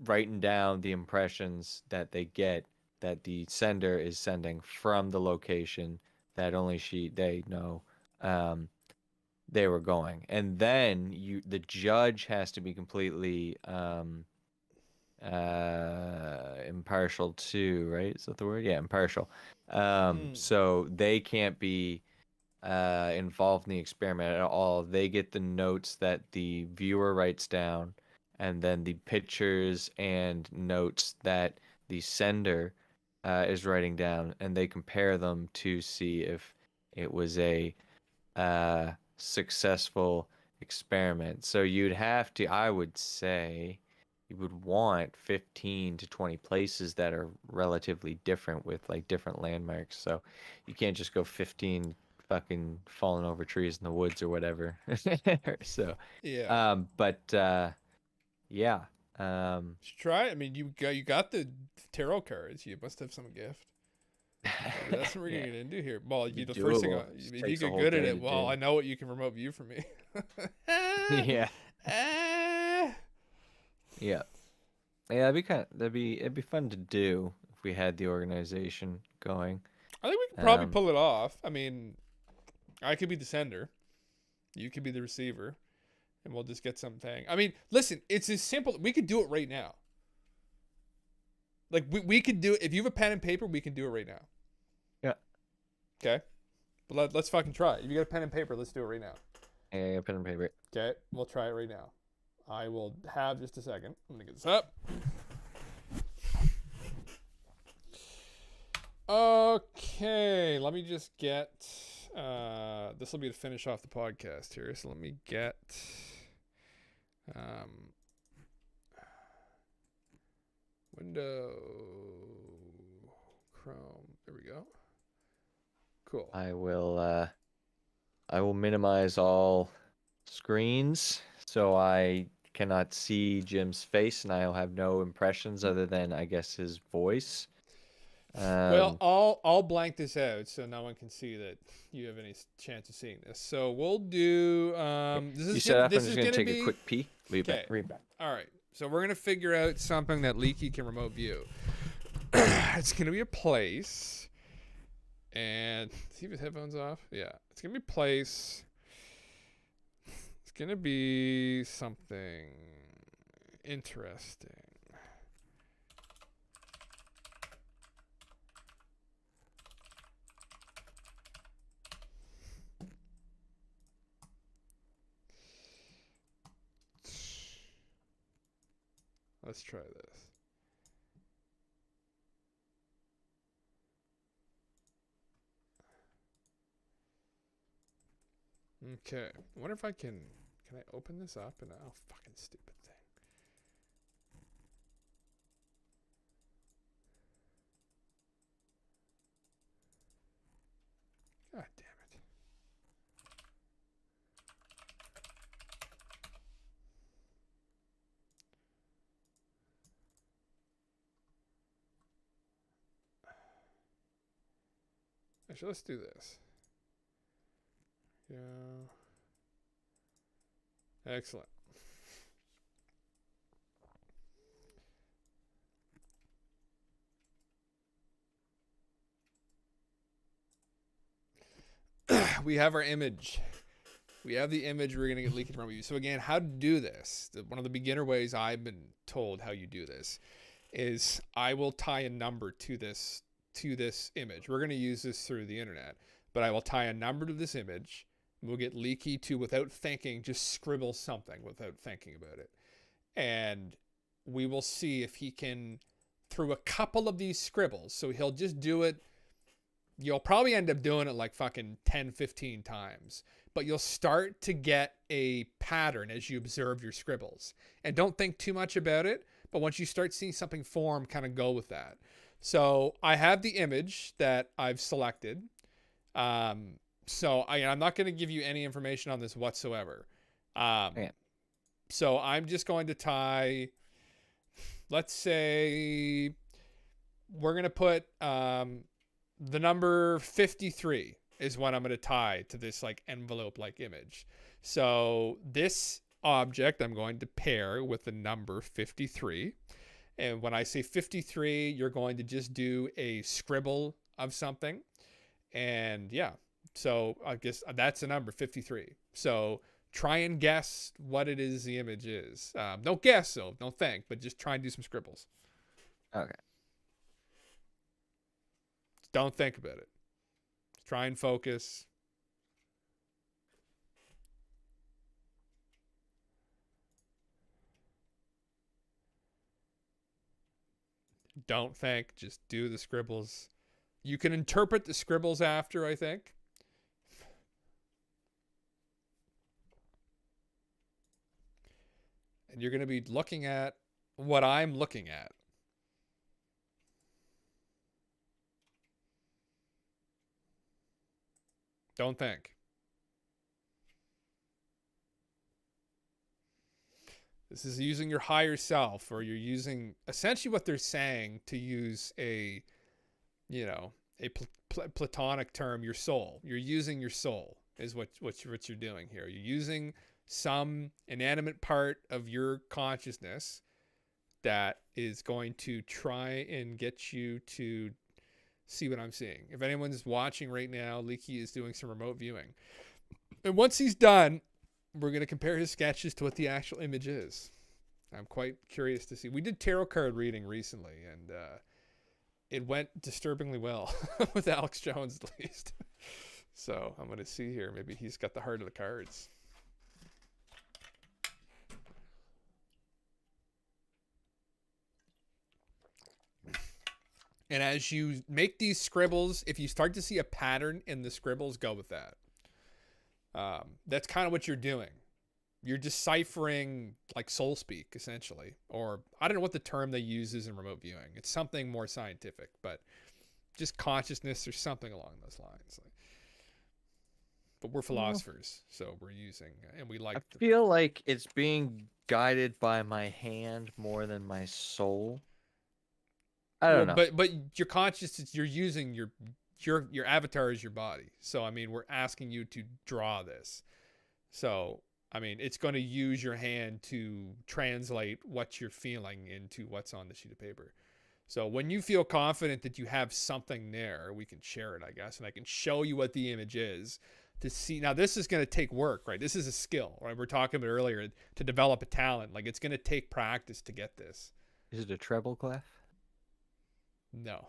writing down the impressions that they get that the sender is sending from the location that only they know they were going. And then the judge has to be completely impartial too, right? Is that the word? Yeah, impartial. So they can't be involved in the experiment at all. They get the notes that the viewer writes down, and then the pictures and notes that the sender is writing down, and they compare them to see if it was a successful experiment. So you'd have to, I would say, you would want 15 to 20 places that are relatively different with like different landmarks. So you can't just go 15 fucking falling over trees in the woods or whatever. So, Yeah. yeah. Should try it. I mean, you got the tarot cards. You must have some gift. Maybe that's what we're Yeah. gonna get into here. Well, Be the first thing, doable. if Just you takes a get whole good at day it, to well, do. I know what you can remote view from me. Yeah. Eh. Yeah. Yeah, it'd be fun to do if we had the organization going. I think we could probably Um, pull it off. I mean, I could be the sender, you could be the receiver, and we'll just get something. I mean, listen, it's as simple. We could do it right now. Like we could do it. If you have a pen and paper, we can do it right now. Yeah. Okay. But let's fucking try it. If you got a pen and paper, let's do it right now. Yeah, pen and paper. Okay, we'll try it right now. I will have just a second. I'm gonna get this up. Okay, let me just get. This will be to finish off the podcast here. So let me get. Window. Chrome. There we go. Cool. I will minimize all screens so I cannot see Jim's face, and I'll have no impressions other than, I guess, his voice. Well, I'll blank this out so no one can see that you have any chance of seeing this. So we'll do. This is you set up. I'm this just is gonna gonna take be, a quick pee. Read Okay. back. Read back. All right. So we're gonna figure out something that Leaky can remote view. It's gonna be a place, and see if his headphones off. Yeah, it's gonna be a place. It's gonna be something interesting. Let's try this. Okay. I wonder if I can I open this up and oh fucking stupid thing. God damn it. Actually, let's do this. Yeah. Excellent. We have our image. We have the image we're going to get leaked from you. So again, how to do this? One of the beginner ways I've been told how you do this is I will tie a number to this image. We're going to use this through the internet, but I will tie a number to this image. We'll get Leaky to, without thinking, just scribble something without thinking about it. And we will see if he can, through a couple of these scribbles, so he'll just do it. You'll probably end up doing it like fucking 10, 15 times. But you'll start to get a pattern as you observe your scribbles. And don't think too much about it. But once you start seeing something form, kind of go with that. So I have the image that I've selected. So I'm not going to give you any information on this whatsoever. So I'm just going to tie, let's say we're going to put the number 53 is what I'm going to tie to this like envelope like image. So this object I'm going to pair with the number 53. And when I say 53, you're going to just do a scribble of something. And yeah, so I guess that's the number 53. So try and guess what it is the image is. Don't guess, though. Don't think, but just try and do some scribbles. Okay. Don't think about it. Try and focus. don't think. Just do the scribbles. You can interpret the scribbles after, I think. And you're going to be looking at what I'm looking at. Don't think. This is using your higher self, or you're using essentially what they're saying to use a, you know, a platonic term, your soul. You're using your soul is what you're doing here. You're using some inanimate part of your consciousness that is going to try and get you to see what I'm seeing. If anyone's watching right now, Leaky is doing some remote viewing. And once he's done, we're going to compare his sketches to what the actual image is. I'm quite curious to see. We did tarot card reading recently, and it went disturbingly well with Alex Jones, at least. So I'm going to see here. Maybe he's got the heart of the cards. And as you make these scribbles, if you start to see a pattern in the scribbles, go with that. That's kind of what you're doing. You're deciphering like soul speak, essentially. Or I don't know what the term they use is in remote viewing. It's something more scientific, but just consciousness or something along those lines. But we're philosophers, so we're using, and we like. I feel like it's being guided by my hand more than my soul. I don't know. But your consciousness, you're using your avatar is your body. So I mean, we're asking you to draw this. So I mean, it's going to use your hand to translate what you're feeling into what's on the sheet of paper. So when you feel confident that you have something there, we can share it, I guess, and I can show you what the image is to see. Now, this is going to take work, right? This is a skill, right? We're talking about earlier to develop a talent. Like, it's going to take practice to get this. Is it a treble clef? No.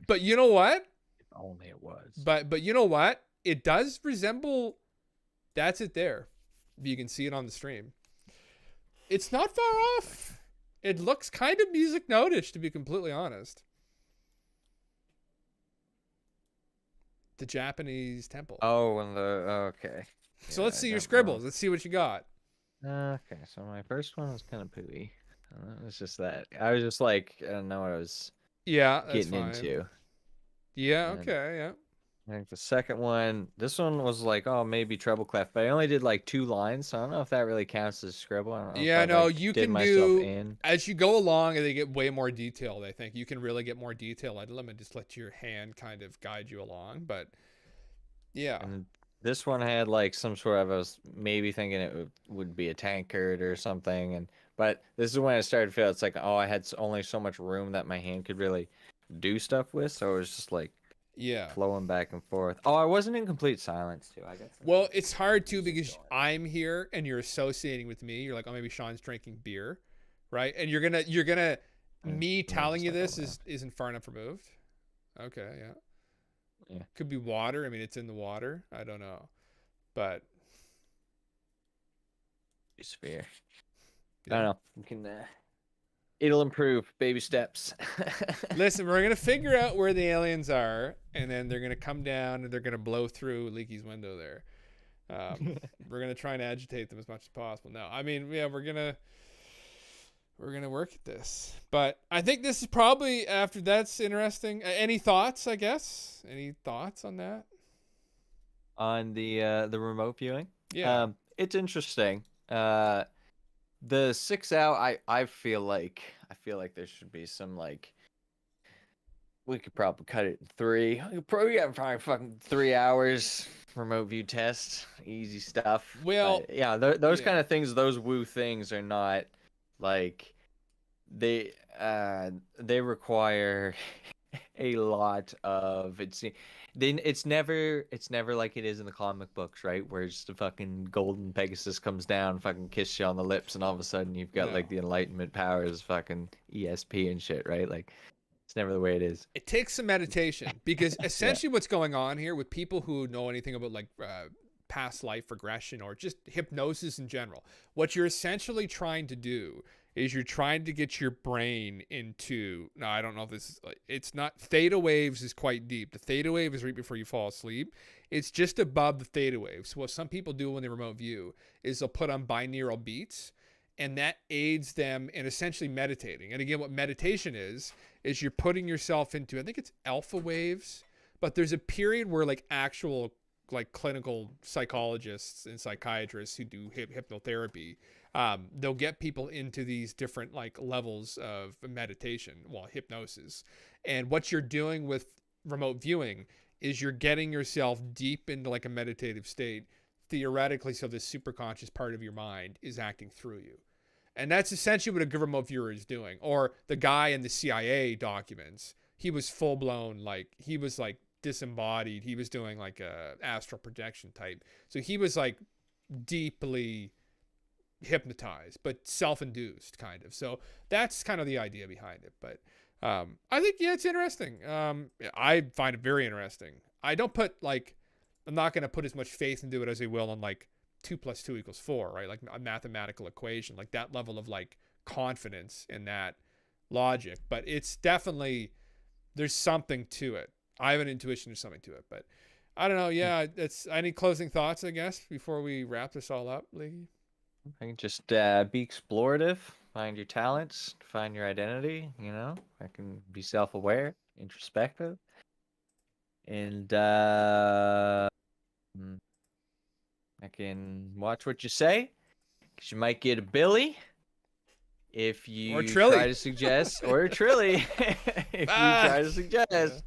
But you know what? If only it was. But you know what? It does resemble. That's it there. You can see it on the stream. It's not far off. It looks kind of music notish, to be completely honest. The Japanese temple. Oh, and okay. So Yeah, let's I see your don't scribbles. Let's see what you got. Okay, so my first one was kind of pooey. It was just that. I was just like, I don't know what I was Yeah, that's getting fine. into. Yeah, And okay, yeah. I think the second one, this one was like, oh, maybe treble clef, but I only did like 2 lines, so I don't know if that really counts as a scribble. I don't know Yeah, if I, no, like, you did can myself do in. as you go along, and they get way more detailed. I think you can really get more detail. I'd limit just let your hand kind of guide you along, but yeah, And this one had like some sort of, I was maybe thinking it would be a tankard or something, but this is when I started to feel it's like, oh, I had only so much room that my hand could really do stuff with, so it was just like yeah. flowing back and forth. Oh, I wasn't in complete silence too, I guess. Well, it's hard too because I'm here and you're associating with me. You're like, oh, maybe Sean's drinking beer, right? And you're gonna me telling you this isn't far enough removed. Okay, yeah. Yeah. Could be water. I mean, it's in the water. I don't know, but Sphere. Yeah. I don't know. You can. It'll improve. Baby steps. listen, we're gonna figure out where the aliens are, and then they're gonna come down and they're gonna blow through Leaky's window there. We're gonna try and agitate them as much as possible. No, I mean, yeah, we're gonna work at this, but I think this is probably after that's interesting. Any thoughts? I guess. Any thoughts on that? On the remote viewing. Yeah. It's interesting. The 6 out, I feel like there should be some, like, we could probably cut it in 3. We could probably have probably fucking 3 hours remote view test, easy stuff. Well, but, yeah, those yeah. kind of things, those woo things are not like they require a lot of it's never like it is in the comic books, right? Where just the fucking golden Pegasus comes down, fucking kiss you on the lips, and all of a sudden you've got like the Enlightenment powers, fucking ESP and shit, right? Like it's never the way it is. It takes some meditation because essentially what's going on here with people who know anything about like past life regression or just hypnosis in general, what you're essentially trying to do is you're trying to get your brain into, no, I don't know if this is, it's not, theta waves is quite deep. The theta wave is right before you fall asleep. It's just above the theta wave. So what some people do when they remote view is they'll put on binaural beats, and that aids them in essentially meditating. And again, what meditation is you're putting yourself into, I think it's alpha waves, but there's a period where like actual like clinical psychologists and psychiatrists who do hypnotherapy, they'll get people into these different like levels of meditation, well, hypnosis. And what you're doing with remote viewing is you're getting yourself deep into like a meditative state, theoretically, so the superconscious part of your mind is acting through you. And that's essentially what a good remote viewer is doing. Or the guy in the CIA documents, he was full blown, like, he was like disembodied. He was doing like a astral projection type. So he was like deeply hypnotized, but self-induced kind of. So that's kind of the idea behind it. But I think, yeah, it's interesting. I find it very interesting. I don't put like, I'm not going to put as much faith into it as I will on like 2 + 2 = 4, right? Like a mathematical equation, like that level of like confidence in that logic. But it's definitely, there's something to it. I have an intuition there's something to it, but I don't know. Yeah, it's, any closing thoughts, I guess, before we wrap this all up, Lee? I can just be explorative, find your talents, find your identity, you know. I can be self-aware, introspective, and I can watch what you say, because you might get a Billy if you Or Trilly. try to suggest, or a Trilly if you try to suggest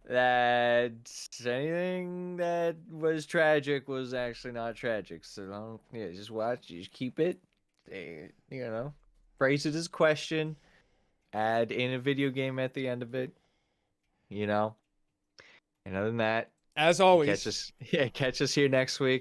that anything that was tragic was actually not tragic. So don't, yeah, just watch, you just keep it, you know, phrase it as a question, add in a video game at the end of it, you know. And other than that, As always, catch us here next week.